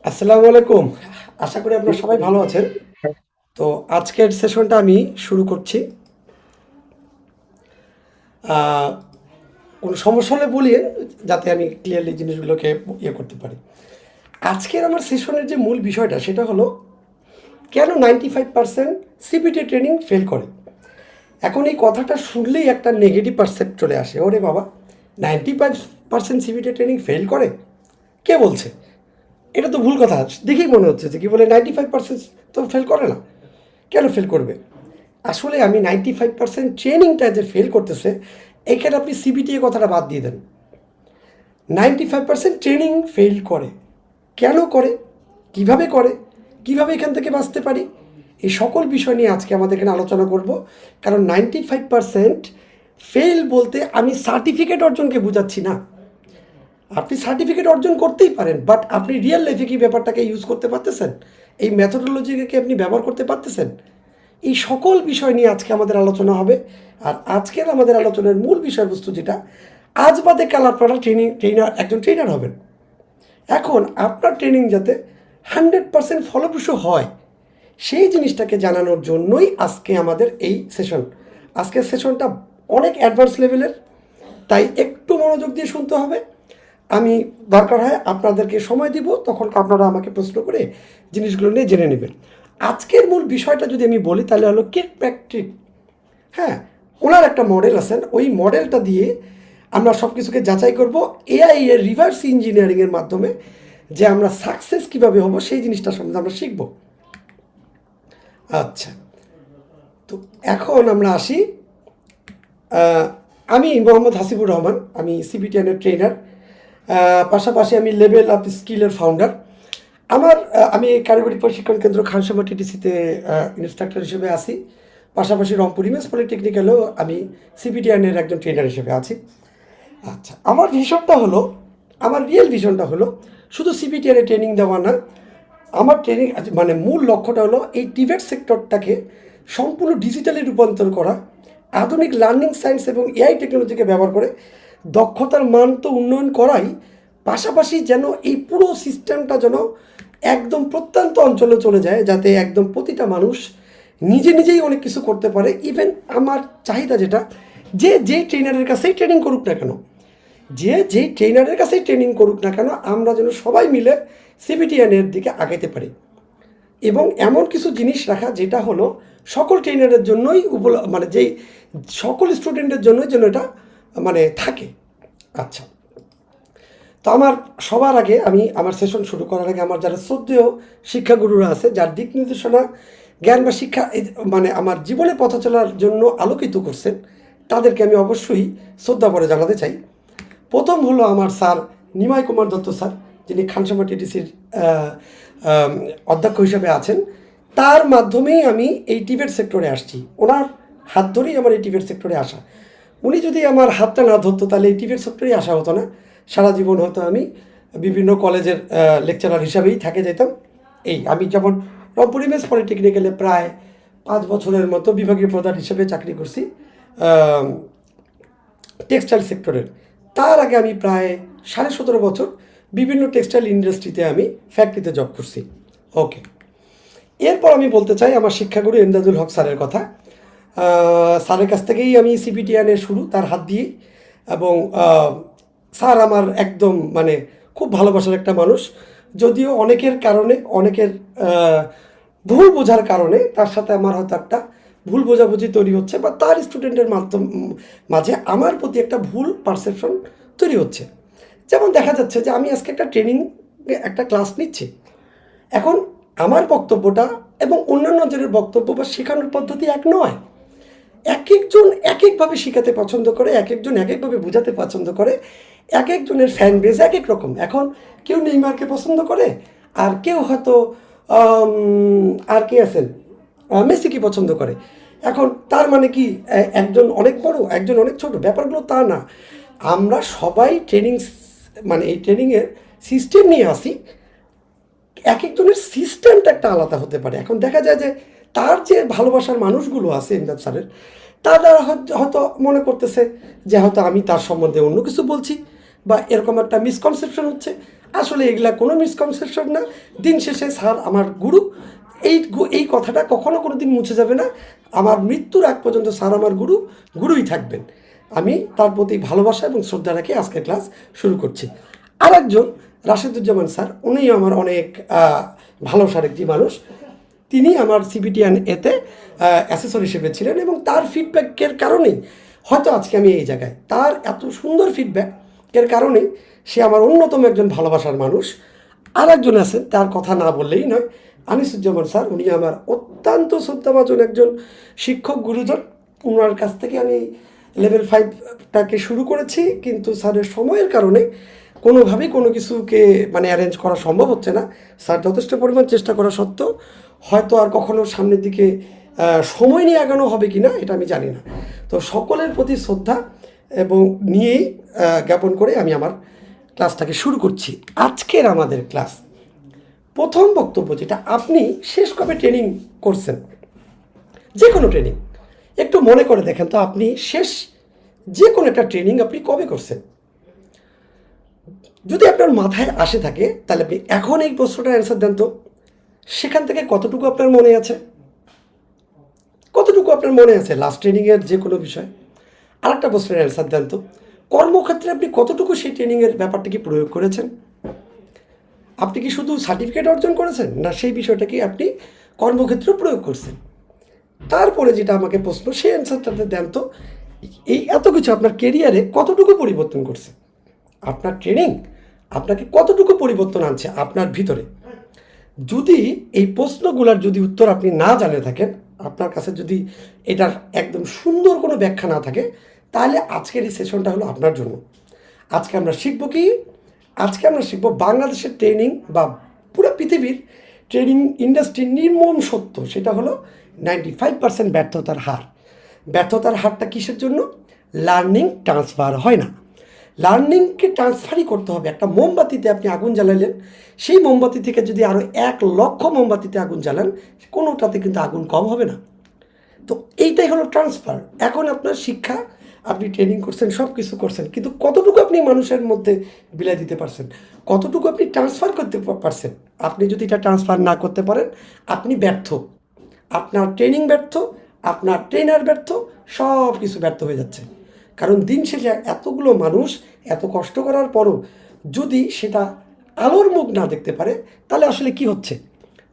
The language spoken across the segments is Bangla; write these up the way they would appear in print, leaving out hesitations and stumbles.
আসসালামু আলাইকুম। আশা করি আপনারা সবাই ভালো আছেন। তো আজকের সেশনটা আমি শুরু করছি। আ কোনো সমস্যা হলে বলিয়েন, যাতে আমি ক্লিয়ারলি জিনিসগুলোকে করতে পারি। আজকের আমার সেশনের যে মূল বিষয়টা সেটা হলো, কেন 95% সিপিটি ট্রেনিং ফেল করে? এখন এই কথাটা শুনলেই একটা নেগেটিভ পারসেপ্ট চলে আসে। ওরে বাবা! 95% সিপিটি ট্রেনিং ফেল করে? কে বলছে? এটা তো ভুল কথা। দেখেই মনে হচ্ছে যে কি বলে 95% তো ফেল করে না। কেন ফেল করবে? আসলে আমি 95% ট্রেনিংটা যে ফেল করতেছে, এখানে আপনি সিবিটিএ কথাটা বাদ দিয়ে দেন। 95% ট্রেনিং ফেল করে। কেন করে? কিভাবে করে? কিভাবে এখান থেকে বাঁচতে পারি? এই সকল বিষয় নিয়ে আজকে আমাদের এখানে আলোচনা করব। কারণ 95% ফেল বলতে আমি সার্টিফিকেট অর্জনকে বুঝাচ্ছি না। আপনি সার্টিফিকেট অর্জন করতেই পারেন, বাট আপনি রিয়েল লাইফে কি ব্যাপারটাকে ইউজ করতে পারতেছেন? এই মেথোডোলজিকে কি আপনি ব্যবহার করতে পারতেছেন? এই সকল বিষয় নিয়ে আজকে আমাদের আলোচনা হবে। আর আজকের আমাদের আলোচনার মূল বিষয়বস্তু যেটা, আজ বাদে কাল আপনারা একজন ট্রেনার হবেন। এখন আপনার ট্রেনিং যাতে 100% ফলপ্রসূ হয়, সেই জিনিসটাকে জানানোর জন্যই আজকে আমাদের এই সেশন। আজকের সেশনটা অনেক অ্যাডভান্স লেভেলের, তাই একটু মনোযোগ দিয়ে শুনতে হবে। আমি দরকার হয় আপনাদেরকে সময় দিব, তখন আপনারা আমাকে প্রশ্ন করে জিনিসগুলো নিয়ে জেনে নেবেন। আজকের মূল বিষয়টা যদি আমি বলি তাহলে হলো কিট প্র্যাকটিক। হ্যাঁ, ওনার একটা মডেল আছেন, ওই মডেলটা দিয়ে আমরা সব কিছুকে যাচাই করব এআই এর রিভার্স ইঞ্জিনিয়ারিংয়ের মাধ্যমে, যে আমরা সাকসেস কীভাবে হব সেই জিনিসটা সম্বন্ধে আমরা শিখব। আচ্ছা, তো এখন আমরা আসি। আমি মোহাম্মদ হাসিবুর রহমান, আমি সিবিটিএনের ট্রেনার, পাশাপাশি আমি লেভেল আপ স্কিলের ফাউন্ডার। আমি কারিগরি প্রশিক্ষণ কেন্দ্র খানসামা টিটিসিতে ইনস্ট্রাক্টর হিসেবে আছি। পাশাপাশি রংপুর ইমেজ পলিটেকনিক্যালেও আমি সিবিটিএনের একজন ট্রেনার হিসেবে আছি। আচ্ছা, আমার ভিশনটা হলো, আমার রিয়েল ভিশনটা হলো শুধু সিবিটিএনে ট্রেনিং দেওয়া না। আমার ট্রেনিং মানে মূল লক্ষ্যটা হলো এই টিভেট সেক্টরটাকে সম্পূর্ণ ডিজিটালি রূপান্তর করা, আধুনিক লার্নিং সায়েন্স এবং এআই টেকনোলজিকে ব্যবহার করে দক্ষতার মান তো উন্নয়ন করাই, পাশাপাশি যেন এই পুরো সিস্টেমটা যেন একদম প্রত্যন্ত অঞ্চলে চলে যায়, যাতে একদম প্রতিটা মানুষ নিজে নিজেই অনেক কিছু করতে পারে। ইভেন আমার চাহিদা যেটা, যে যেই ট্রেনারের কাছেই ট্রেনিং করুক না কেন, যে যেই ট্রেনারের কাছেই ট্রেনিং করুক না কেন, আমরা যেন সবাই মিলে সিবিটিএনের দিকে আগাতে পারি। এবং এমন কিছু জিনিস রাখা যেটা হলো সকল ট্রেনারের জন্যই মানে যেই সকল স্টুডেন্টের জন্যই যেন এটা মানে থাকে। আচ্ছা, তো আমার সবার আগে আমি আমার সেশন শুরু করার আগে আমার যারা শ্রদ্ধেয় শিক্ষাগুরুরা আছে, যার দিক নির্দেশনা, জ্ঞান বা শিক্ষা মানে আমার জীবনে পথ চলার জন্য আলোকিত করছেন, তাদেরকে আমি অবশ্যই শ্রদ্ধা করে জানাতে চাই। প্রথম হলো আমার স্যার নিমাই কুমার দত্ত স্যার, যিনি খানসামা টিটিসির অধ্যক্ষ হিসেবে আছেন। তার মাধ্যমেই আমি এই টিবেট সেক্টরে আসছি, ওনার হাত ধরেই আমার এই টিবেট সেক্টরে আসা। উনি যদি আমার হাতটা না ধরতো তাহলে এই টিবেট সেক্টরেই আসা হতো না। সারা জীবন হয়তো আমি বিভিন্ন কলেজের লেকচারার হিসাবেই থেকে যেতাম। আমি যেমন রংপুর ইমেজ পলিটেকনিক্যালে প্রায় 5 বছরের মতো বিভাগীয় প্রধান হিসেবে চাকরি করছি টেক্সটাইল সেক্টরের। তার আগে আমি প্রায় 17.5 বছর বিভিন্ন টেক্সটাইল ইন্ডাস্ট্রিতে আমি ফ্যাক্টরিতে জব করছি। ওকে, এরপর আমি বলতে চাই আমার শিক্ষাগুরু এমদাদুল হক স্যারের কথা। স্যারের কাছ থেকেই আমি সিবিটিএনের শুরু, তার হাত দিয়েই। এবং স্যার আমার একদম মানে খুব ভালোবাসার একটা মানুষ। যদিও অনেকের কারণে, অনেকের ভুল বোঝার কারণে তার সাথে আমার হয়তো একটা ভুল বোঝাবুঝি তৈরি হচ্ছে, বা তার স্টুডেন্টের মাঝে আমার প্রতি একটা ভুল পারসেপশন তৈরি হচ্ছে। যেমন দেখা যাচ্ছে যে আমি আজকে একটা ট্রেনিং, একটা ক্লাস নিচ্ছি। এখন আমার বক্তব্যটা এবং অন্যান্য জনের বক্তব্য বা শেখানোর পদ্ধতি এক নয়। এক একজন এক একভাবে শেখাতে পছন্দ করে, এক একজন এক একভাবে বোঝাতে পছন্দ করে, এক একজনের ফ্যান বেজ এক এক রকম। এখন কেউ নেইমারকে পছন্দ করে, আর কেউ হয়তো আর কে আছেন মেসিকে পছন্দ করে। এখন তার মানে কি একজন অনেক বড়, একজন অনেক ছোট? ব্যাপারগুলো তা না। আমরা সবাই ট্রেনিং, মানে এই ট্রেনিংয়ের সিস্টেম নিয়ে আসি। এক একজনের সিস্টেমটা একটা আলাদা হতে পারে। এখন দেখা যায় যে তার যে ভালোবাসার মানুষগুলো আছে ইমদাদ স্যারের, তারা হয়তো মনে করতেছে যে হয়তো আমি তার সম্বন্ধে অন্য কিছু বলছি, বা এরকম একটা মিসকনসেপশন হচ্ছে। আসলে এগুলা কোনো মিসকনসেপশন না। দিন শেষে স্যার আমার গুরু। এই কথাটা কখনো কোনো দিন মুছে যাবে না। আমার মৃত্যুর আগ পর্যন্ত স্যার আমার গুরুই থাকবেন। আমি তার প্রতি ভালোবাসা এবং শ্রদ্ধা রেখে আজকে ক্লাস শুরু করছি। আর একজন রাশেদুজ্জামান স্যার, উনি আমার অনেক ভালোবাসার একটি মানুষ। তিনি আমার সিবিটিএন এতে অ্যাসেসর হিসেবে ছিলেন এবং তার ফিডব্যাকের কারণেই হয়তো আজকে আমি এই জায়গায়। তার এত সুন্দর ফিডব্যাকের কারণেই সে আমার অন্যতম একজন ভালোবাসার মানুষ। আর একজন আছেন, তার কথা না বললেই নয়, আনিসুজ্জামান স্যার। উনি আমার অত্যন্ত শ্রদ্ধাভাজন একজন শিক্ষক, গুরুজন। ওনার কাছ থেকে আমি লেভেল 5টাকে শুরু করেছি, কিন্তু স্যারের সময়ের কারণে কোনোভাবেই কোনো কিছুকে মানে অ্যারেঞ্জ করা সম্ভব হচ্ছে না। স্যার যথেষ্ট পরিমাণ চেষ্টা করা সত্ত্বেও হয়তো আর কখনো সামনের দিকে সময় নিয়ে আগানো হবে কি না এটা আমি জানি না। তো সকলের প্রতি শ্রদ্ধা এবং নিয়েই জ্ঞাপন করে আমি আমার ক্লাসটাকে শুরু করছি। আজকের আমাদের ক্লাস প্রথম বক্তব্য, যেটা আপনি শেষ কবে ট্রেনিং করছেন, যে কোনো ট্রেনিং একটু মনে করে দেখেন তো, আপনি শেষ যে কোনো একটা ট্রেনিং আপনি কবে করছেন? যদি আপনার মাথায় আসে থাকে তাহলে আপনি এখন এই প্রশ্নটার অ্যান্সার দেন তো। সেখান থেকে কতটুকু আপনার মনে আছে? কতটুকু আপনার মনে আছে লাস্ট ট্রেনিংয়ের যে কোনো বিষয়? আরেকটা প্রশ্নের অ্যান্সার দেন তো, কর্মক্ষেত্রে আপনি কতটুকু সেই ট্রেনিংয়ের ব্যাপারটা কি প্রয়োগ করেছেন? আপনি কি শুধু সার্টিফিকেট অর্জন করেছেন, না সেই বিষয়টা কি আপনি কর্মক্ষেত্রে প্রয়োগ করছেন? তারপরে যেটা আমাকে প্রশ্ন, সেই অ্যান্সারটাতে দেন তো, এই এত কিছু আপনার কেরিয়ারে কতটুকু পরিবর্তন করছে? আপনার ট্রেনিং আপনাকে কতটুকু পরিবর্তন আনছে আপনার ভিতরে? যদি এই প্রশ্নগুলোর যদি উত্তর আপনি না জানে থাকেন, আপনার কাছে যদি এটার একদম সুন্দর কোনো ব্যাখ্যা না থাকে, তাহলে আজকের এই সেশনটা হলো আপনার জন্য। আজকে আমরা শিখব কি? আজকে আমরা শিখব বাংলাদেশের ট্রেনিং বা পুরো পৃথিবীর ট্রেনিং ইন্ডাস্ট্রির নির্মম সত্য। সেটা হলো 95% ব্যর্থতার হার। ব্যর্থতার হারটা কিসের জন্য? লার্নিং ট্রান্সফার হয় না। লার্নিংকে ট্রান্সফারই করতে হবে। একটা মোমবাতিতে আপনি আগুন জ্বালাইলেন, সেই মোমবাতি থেকে যদি আরও 1,00,000 মোমবাতিতে আগুন জ্বালান, কোনোটাতে কিন্তু আগুন কম হবে না। তো এইটাই হলো ট্রান্সফার। এখন আপনার শিক্ষা, আপনি ট্রেনিং করছেন, সব কিছু করছেন, কিন্তু কতটুকু আপনি মানুষের মধ্যে বিলাই দিতে পারছেন? কতটুকু আপনি ট্রান্সফার করতে পারছেন? আপনি যদি এটা ট্রান্সফার না করতে পারেন, আপনি ব্যর্থ। আপনার ট্রেনিং ব্যর্থ, আপনার ট্রেনার ব্যর্থ, সব কিছু ব্যর্থ হয়ে যাচ্ছে। কারণ দিন শেষে এতগুলো মানুষ এত কষ্ট করার পরও যদি সেটা আলোর মুখ না দেখতে পারে, তাহলে আসলে কি হচ্ছে?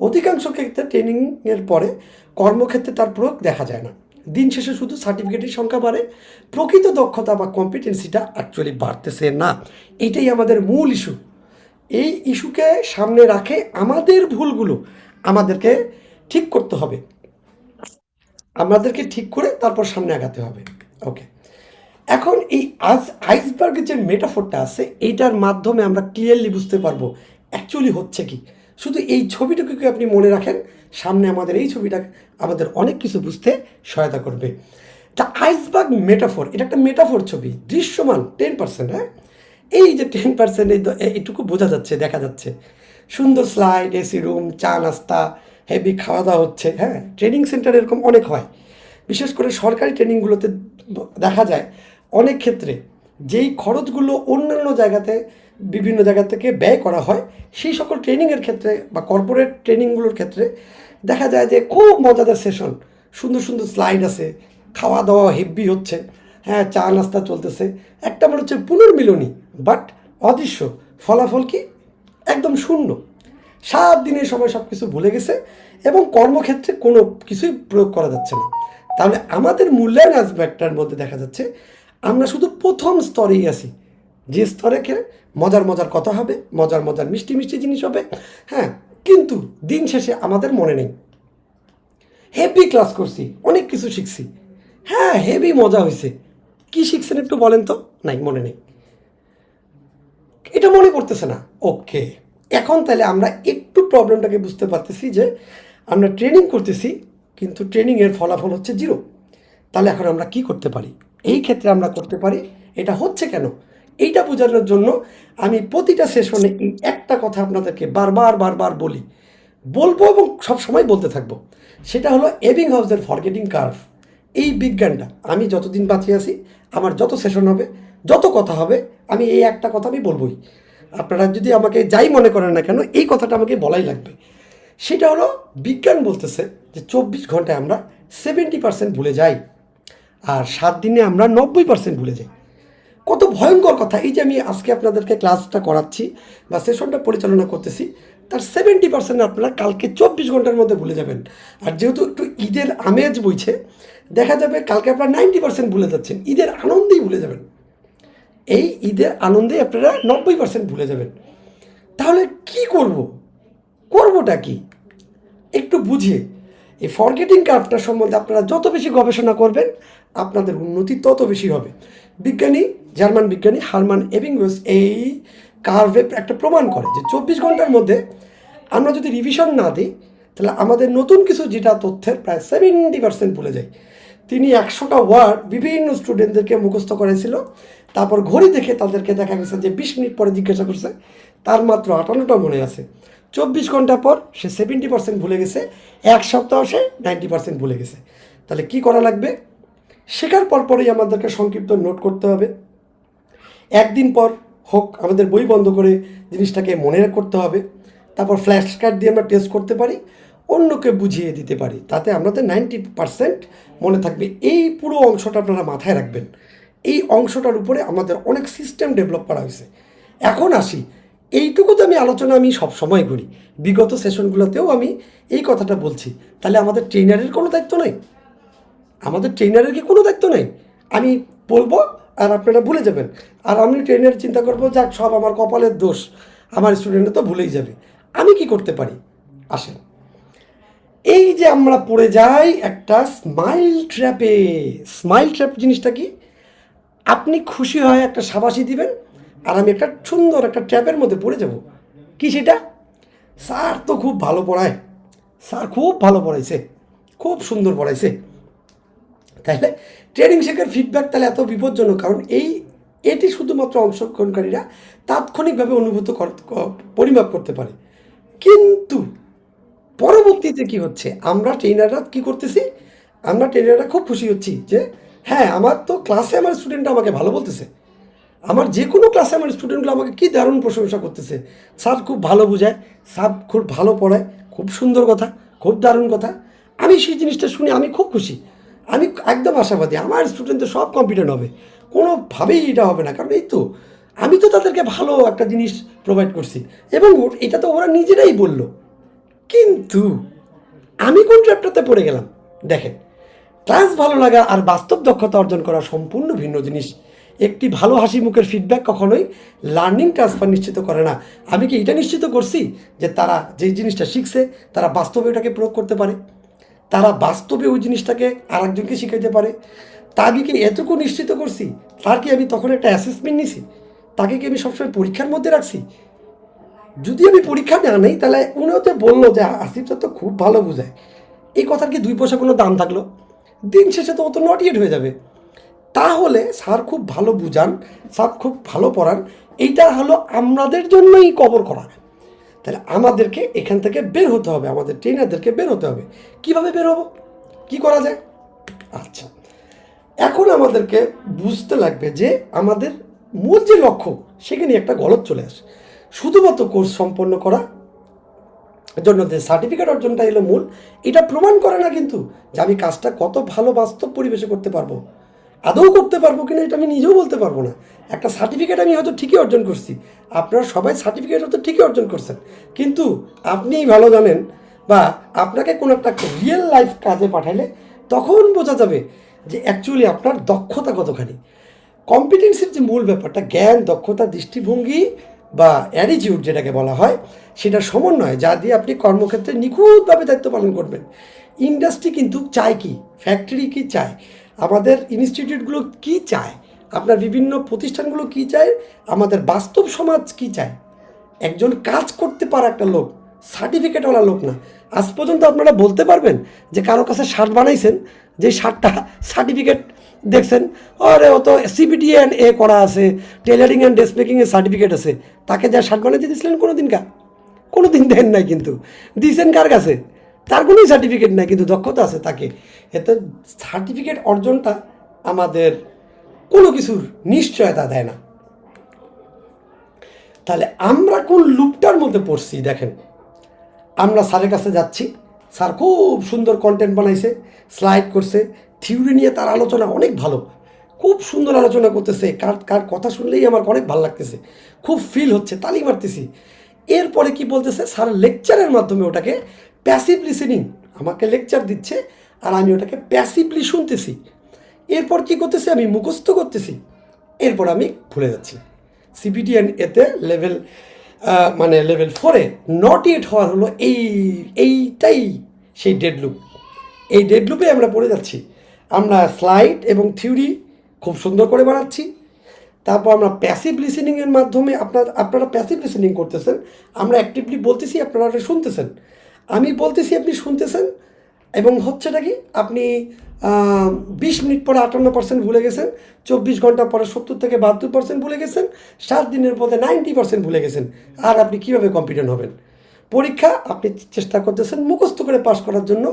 অধিকাংশ ক্ষেত্রে ট্রেনিংয়ের পরে কর্মক্ষেত্রে তার প্রয়োগ দেখা যায় না। দিন শেষে শুধু সার্টিফিকেটের সংখ্যা বাড়ে, প্রকৃত দক্ষতা বা কম্পিটেন্সিটা অ্যাকচুয়ালি বাড়তেছে না। এইটাই আমাদের মূল ইস্যু। এই ইস্যুকে সামনে রাখে আমাদের ভুলগুলো আমাদেরকে ঠিক করতে হবে, আমাদেরকে ঠিক করে তারপর সামনে আগাতে হবে। ওকে, এখন এই আইসবার্গের যে মেটাফোরটা আছে, এইটার মাধ্যমে আমরা ক্লিয়ারলি বুঝতে পারবো অ্যাকচুয়ালি হচ্ছে কি। শুধু এই ছবিটুকুকে আপনি মনে রাখেন, সামনে আমাদের এই ছবিটা আমাদের অনেক কিছু বুঝতে সহায়তা করবে। তা আইসবার্গ মেটাফোর, এটা একটা মেটাফোর ছবি, দৃশ্যমান 10%। হ্যাঁ, এই যে 10% এইটুকু বোঝা যাচ্ছে, দেখা যাচ্ছে সুন্দর স্লাইড, এসি রুম, চা নাস্তা, হেভি খাওয়া দাওয়া হচ্ছে। হ্যাঁ, ট্রেনিং সেন্টার এরকম অনেক হয়। বিশেষ করে সরকারি ট্রেনিংগুলোতে দেখা যায় অনেক ক্ষেত্রে যেই খরচগুলো অন্যান্য জায়গাতে বিভিন্ন জায়গা থেকে ব্যয় করা হয়, সেই সকল ট্রেনিংয়ের ক্ষেত্রে বা কর্পোরেট ট্রেনিংগুলোর ক্ষেত্রে দেখা যায় যে খুব মজাদার সেশন, সুন্দর সুন্দর স্লাইড আছে, খাওয়া দাওয়া হেভি হচ্ছে, হ্যাঁ, চা নাস্তা চলতেছে, একটা মনে হচ্ছে পুনর্মিলনী, বাট অদৃশ্য ফলাফল কি? একদম শূন্য। 7 দিনের সময় সব কিছু ভুলে গেছে এবং কর্মক্ষেত্রে কোনো কিছুই প্রয়োগ করা যাচ্ছে না। তাহলে আমাদের মূল্যায়ন অ্যাসপেক্টটার মধ্যে দেখা যাচ্ছে আমরা শুধু প্রথম স্তরেই আছি, যে স্তরে মজার মজার কথা হবে, মজার মজার মিষ্টি মিষ্টি জিনিস হবে, হ্যাঁ, কিন্তু দিন শেষে আমাদের মনে নেই। হেভি ক্লাস করছি, অনেক কিছু শিখছি, হ্যাঁ, হেভি মজা হয়েছে, কি শিখছেন একটু বলেন তো? নাই, মনে নেই, এটা মনে পড়তেছে না। ওকে, এখন তাহলে আমরা একটু প্রবলেমটাকে বুঝতে পারতেছি যে আমরা ট্রেনিং করতেছি কিন্তু ট্রেনিংয়ের ফলাফল হচ্ছে 0। তাহলে এখন আমরা কি করতে পারি? এই ক্ষেত্রে আমরা করতে পারি, এটা হচ্ছে কেন এইটা বোঝানোর জন্য আমি প্রতিটা সেশনে এই একটা কথা আপনাদেরকে বারবার বারবার বলবো এবং সবসময় বলতে থাকবো। সেটা হলো এবিংহাউসের ফরগেটিং কার্ভ। এই বিজ্ঞানটা আমি যতদিন বাঁচিয়ে আছি, আমার যত সেশন হবে, যত কথা হবে, আমি এই একটা কথা আমি বলবোই। আপনারা যদি আমাকে যাই মনে করেন না কেন, এই কথাটা আমাকে বলাই লাগবে। সেটা হলো বিজ্ঞান বলতেছে যে 24 ঘন্টায় আমরা 70% ভুলে যাই, আর 7 দিনে আমরা 90% ভুলে যাই। কত ভয়ঙ্কর কথা! এই যে আমি আজকে আপনাদেরকে ক্লাসটা করাচ্ছি বা সেশনটা পরিচালনা করতেছি, তার 70% আপনারা কালকে 24 ঘন্টার মধ্যে ভুলে যাবেন। আর যেহেতু একটু ঈদের আমেজ বইছে, দেখা যাবে কালকে আপনারা 90% ভুলে যাচ্ছেন, ঈদের আনন্দেই ভুলে যাবেন। এই ঈদের আনন্দে আপনারা 90% ভুলে যাবেন। তাহলে কি করব? করবোটা কি? একটু বুঝিয়ে এই ফরগেটিং কার্ভটা সম্বন্ধে আপনারা যত বেশি গবেষণা করবেন, আপনাদের উন্নতি তত বেশি হবে। জার্মান বিজ্ঞানী হারমান এবিঙ্গস এই কার্ভে একটা প্রমাণ করে যে 24 ঘন্টার মধ্যে আমরা যদি রিভিশন না দিই, তাহলে আমাদের নতুন কিছু যেটা তথ্যের প্রায় 70% ভুলে যায়। তিনি 100টা ওয়ার্ড বিভিন্ন স্টুডেন্টদেরকে মুখস্থ করেছিল, তারপর ঘড়ি দেখে তাদেরকে দেখা গেছে যে 20 মিনিট পরে জিজ্ঞাসা করছে, তার মাত্র 58টা মনে আছে। 24 ঘন্টা পর সে 70% ভুলে গেছে, 1 সপ্তাহ সে 90% ভুলে গেছে। তাহলে কি করা লাগবে? শেখার পরপরই আমাদেরকে সংক্ষিপ্ত নোট করতে হবে। একদিন পর হোক আমাদের বই বন্ধ করে জিনিসটাকে মনে করতে হবে। তারপর ফ্ল্যাশ কার্ড দিয়ে আমরা টেস্ট করতে পারি, অন্যকে বুঝিয়ে দিতে পারি, তাতে আমাদের 90% মনে থাকবে। এই পুরো অংশটা আপনারা মাথায় রাখবেন। এই অংশটার উপরে আমাদের অনেক সিস্টেম ডেভেলপ করা হয়েছে। এখন আসি, এইটুকু তো আমি সব সময় করি, বিগত সেশনগুলোতেও আমি এই কথাটা বলছি। তাহলে আমাদের ট্রেনারের কোনো দায়িত্ব নাই? আমাদের ট্রেনারের কি কোনো দায়িত্ব নেই? আমি বলবো আর আপনারা ভুলে যাবেন, আর আমি ট্রেনার চিন্তা করবো যাক সব আমার কপালের দোষ, আমার স্টুডেন্টরা তো ভুলেই যাবে। আমি কি করতে পারি? আসেন, এই যে আমরা পড়ে যাই একটা স্মাইল ট্র্যাপে। স্মাইল ট্র্যাপ জিনিসটা কি? আপনি খুশি হয় একটা সাবাসি দিবেন, আর আমি একটা সুন্দর একটা ট্র্যাপের মধ্যে পড়ে যাব। কি সেটা? স্যার তো খুব ভালো পড়ায়, স্যার খুব ভালো পড়াইছে, খুব সুন্দর পড়াইছে। তাহলে ট্রেনিং শেখার ফিডব্যাক তাহলে এত বিপজ্জনক, কারণ এটি শুধুমাত্র অংশগ্রহণকারীরা তাৎক্ষণিকভাবে পরিমাপ করতে পারে। কিন্তু পরবর্তীতে কি হচ্ছে? আমরা ট্রেনাররা কি করতেছি? আমরা ট্রেনাররা খুব খুশি হচ্ছি যে হ্যাঁ, আমার তো ক্লাসে আমার স্টুডেন্টরা আমাকে ভালো বলতেছে, আমার যে কোনো ক্লাসে আমার স্টুডেন্টগুলো আমাকে কী দারুণ প্রশংসা করতেছে, স্যার খুব ভালো বোঝায়, স্যার খুব ভালো পড়ায়, খুব সুন্দর কথা, খুব দারুণ কথা। আমি সেই জিনিসটা শুনে আমি খুব খুশি, আমি একদম আশাবাদী আমার স্টুডেন্ট তো সব কম্পিটেন্ট হবে, কোনোভাবেই এটা হবে না। কারণ এই তো আমি তো তাদেরকে ভালো একটা জিনিস প্রোভাইড করছি, এবং এটা তো ওরা নিজেরাই বলল। কিন্তু আমি কোন ট্র্যাপটাতে পড়ে গেলাম? দেখেন, ক্লাস ভালো লাগা আর বাস্তব দক্ষতা অর্জন করা সম্পূর্ণ ভিন্ন জিনিস। একটি ভালো হাসি মুখের ফিডব্যাক কখনোই লার্নিং ট্রান্সফার নিশ্চিত করে না। আমি কি এটা নিশ্চিত করছি যে তারা যেই জিনিসটা শিখছে তারা বাস্তবে ওটাকে প্রয়োগ করতে পারে, তারা বাস্তবে ওই জিনিসটাকে আরেকজনকে শিখাইতে পারে? তা আমি কি এতটুকু নিশ্চিত করছি? তার কি আমি তখন একটা অ্যাসেসমেন্ট নিছি? তাকে কি আমি সবসময় পরীক্ষার মধ্যে রাখছি? যদি আমি পরীক্ষা না নেই, তাহলে উনিও তো বললো যে আসিফটা তো খুব ভালো বোঝায়, এই কথার কি 2 পয়সা কোনো দাম থাকলো? দিন শেষে তো ও তো নট ইয়েট হয়ে যাবে। তাহলে স্যার খুব ভালো বুঝান, স্যার খুব ভালো পড়ান, এইটা হলো আমাদের জন্যই কবর করা। তাহলে আমাদেরকে এখান থেকে বের হতে হবে, আমাদের ট্রেনারদেরকে বের হতে হবে। কিভাবে বের হবো? কী করা যায়? আচ্ছা, এখন আমাদেরকে বুঝতে লাগবে যে আমাদের মূল যে লক্ষ্য, সেখানে একটা গলদ চলে আসে। শুধুমাত্র কোর্স সম্পন্ন করা জন্য যে সার্টিফিকেট অর্জনটা এলো মূল, এটা প্রমাণ করে না কিন্তু যে আমি কাজটা কত ভালো বাস্তব পরিবেশে করতে পারবো। আদৌ করতে পারবো কিনা এটা আমি নিজেও বলতে পারবো না। একটা সার্টিফিকেট আমি হয়তো ঠিকই অর্জন করছি, আপনারা সবাই সার্টিফিকেট হয়তো ঠিকই অর্জন করছেন, কিন্তু আপনিই ভালো জানেন, বা আপনাকে কোনো একটা রিয়েল লাইফ কাজে পাঠাইলে তখন বোঝা যাবে যে অ্যাকচুয়ালি আপনার দক্ষতা কতখানি। কম্পিটেন্সির যে মূল ব্যাপারটা, জ্ঞান, দক্ষতা, দৃষ্টিভঙ্গি বা অ্যাটিটিউড যেটাকে বলা হয়, সেটার সমন্বয় যা দিয়ে আপনি কর্মক্ষেত্রে নিখুঁতভাবে দায়িত্ব পালন করবেন। ইন্ডাস্ট্রি কিন্তু চায় কি, ফ্যাক্টরি কি চায়, আমাদের ইনস্টিটিউটগুলো কি চায়, আপনার বিভিন্ন প্রতিষ্ঠানগুলো কি চায়, আমাদের বাস্তব সমাজ কি চায়? একজন কাজ করতে পারা একটা লোক, সার্টিফিকেটওয়ালা লোক না। আজ পর্যন্ত আপনারা বলতে পারবেন যে কারো কাছে শার্ট বানাইছেন, যে শার্টটা সার্টিফিকেট দেখছেন, আরে ও তো সিপিটি অ্যান্ড এ করা আছে, টেলারিং অ্যান্ড ড্রেস মেকিংয়ের সার্টিফিকেট আছে, তাকে যা শার্ট বানাইতে দিয়েছিলেন কোনো দিন কোনো দিন দেন নাই, কিন্তু দিয়েছেন কার কাছে? তার কোনোই সার্টিফিকেট নাই, কিন্তু দক্ষতা আছে তাকে। এতে সার্টিফিকেট অর্জনটা আমাদের কোনো কিছুর নিশ্চয়তা দেয় না। তাহলে আমরা কোন লুপটার মধ্যে পড়ছি দেখেন, আমরা স্যারের কাছে যাচ্ছি, স্যার খুব সুন্দর কন্টেন্ট বানাইছে, স্লাইড করছে, থিওরি নিয়ে তার আলোচনা অনেক ভালো, খুব সুন্দর আলোচনা করতেছে, কার কার কথা শুনলেই আমার অনেক ভালো লাগতেছে, খুব ফিল হচ্ছে, তালি মারতেছি। এরপরে কি বলতেছে, স্যার লেকচারের মাধ্যমে ওটাকে প্যাসিভ লিসেনিং, আমাকে লেকচার দিচ্ছে আর আমি ওটাকে প্যাসিভলি শুনতেছি। এরপর কি করতেছি, আমি মুখস্থ করতেছি, এরপর আমি ভুলে যাচ্ছি। সিবিটিএন এতে লেভেল মানে লেভেল 4-এ নট ইয়েট হওয়ার হলো এইটাই সেই ডেড লুপ। এই ডেড লুপে আমরা পড়ে যাচ্ছি। আমরা স্লাইড এবং থিওরি খুব সুন্দর করে বানাচ্ছি, তারপর আমরা প্যাসিভ লিসেনিংয়ের মাধ্যমে আপনারা প্যাসিভ লিসেনিং করতেছেন, আমরা অ্যাক্টিভলি বলতেছি, আপনারা শুনতেছেন, আমি বলতেছি, আপনি শুনতেছেন, এবং হচ্ছেটা কি, আপনি 20 মিনিট পরে 58% ভুলে গেছেন, 24 ঘন্টা পরে 70 থেকে 72% ভুলে গেছেন, 7 দিনের মধ্যে 90% ভুলে গেছেন। আর আপনি কীভাবে কম্পিটেন্ট হবেন? পরীক্ষা আপনি চেষ্টা করতেছেন মুখস্থ করে পাস করার জন্য,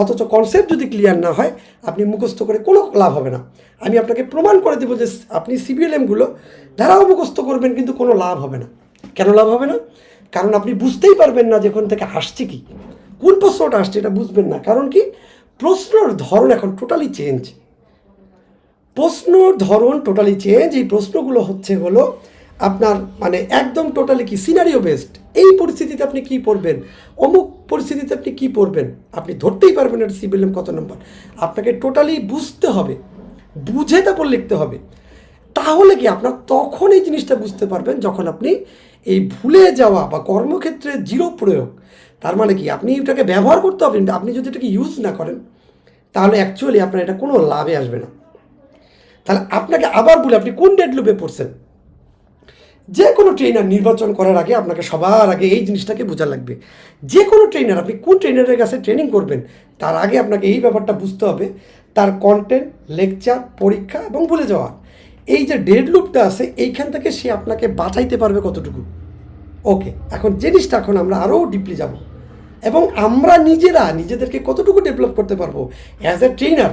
অথচ কনসেপ্ট যদি ক্লিয়ার না হয় আপনি মুখস্থ করে কোনো লাভ হবে না। আমি আপনাকে প্রমাণ করে দেবো যে আপনি সিবিএলএমগুলো ধারাও মুখস্থ করবেন, কিন্তু কোনো লাভ হবে না। কেন লাভ হবে না? কারণ আপনি বুঝতেই পারবেন না যে ওখান থেকে আসছে কি, কোন প্রশ্নটা আসছে এটা বুঝবেন না। কারণ কি, প্রশ্নর ধরন এখন টোটালি চেঞ্জ, প্রশ্নর ধরন টোটালি চেঞ্জ। এই প্রশ্নগুলো হলো আপনার মানে একদম টোটালি কি সিনারিও বেসড। এই পরিস্থিতিতে আপনি কি পড়বেন, অমুক পরিস্থিতিতে আপনি কি পড়বেন, আপনি ধরতেই পারবেন এটা সিবিএলএম কত নম্বর। আপনাকে টোটালি বুঝতে হবে, বুঝে তারপর লিখতে হবে। তাহলে কি আপনার তখন এই জিনিসটা বুঝতে পারবেন যখন আপনি এই ভুলে যাওয়া বা কর্মক্ষেত্রে জিরো প্রয়োগ, তার মানে কি আপনি এটাকে ব্যবহার করতে হবে, আপনি যদি এটাকে ইউজ না করেন তাহলে অ্যাকচুয়ালি আপনার এটা কোনো লাভে আসবে না। তাহলে আপনাকে আবার বলে, আপনি কোন ডেড লুপে পড়ছেন? যে কোনো ট্রেনার নির্বাচন করার আগে আপনাকে সবার আগে এই জিনিসটাকে বোঝা লাগবে। যে কোনো ট্রেনার, আপনি কোন ট্রেনারের কাছে ট্রেনিং করবেন তার আগে আপনাকে এই ব্যাপারটা বুঝতে হবে, তার কন্টেন্ট, লেকচার, পরীক্ষা এবং ভুলে যাওয়া, এই যে ডেড লুপটা আছে এইখান থেকে সে আপনাকে বাঁচাইতে পারবে কতটুকু। ওকে, এখন জিনিসটা এখন আমরা আরও ডিপলি যাব, এবং আমরা নিজেদেরকে কতটুকু ডেভেলপ করতে পারবো অ্যাজ এ ট্রেনার।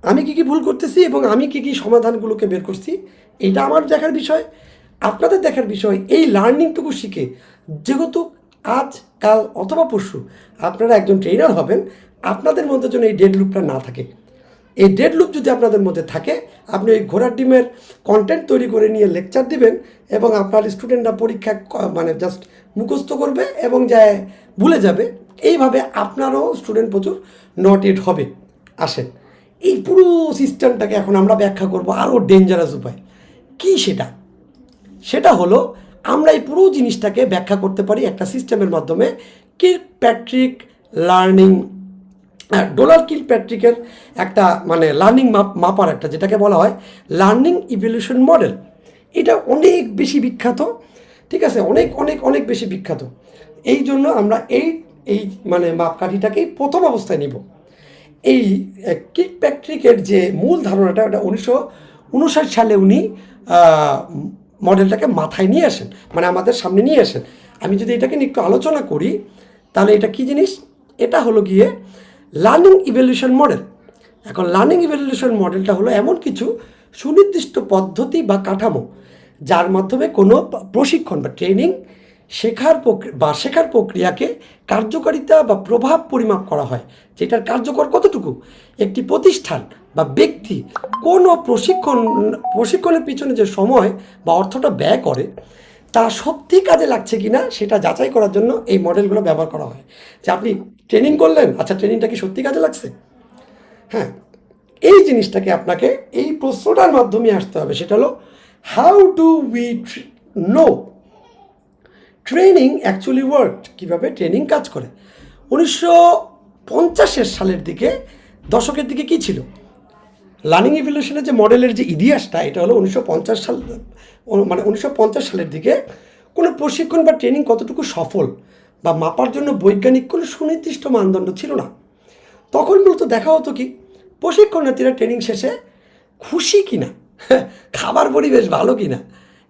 আমি কী কী ভুল করতেছি এবং আমি কী কী সমাধানগুলোকে বের করছি, এটা আমার দেখার বিষয়, আপনাদের দেখার বিষয়। এই লার্নিংটুকু শিখে যেহেতু আজ কাল অথবা পরশু আপনারা একজন ট্রেনার হবেন, আপনাদের মধ্যে যেন এই ডেড লুপটা না থাকে। এই ডেড লুপ যদি আপনাদের মধ্যে থাকে, আপনি ওই ঘোড়ার ডিমের কন্টেন্ট তৈরি করে নিয়ে লেকচার দিবেন এবং আপনার স্টুডেন্টরা পরীক্ষা মানে জাস্ট মুখস্থ করবে এবং যায় ভুলে যাবে। এইভাবে আপনারও স্টুডেন্ট প্রচুর নট ইট হবে। আসেন এই পুরো সিস্টেমটাকে এখন আমরা ব্যাখ্যা করব আরও ডেঞ্জারাস উপায়। কি সেটা হলো, আমরা এই পুরো জিনিসটাকে ব্যাখ্যা করতে পারি একটা সিস্টেমের মাধ্যমে, কিলপ্যাট্রিক লার্নিং, ডোনাল্ড কিলপ্যাট্রিকের একটা মানে লার্নিং মাপার একটা, যেটাকে বলা হয় লার্নিং ইভ্যালুয়েশন মডেল। এটা অনেক বেশি বিখ্যাত, ঠিক আছে, অনেক অনেক অনেক বেশি বিখ্যাত। এই জন্য আমরা এই মানে মাপকাঠিটাকেই প্রথম অবস্থায় নিব। এই কিলপ্যাট্রিকের যে মূল ধারণাটা, ওটা 1959 সালে উনি মডেলটাকে মাথায় নিয়ে আসেন, মানে আমাদের সামনে নিয়ে আসেন। আমি যদি এটাকে নিয়ে একটু আলোচনা করি তাহলে এটা কি জিনিস, এটা হলো গিয়ে লার্নিং ইভ্যালুয়েশন মডেল। এখন লার্নিং ইভ্যালুয়েশন মডেলটা হলো এমন কিছু সুনির্দিষ্ট পদ্ধতি বা কাঠামো যার মাধ্যমে কোনো প্রশিক্ষণ বা ট্রেনিং শেখার প্রক্রিয়াকে কার্যকারিতা বা প্রভাব পরিমাপ করা হয়, যেটার কার্যকর কতটুকু। একটি প্রতিষ্ঠান বা ব্যক্তি কোনো প্রশিক্ষণের পিছনে যে সময় বা অর্থটা ব্যয় করে তা সত্যি কাজে লাগছে কিনা সেটা যাচাই করার জন্য এই মডেলগুলো ব্যবহার করা হয়। যে আপনি ট্রেনিং করলেন, আচ্ছা ট্রেনিংটা কি সত্যি কাজে লাগছে? হ্যাঁ, এই জিনিসটাকে আপনাকে এই প্রশ্নটার মাধ্যমে আসতে হবে। সেটা হলো, how do we know training actually work? কীভাবে ট্রেনিং কাজ করে। 1950 সালের দিকে, দশকের দিকে কী ছিল লার্নিং ইভ্যালুয়েশনের যে মডেলের যে ইতিহাসটা, এটা হলো 1950 সাল, মানে 1950 সালের দিকে কোনো প্রশিক্ষণ বা ট্রেনিং কতটুকু সফল বা মাপার জন্য বৈজ্ঞানিক কোনো সুনির্দিষ্ট মানদণ্ড ছিল না। তখন মূলত দেখা হতো কি, প্রশিক্ষণার্থীরা ট্রেনিং শেষে খুশি কিনা, খাবার পরিবেশ ভালো কিনা,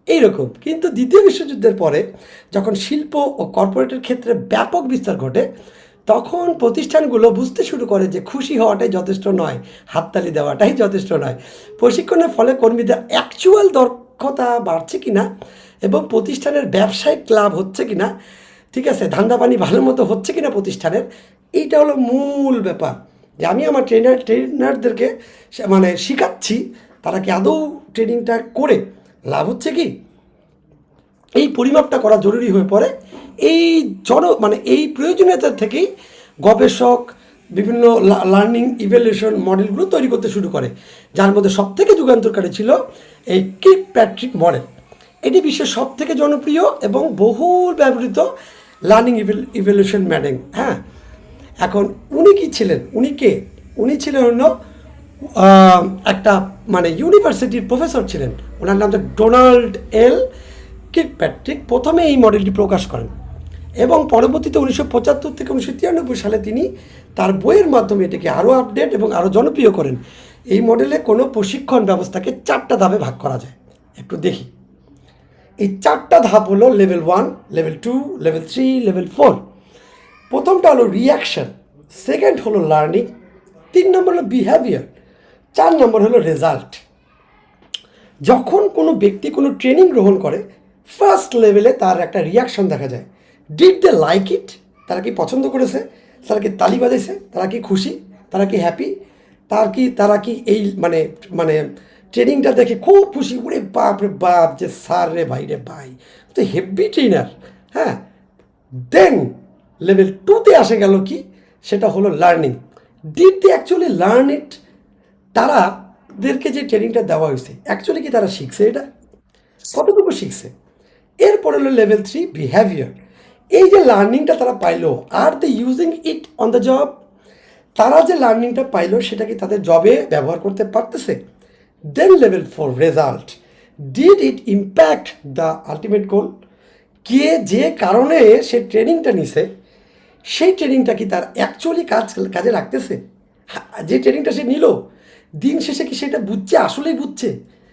এইরকম। কিন্তু দ্বিতীয় বিশ্বযুদ্ধের পরে যখন শিল্প ও কর্পোরেটের ক্ষেত্রে ব্যাপক বিস্তার ঘটে, তখন প্রতিষ্ঠানগুলো বুঝতে শুরু করে যে খুশি হওয়াটাই যথেষ্ট নয়, হাততালি দেওয়াটাই যথেষ্ট নয়। প্রশিক্ষণের ফলে কর্মীদের অ্যাকচুয়াল দক্ষতা বাড়ছে কিনা এবং প্রতিষ্ঠানের ব্যবসায়িক লাভ হচ্ছে কিনা, ঠিক আছে, ধান্দাপানি ভালো মতো হচ্ছে কিনা প্রতিষ্ঠানের, এইটা হলো মূল ব্যাপার। যে আমি আমার ট্রেনারদেরকে মানে শেখাচ্ছি, তারা কি আদৌ ট্রেনিংটা করে লাভ হচ্ছে কি, এই পরিমাপটা করা জরুরি হয়ে পড়ে। এই মানে এই প্রয়োজনীয়তা থেকেই গবেষক বিভিন্ন লার্নিং ইভ্যালুয়েশন মডেলগুলো তৈরি করতে শুরু করে, যার মধ্যে সবথেকে যুগান্তকারী ছিল এই কির্কপ্যাট্রিক মডেল। এটি বিশ্বের সবথেকে জনপ্রিয় এবং বহুল ব্যবহৃত লার্নিং ইভ্যালুয়েশন মডেল। হ্যাঁ, এখন উনি কি ছিলেন, উনি ছিলেন হলো একটা মানে ইউনিভার্সিটির প্রফেসর ছিলেন। ওনার নাম হচ্ছে ডোনাল্ড এল কির্কপ্যাট্রিক। প্রথমে এই মডেলটি প্রকাশ করেন এবং পরবর্তীতে 1975 থেকে 1993 সালে তিনি তার বইয়ের মাধ্যমে এটিকে আরও আপডেট এবং আরও জনপ্রিয় করেন। এই মডেলে কোনো প্রশিক্ষণ ব্যবস্থাকে 4টা ধাপে ভাগ করা যায়। একটু দেখি, এই 4টা ধাপ হলো লেভেল 1, লেভেল 2, লেভেল 3, লেভেল 4। প্রথমটা হলো রিয়াকশন, সেকেন্ড হলো লার্নিং, 3 নম্বর হলো বিহেভিয়ার, 4 নম্বর হলো রেজাল্ট। যখন কোনো ব্যক্তি কোনো ট্রেনিং গ্রহণ করে, ফার্স্ট লেভেলে তার একটা রিয়াকশন দেখা যায়। ডিড দে লাইক ইট, তারা কি পছন্দ করেছে, তারা কি তালি বাজাইছে, তারা কি খুশি, তারা কি হ্যাপি, তারা কি এই মানে মানে ট্রেনিংটা দেখে খুব খুশি, ওরে বাপ রে বাপ, যে স্যার রে ভাই রে ভাই, তো হেভি ট্রেনার। হ্যাঁ, দেন লেভেল 2তে আসে গেল কি, সেটা হলো learning. Did they actually learn it, তারাদেরকে যে ট্রেনিংটা দেওয়া হয়েছে অ্যাকচুয়ালি কি তারা শিখছে, এটা কতটুকু শিখছে। এরপর হলো লেভেল 3 বিহেভিয়ার। এই যে লার্নিংটা তারা পাইলো, আর they using it on the job, তারা যে লার্নিংটা পাইলো সেটা কি তাদের জবে ব্যবহার করতে পারতেছে। Then level 4 result, did it impact the ultimate goal, কে যে কারণে সে ট্রেনিংটা নিছে সেই ট্রেনিংটা কি তার অ্যাকচুয়ালি কাজে লাগতেছে, যে ট্রেনিংটা সে নিল দিন শেষে কি সেটা বুঝছে, আসলেই বুঝছে,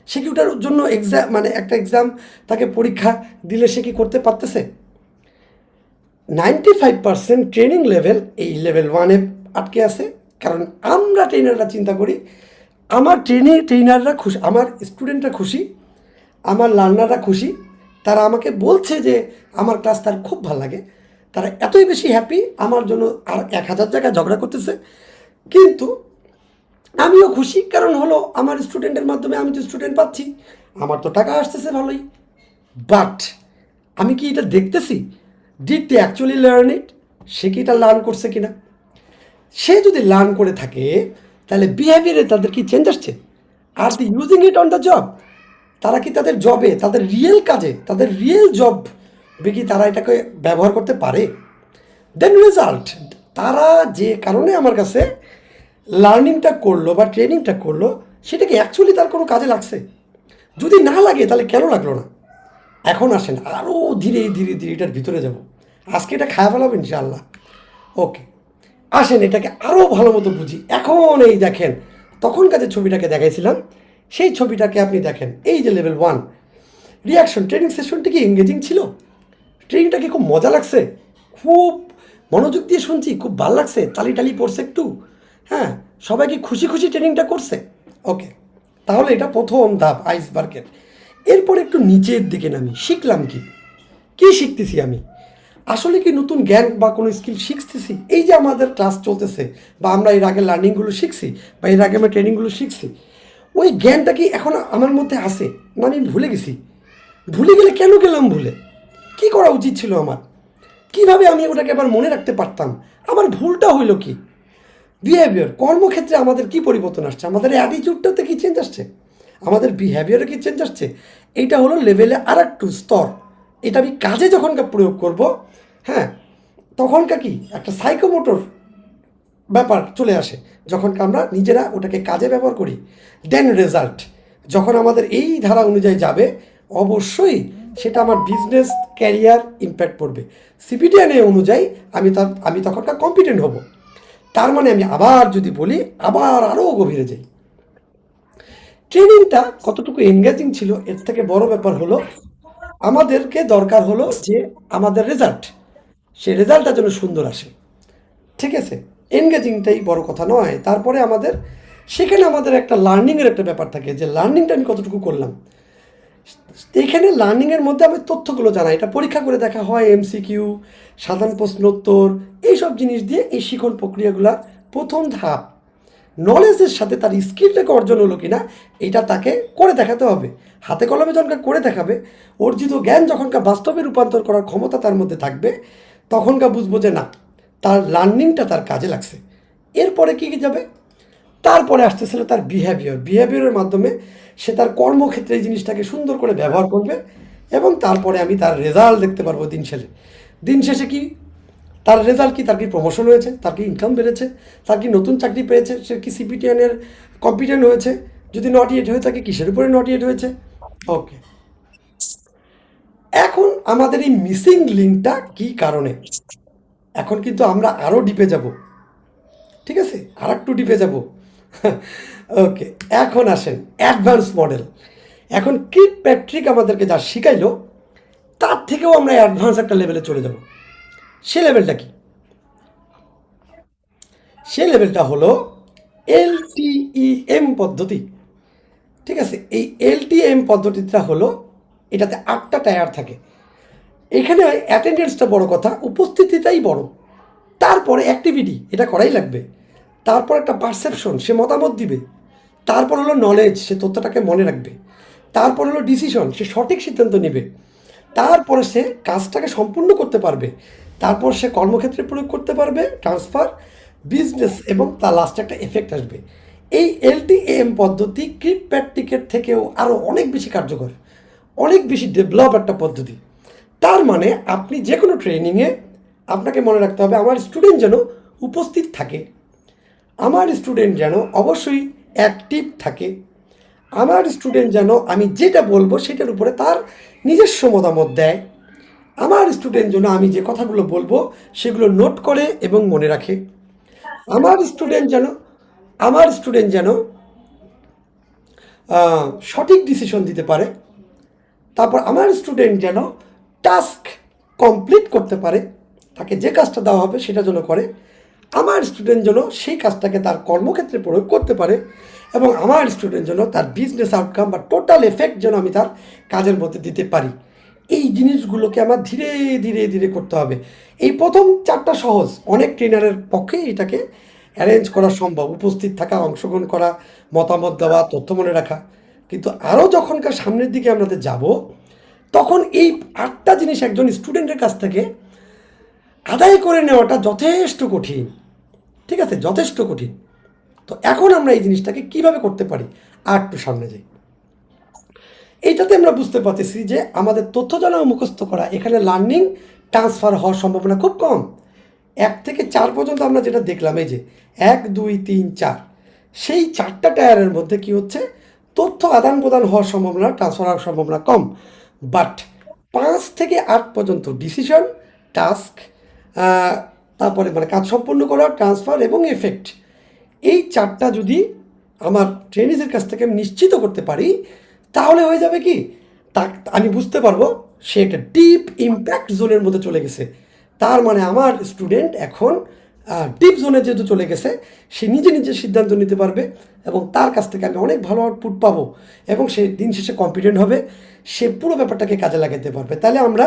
সে কি ওটার জন্য এক্সাম মানে একটা এক্সাম তাকে পরীক্ষা দিলে সে কি করতে পারতেছে। 95% ট্রেনিং লেভেল এই লেভেল 1-এ আটকে আছে। কারণ আমরা ট্রেনাররা চিন্তা করি আমার ট্রেনাররা খুশি, আমার স্টুডেন্টরা খুশি, আমার লার্নাররা খুশি, তারা আমাকে বলছে যে আমার ক্লাস তার খুব ভালো লাগে, তারা এতই বেশি হ্যাপি, আমার জন্য আর 1000 জায়গায় ঝগড়া করতেছে, কিন্তু আমিও খুশি, কারণ হলো আমার স্টুডেন্টের মাধ্যমে আমি তো স্টুডেন্ট পাচ্ছি, আমার তো টাকা আসতেছে ভালোই। বাট আমি কি এটা দেখতেছি, did they actually learn it, সে কি এটা লার্ন করছে কিনা। সে যদি লার্ন করে থাকে তাহলে বিহেভিয়ারে তাদের কি চেঞ্জ আসছে, আর the using it on the job, তারা কি তাদের জবে, তাদের রিয়েল কাজে, তাদের রিয়েল জব কি তারা এটাকে ব্যবহার করতে পারে। দেন রেজাল্ট, তারা যে কারণে আমার কাছে লার্নিংটা করলো বা ট্রেনিংটা করলো সেটা কি অ্যাকচুয়ালি তার কোনো কাজে লাগছে, যদি না লাগে তাহলে কেন লাগলো না। এখন আসেন আরও ধীরে ধীরে ধীরে এটার ভিতরে যাব, আজকে এটা খাওয়া ফেলাবো ইনশাআল্লাহ। ওকে, আসেন এটাকে আরও ভালো মতো বুঝি। এখন এই দেখেন, তখনকার যে ছবিটাকে দেখাইছিলাম সেই ছবিটাকে আপনি দেখেন, এই যে লেভেল 1 রিয়াকশন, ট্রেনিং সেশনটি কি এঙ্গেজিং ছিল, ট্রেনিংটা কি খুব মজা লাগছে, খুব মনোযোগ দিয়ে শুনছি, খুব ভালো লাগছে, তালি টালি পড়ছে একটু, হ্যাঁ, সবাই কি খুশি খুশি ট্রেনিংটা করছে। ওকে, তাহলে এটা প্রথম ধাপ আইসবার্গের। এরপর একটু নিচের দিকে নামি, শিখলাম কি, কী শিখতেছি আমি, আসলে কি নতুন জ্ঞান বা কোনো স্কিল শিখতেছি। এই যে আমাদের ক্লাস চলতেছে বা আমরা এর আগে লার্নিংগুলো শিখছি বা এর আগে আমরা ট্রেনিংগুলো শিখছি, ওই জ্ঞানটা কি এখন আমার মধ্যে আছে না আমি ভুলে গেছি, ভুলে গেলে কেন গেলাম ভুলে, কি করা উচিত ছিল আমার, কিভাবে আমি ওটাকে আবার মনে রাখতে পারতাম, আমার ভুলটা হইল কি। বিহেভিয়ার, কর্মক্ষেত্রে আমাদের কি পরিবর্তন আসছে, আমাদের অ্যাটিটিউডটাতে কি চেঞ্জ আসছে, আমাদের বিহেভিয়ারে কি চেঞ্জ আসছে। এইটা হলো লেভেলে আর একটু স্তর, এটা আমি কাজে যখনকার প্রয়োগ করব, হ্যাঁ, তখনকার কি একটা সাইকোমোটর ব্যাপার চলে আসে, যখন আমরা নিজেরা ওটাকে কাজে ব্যবহার করি। দেন রেজাল্ট, যখন আমাদের এই ধারা অনুযায়ী যাবে অবশ্যই সেটা আমার বিজনেস ক্যারিয়ার ইম্প্যাক্ট পড়বে। সিপিটিএনএ অনুযায়ী আমি তখনকার কম্পিটেন্ট হব। তার মানে আমি আবার যদি বলি, আবার আরও গভীরে যাই, ট্রেনিংটা কতটুকু এনগেজিং ছিল, এর থেকে বড় ব্যাপার হলো আমাদেরকে দরকার হলো যে আমাদের রেজাল্ট, সে রেজাল্টটা যেন সুন্দর আসে, ঠিক আছে, এনগেজিংটাই বড় কথা নয়। তারপরে আমাদের সেখানে আমাদের একটা লার্নিংয়ের একটা ব্যাপার থাকে, যে লার্নিংটা আমি কতটুকু করলাম। এইখানে লার্নিংয়ের মধ্যে আমি তথ্যগুলো জানাই, এটা পরীক্ষা করে দেখা হয়, এমসিকিউ, সাধারণ প্রশ্নোত্তর, এইসব জিনিস দিয়ে এই শিখন প্রক্রিয়াগুলোর প্রথম ধাপ নলেজের সাথে তার স্কিলটাকে অর্জন হলো কিনা এটা তাকে করে দেখাতে হবে। হাতে কলমে যখন করে দেখাবে, অর্জিত জ্ঞান যখনকার বাস্তবে রূপান্তর করার ক্ষমতা তার মধ্যে থাকবে, তখনকার বুঝবো যে না, তার লার্নিংটা তার কাজে লাগছে। এরপরে কী কী যাবে, তারপরে আসতেছিল তার বিহেভিয়ারের মাধ্যমে সে তার কর্মক্ষেত্রে এই জিনিসটাকে সুন্দর করে ব্যবহার করবে, এবং তারপরে আমি তার রেজাল্ট দেখতে পারবো দিন শেষে কি তার রেজাল্ট কি, তার কি প্রমোশন হয়েছে, তার কি ইনকাম বেড়েছে, তার কি নতুন চাকরি পেয়েছে, সে কি সিপিটিএনের কম্পিটেন্ট হয়েছে, যদি নট ইয়েট হয়ে থাকে কিসের উপরে নট ইয়েট হয়েছে। ওকে, এখন আমাদের এই মিসিং লিঙ্কটা কি কারণে, এখন কিন্তু আমরা আরও ডিপে যাব, ঠিক আছে, আর একটু ডিপে যাব। ওকে, এখন আসেন অ্যাডভান্স মডেল। এখন কিট প্যাট্রিক আমাদেরকে যা শিখাইলো তার থেকেও আমরা অ্যাডভান্স একটা লেভেলে চলে যাব। সে লেভেলটা কি, সে লেভেলটা হলো LTEM পদ্ধতি। ঠিক আছে, এই LTEM পদ্ধতিটা হলো, এটাতে 8টা টায়ার থাকে। এখানে অ্যাটেন্ডেন্সটা বড় কথা, উপস্থিতিটাই বড়, তারপরে অ্যাক্টিভিটি, এটা করাই লাগবে, তারপর একটা পারসেপশন, সে মতামত দিবে, তারপর হলো নলেজ, সে তথ্যটাকে মনে রাখবে, তারপর হলো ডিসিশন, সে সঠিক সিদ্ধান্ত নেবে, তারপরে সে কাজটাকে সম্পূর্ণ করতে পারবে, তারপর সে কর্মক্ষেত্রে প্রয়োগ করতে পারবে, ট্রান্সফার, বিজনেস, এবং তার লাস্টে একটা এফেক্ট আসবে। এই LTEM পদ্ধতি কিট প্র্যাকটিকের থেকেও আরও অনেক বেশি কার্যকর, অনেক বেশি ডেভেলপ একটা পদ্ধতি। তার মানে আপনি যে কোনো ট্রেনিংয়ে আপনাকে মনে রাখতে হবে আমার স্টুডেন্ট যেন উপস্থিত থাকে, আমার স্টুডেন্ট যেন অবশ্যই অ্যাক্টিভ থাকে, আমার স্টুডেন্ট যেন আমি যেটা বলবো সেটার উপরে তার নিজস্ব মতামত দেয়, আমার স্টুডেন্ট যেন আমি যে কথাগুলো বলবো সেগুলো নোট করে এবং মনে রাখে, আমার স্টুডেন্ট যেন আমার স্টুডেন্ট যেন সঠিক ডিসিশন দিতে পারে, তারপর আমার স্টুডেন্ট যেন টাস্ক কমপ্লিট করতে পারে, তাকে যে কাজটা দেওয়া হবে সেটা যেন করে, আমার স্টুডেন্ট যেন সেই কাজটাকে তার কর্মক্ষেত্রে প্রয়োগ করতে পারে, এবং আমার স্টুডেন্ট যেন তার বিজনেস আউটকাম বা টোটাল এফেক্ট যেন আমি তার কাজের মধ্যে দিতে পারি। এই জিনিসগুলোকে আমার ধীরে ধীরে ধীরে করতে হবে। এই প্রথম 4টা সহজ, অনেক ট্রেনারের পক্ষে এটাকে অ্যারেঞ্জ করা সম্ভব, উপস্থিত থাকা, অংশগ্রহণ করা, মতামত দেওয়া, তথ্য মনে রাখা। কিন্তু আরও যখনকার সামনের দিকে আমাদের যাব, তখন এই 8টা জিনিস একজন স্টুডেন্টের কাছ থেকে আদায় করে নেওয়াটা যথেষ্ট কঠিন। ঠিক আছে, যথেষ্ট কঠিন। তো এখন আমরা এই জিনিসটাকে কিভাবে করতে পারি, আর একটু সামনে যাই। এইটাতে আমরা বুঝতে পারতেছি যে আমাদের তথ্য জানা ও মুখস্থ করা, এখানে লার্নিং ট্রান্সফার হওয়ার সম্ভাবনা খুব কম। 1 থেকে 4 পর্যন্ত আমরা যেটা দেখলাম, এই যে 1 2 3 4, সেই 4টা টায়ারের মধ্যে কি হচ্ছে, তথ্য আদান প্রদান হওয়ার সম্ভাবনা, ট্রান্সফার হওয়ার সম্ভাবনা কম। বাট 5 থেকে 8 পর্যন্ত ডিসিশন, টাস্ক, তারপরে মানে কাজ সম্পূর্ণ করা, ট্রান্সফার এবং এফেক্ট, এই 4টা যদি আমার ট্রেনিজের কাছ থেকে আমি নিশ্চিত করতে পারি, তাহলে হয়ে যাবে কি, তা আমি বুঝতে পারবো সে একটা ডিপ ইম্প্যাক্ট জোনের মধ্যে চলে গেছে। তার মানে আমার স্টুডেন্ট এখন ডিপ জোনে যেহেতু চলে গেছে, সে নিজে নিজে সিদ্ধান্ত নিতে পারবে, এবং তার কাছ থেকে আমি অনেক ভালো আউটপুট পাবো, এবং সে দিন শেষে কম্পিটেন্ট হবে, সে পুরো ব্যাপারটাকে কাজে লাগাতে পারবে। তাহলে আমরা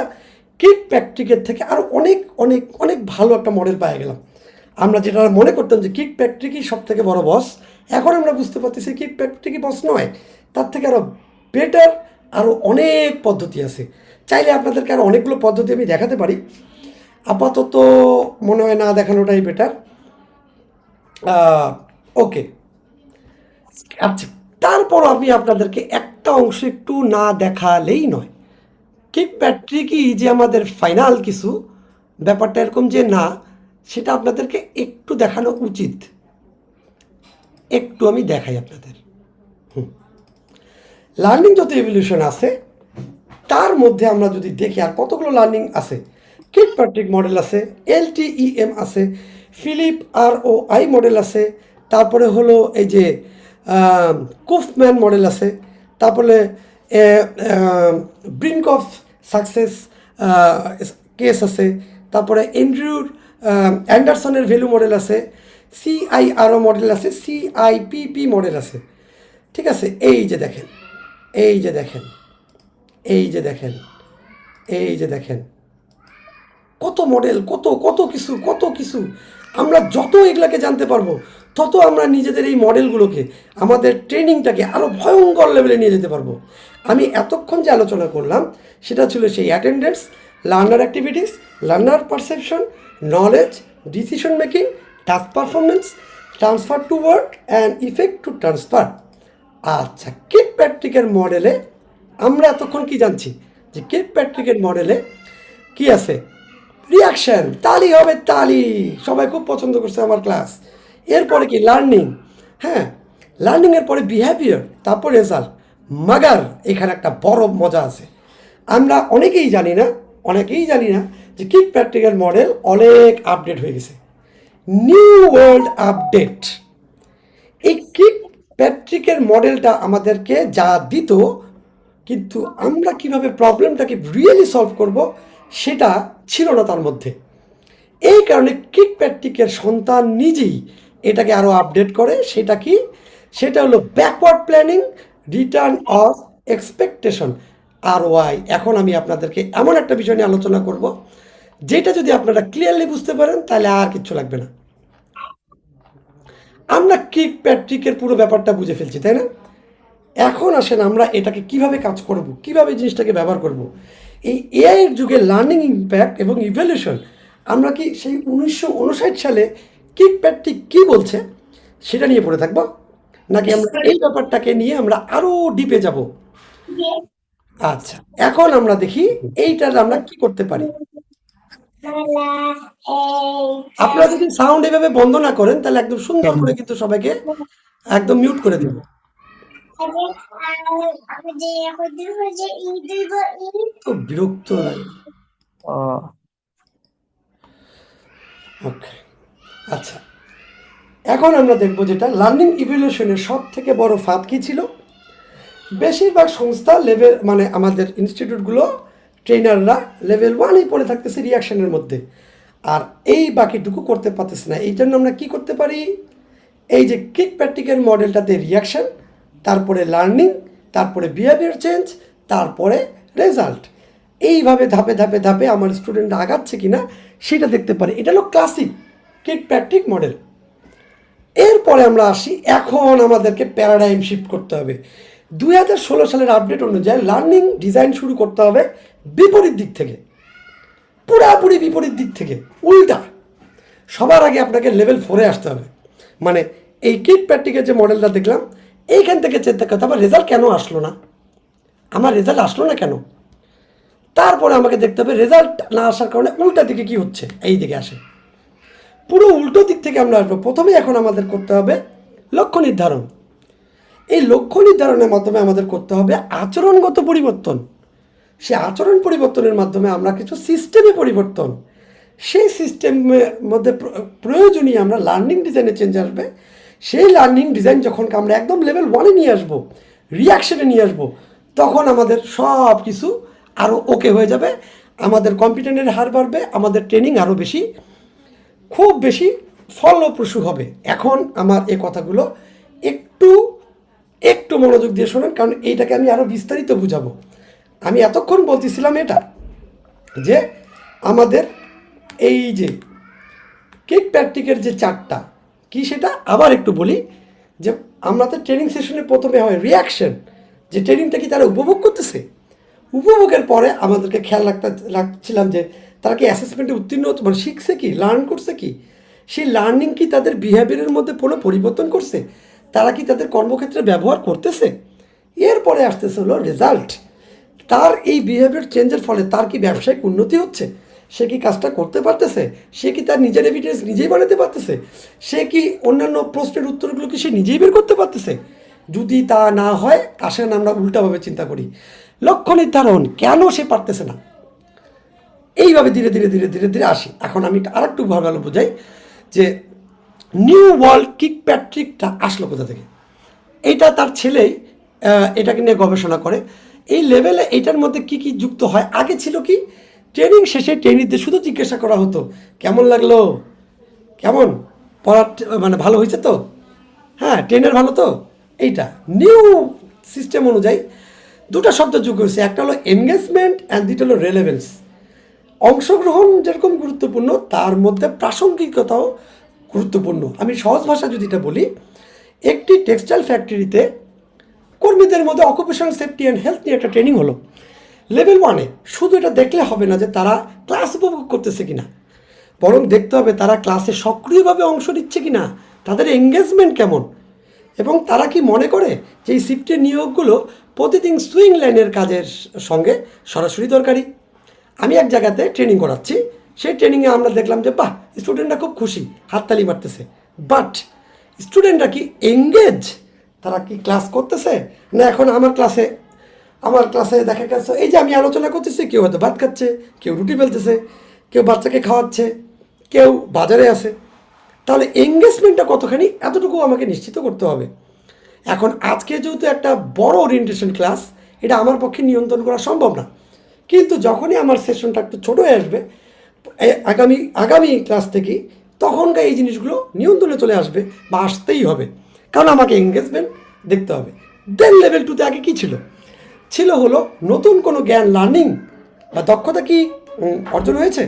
কিট প্র্যাকটিকের থেকে আরও অনেক অনেক অনেক ভালো একটা মডেল পেয়ে গেলাম। আমরা যেটা মনে করতাম যে কিট প্র্যাকটিকই সব থেকে বড় বস, এখন আমরা বুঝতে পারতেছি কিট প্র্যাকটিকই বস নয়, তার থেকে আরও বেটার আরও অনেক পদ্ধতি আছে। চাইলে আপনাদেরকে আরও অনেকগুলো পদ্ধতি আমি দেখাতে পারি, আপাতত মনে হয় না দেখানোটাই বেটার। ওকে, আচ্ছা, তারপর আমি আপনাদেরকে একটা অংশ একটু না দেখালেই নয়। কিট প্যাট্রিকই যে আমাদের ফাইনাল কিছু, ব্যাপারটা এরকম যে না, সেটা আপনাদেরকে একটু দেখানো উচিত। একটু আমি দেখাই আপনাদের। লার্নিং যত এভলিউশন আছে, তার মধ্যে আমরা যদি দেখি আর কতগুলো লার্নিং আছে, কিট প্যাট্রিক মডেল আছে, LTEM আছে, ফিলিপ ROI মডেল আছে, তারপরে হলো এই যে কুফম্যান মডেল আছে, তারপরে ব্রিঙ্ক অফ সাকসেস কেস আছে, তারপরে অ্যান্ডারসনের ভ্যালু মডেল আছে, CIRO মডেল আছে, CIPP মডেল আছে। ঠিক আছে, এই যে দেখেন, এই যে দেখেন, এই যে দেখেন, এই যে দেখেন কত মডেল, কত কত কিছু, কত কিছু। আমরা যত এগুলাকে জানতে পারবো, তত আমরা নিজেদের এই মডেলগুলোকে, আমাদের ট্রেনিংটাকে আরও ভয়ঙ্কর লেভেলে নিয়ে যেতে পারবো। আমি এতক্ষণ যে আলোচনা করলাম সেটা ছিল সেই attendance, learner activities, learner perception, knowledge, decision making, task performance, transfer to work and effect to transfer. আচ্ছা, কিট প্যাট্রিকের মডেলে আমরা এতক্ষণ কি জানছি, যে কিট প্যাট্রিকের মডেলে কি আছে? রিয়াকশন, তালি হবে তালি, সবাই খুব পছন্দ করছে আমার ক্লাস। এরপরে কি? লার্নিং। হ্যাঁ, লার্নিংয়ের পরে বিহেভিয়ার, তারপর রেজাল্ট। মাগার এখানে একটা বড় মজা আছে। আমরা অনেকেই জানি না যে কিক প্র্যাকটিক্যাল মডেল অনেক আপডেট হয়ে গেছে, নিউ ওয়ার্ল্ড আপডেট। এই কিক প্যাট্রিকের মডেলটা আমাদেরকে যা দিত, কিন্তু আমরা কিভাবে প্রবলেমটাকে রিয়েলি সলভ করব সেটা ছিল না তার মধ্যে। এই কারণে কিক প্যাট্রিকের সন্তান নিজেই এটাকে আরও আপডেট করে। সেটা কি? সেটা হলো backward planning, return of expectation, ROI। এখন আমি আপনাদেরকে এমন একটা বিষয় নিয়ে আলোচনা করব, যেটা যদি আপনারা ক্লিয়ারলি বুঝতে পারেন তাহলে আর কিচ্ছু লাগবে না। আমরা কিক প্যাট্রিকের পুরো ব্যাপারটা বুঝে ফেলছি, তাই না? এখন আসেন আমরা এটাকে কিভাবে কাজ করব, কিভাবে জিনিসটাকে ব্যবহার করব। এই এআই এর যুগে লার্নিং ইম্প্যাক্ট এবং ইভ্যালুয়েশন, আমরা কি সেই 1959 সালে কিক প্যাট্রিক কী বলছে সেটা নিয়ে পড়ে থাকবো, নাকি আমরা এই ব্যাপারটাকে নিয়ে আমরা আরও ডিপে যাব? আচ্ছা, এখন আমরা দেখি এইটার আমরা কি করতে পারি। আপনারা যদি সাউন্ড এভাবে বন্ধ না করেন তাহলে একদম সুন্দর করে কিন্তু সবাইকে একদম মিউট করে দেব। তো বিরক্ত লাগে। ওকে, আচ্ছা, এখন আমরা দেখব যেটা লার্নিং ইভ্যালুয়েশনের সব থেকে বড় ফাঁদ কী ছিল। বেশিরভাগ সংস্থা লেভেল, মানে আমাদের ইনস্টিটিউটগুলো ট্রেনাররা লেভেল 1-এই পড়ে থাকতেছে রিয়াকশনের মধ্যে, আর এই বাকিটুকু করতে পারতেছে না। এই জন্য আমরা কী করতে পারি? এই যে কিক প্র্যাকটিক্যাল মডেলটাতে রিয়াকশন, তারপরে লার্নিং, তারপরে বিহেভিয়ার চেঞ্জ, তারপরে রেজাল্ট, এইভাবে ধাপে ধাপে ধাপে আমার স্টুডেন্ট আগাচ্ছে কিনা সেটা দেখতে পারে। এটা হলো ক্লাসিক কিক প্র্যাকটিক মডেল। এরপরে আমরা আসি, এখন আমাদেরকে প্যারাডাইম শিফট করতে হবে। 2016 সালের আপডেট অনুযায়ী লার্নিং ডিজাইন শুরু করতে হবে বিপরীত দিক থেকে, পুরাপুরি বিপরীত দিক থেকে, উল্টা। সবার আগে আপনাকে লেভেল 4-এ আসতে হবে। মানে এই কিক প্র্যাকটিকের যে মডেলটা দেখলাম, এইখান থেকে চিন্তা করতে হবে রেজাল্ট কেন আসলো না, আমার রেজাল্ট আসলো না কেন। তারপরে আমাকে দেখতে হবে রেজাল্ট না আসার কারণে উল্টা দিকে কি হচ্ছে, এই দিকে আসে। পুরো উল্টো দিক থেকে আমরা আসবো। প্রথমে এখন আমাদের করতে হবে লক্ষ্য নির্ধারণ। এই লক্ষ্য নির্ধারণের মাধ্যমে আমাদের করতে হবে আচরণগত পরিবর্তন। সে আচরণ পরিবর্তনের মাধ্যমে আমরা কিছু সিস্টেমে পরিবর্তন, সেই সিস্টেমের মধ্যে প্রয়োজনীয় আমরা লার্নিং ডিজাইনে চেঞ্জ আসবে। সেই লার্নিং ডিজাইন যখন আমরা একদম লেভেল 1-এ নিয়ে আসবো, রিয়াকশনে নিয়ে আসবো, তখন আমাদের সব কিছু আরও ওকে হয়ে যাবে, আমাদের কম্পিটেন্টের হার বাড়বে, আমাদের ট্রেনিং আরও বেশি, খুব বেশি ফলপ্রসূ হবে। এখন আমার এই কথাগুলো একটু একটু মনোযোগ দিয়ে শোনেন, কারণ এইটাকে আমি আরও বিস্তারিত বুঝাবো। আমি এতক্ষণ বলতেছিলাম এটা, যে আমাদের এই যে কিক প্র্যাকটিকের যে চারটা কি, সেটা আবার একটু বলি। যে আমরা তো ট্রেনিং সেশনে প্রথমে হয় রিয়াকশন, যে ট্রেনিংটা কি তারা উপভোগ করতেছে। উপভোগের পরে আমাদেরকে খেয়াল রাখছিলাম যে তারা কি অ্যাসেসমেন্টে উত্তীর্ণ হতে, মানে শিখছে কি, লার্ন করছে কি, সেই লার্নিং কি তাদের বিহেভিয়ারের মধ্যে কোনো পরিবর্তন করছে, তারা কি তাদের কর্মক্ষেত্রে ব্যবহার করতেছে। এরপরে আসতেছে হলো রেজাল্ট। তার এই বিহেভিয়ার চেঞ্জের ফলে তার কি ব্যবসায়িক উন্নতি হচ্ছে, সে কি কাজটা করতে পারতেছে, সে কি তার নিজের এভিডেন্স নিজেই বানাতে পারতেছে, সে কি অন্যান্য প্রশ্নের উত্তরগুলো কি সে নিজেই বের করতে পারতেছে। যদি তা না হয়, আসেন আমরা উল্টাভাবে চিন্তা করি। লক্ষ্য নির্ধারণ, কেন সে পারতেছে না, এইভাবে ধীরে ধীরে ধীরে ধীরে ধীরে আসি। এখন আমি আরেকটু ভালো বোঝাই যে নিউ ওয়ার্ল্ড কিক প্যাট্রিকটা আসলো কোথা থেকে। এটা তার ছেলেই এটাকে নিয়ে গবেষণা করে। এই লেভেলে এটার মধ্যে কি কি যুক্ত হয়। আগে ছিল কি, ট্রেনিং শেষে ট্রেনিংদের শুধু জিজ্ঞাসা করা হতো কেমন লাগলো, কেমন পড়ার, মানে ভালো হয়েছে তো, হ্যাঁ ট্রেনের ভালো তো। এইটা নিউ সিস্টেম অনুযায়ী দুটো শব্দ যোগ করেছি, একটা হলো এনগেজমেন্ট অ্যান্ড দুটো হলো রেলেভেন্স। অংশগ্রহণ যেরকম গুরুত্বপূর্ণ তার মধ্যে প্রাসঙ্গিকতাও গুরুত্বপূর্ণ। আমি সহজ ভাষা যদি এটা বলি, একটি টেক্সটাইল ফ্যাক্টরিতে কর্মীদের মধ্যে অকুপেশনাল সেফটি অ্যান্ড হেলথ নিয়ে একটা ট্রেনিং হলো। লেভেল 1-এ শুধু এটা দেখলে হবে না যে তারা ক্লাস উপভোগ করতেছে কিনা, বরং দেখতে হবে তারা ক্লাসে সক্রিয়ভাবে অংশ নিচ্ছে কিনা, তাদের এঙ্গেজমেন্ট কেমন, এবং তারা কি মনে করে যে এই শিফটের নিয়োগগুলো প্রতিদিন সুইং লাইনের কাজের সঙ্গে সরাসরি দরকারি। আমি এক জায়গাতে ট্রেনিং করাচ্ছি, সেই ট্রেনিংয়ে আমরা দেখলাম যে বাহ, স্টুডেন্টরা খুব খুশি, হাততালি মারতেছে, বাট স্টুডেন্টরা কি এঙ্গেজ, তারা কি ক্লাস করতেছে না? এখন আমার ক্লাসে দেখা গেছে এই যে আমি আলোচনা করতেছি, কেউ হয়তো ভাত খাচ্ছে, কেউ রুটি বেলতেছে, কেউ বাচ্চাকে খাওয়াচ্ছে, কেউ বাজারে আছে। তাহলে এঙ্গেজমেন্টটা কতখানি, এতটুকু আমাকে নিশ্চিত করতে হবে। এখন আজকে যেহেতু একটা বড় ওরিয়েন্টেশন ক্লাস, এটা আমার পক্ষে নিয়ন্ত্রণ করা সম্ভব না, কিন্তু যখনই আমার সেশনটা একটু ছোটো হয়ে আসবে আগামী ক্লাস থেকেই, তখনকার এই জিনিসগুলো নিয়ন্ত্রণে চলে আসবে বা আসতেই হবে, কারণ আমাকে এঙ্গেজমেন্ট দেখতে হবে। দেন লেভেল 2-তে আগে কী ছিল হলো নতুন কোনো জ্ঞান, লার্নিং বা দক্ষতা কি অর্জন হয়েছে।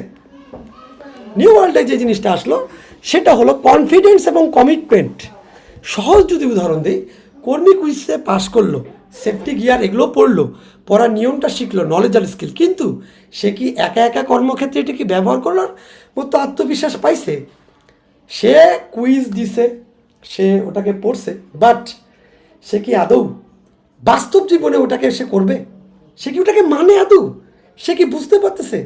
নিউ ওয়ার্ল্ডে যে জিনিসটা আসলো সেটা হলো কনফিডেন্স এবং কমিটমেন্ট। সহজ যদি উদাহরণ দিই, কর্মী কুইজে পাস করলো, সেফটি গিয়ার এগুলো পড়লো, পড়ার নিয়মটা শিখলো, নলেজ আর স্কিল, কিন্তু সে কি একা একা কর্মক্ষেত্রে এটা কি ব্যবহার করার মতো আত্মবিশ্বাস পাইছে? সে কুইজ দিছে, সে ওটাকে পড়ছে, বাট সে কি আদৌ বাস্তব জীবনে ওটাকে সে করবে? সে কি ওটাকে মানে আদৌ? সে কি বুঝতে পারতেছে?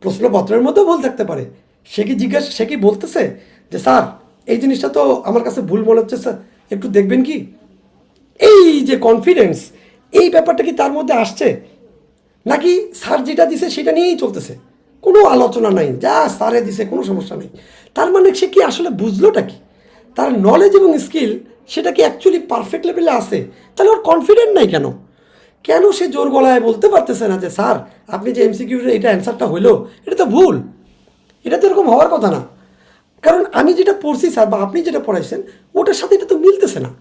প্রশ্নপত্রের মধ্যেও ভুল থাকতে পারে। সে কি বলতেছে যে স্যার এই জিনিসটা তো আমার কাছে ভুল মনে হচ্ছে, স্যার একটু দেখবেন কি? এই যে কনফিডেন্স, এই ব্যাপারটা কি তার মধ্যে আসছে? নাকি স্যার যেটা দিছে সেটা নিয়েই চলতেছে, কোনো আলোচনা নাই, যা স্যারে দিছে কোনো সমস্যা নেই? তার মানে সে কি আসলে বুঝলোটা কি? তার নলেজ এবং স্কিল সেটা কি অ্যাকচুয়ালি পারফেক্ট লেভেলে আছে? তাহলে ওর কনফিডেন্ট নাই কেন? কেন সে জোর গলায় বলতে পারতেছে না যে স্যার আপনি যে এমসিকিউর এটা অ্যান্সারটা হইলো, এটা তো ভুল, এটা তো এরকম হওয়ার কথা না, কারণ আমি যেটা পড়ছি স্যার বা আপনি যেটা পড়াইছেন ওটার সাথে এটা তো মিলতেছে না,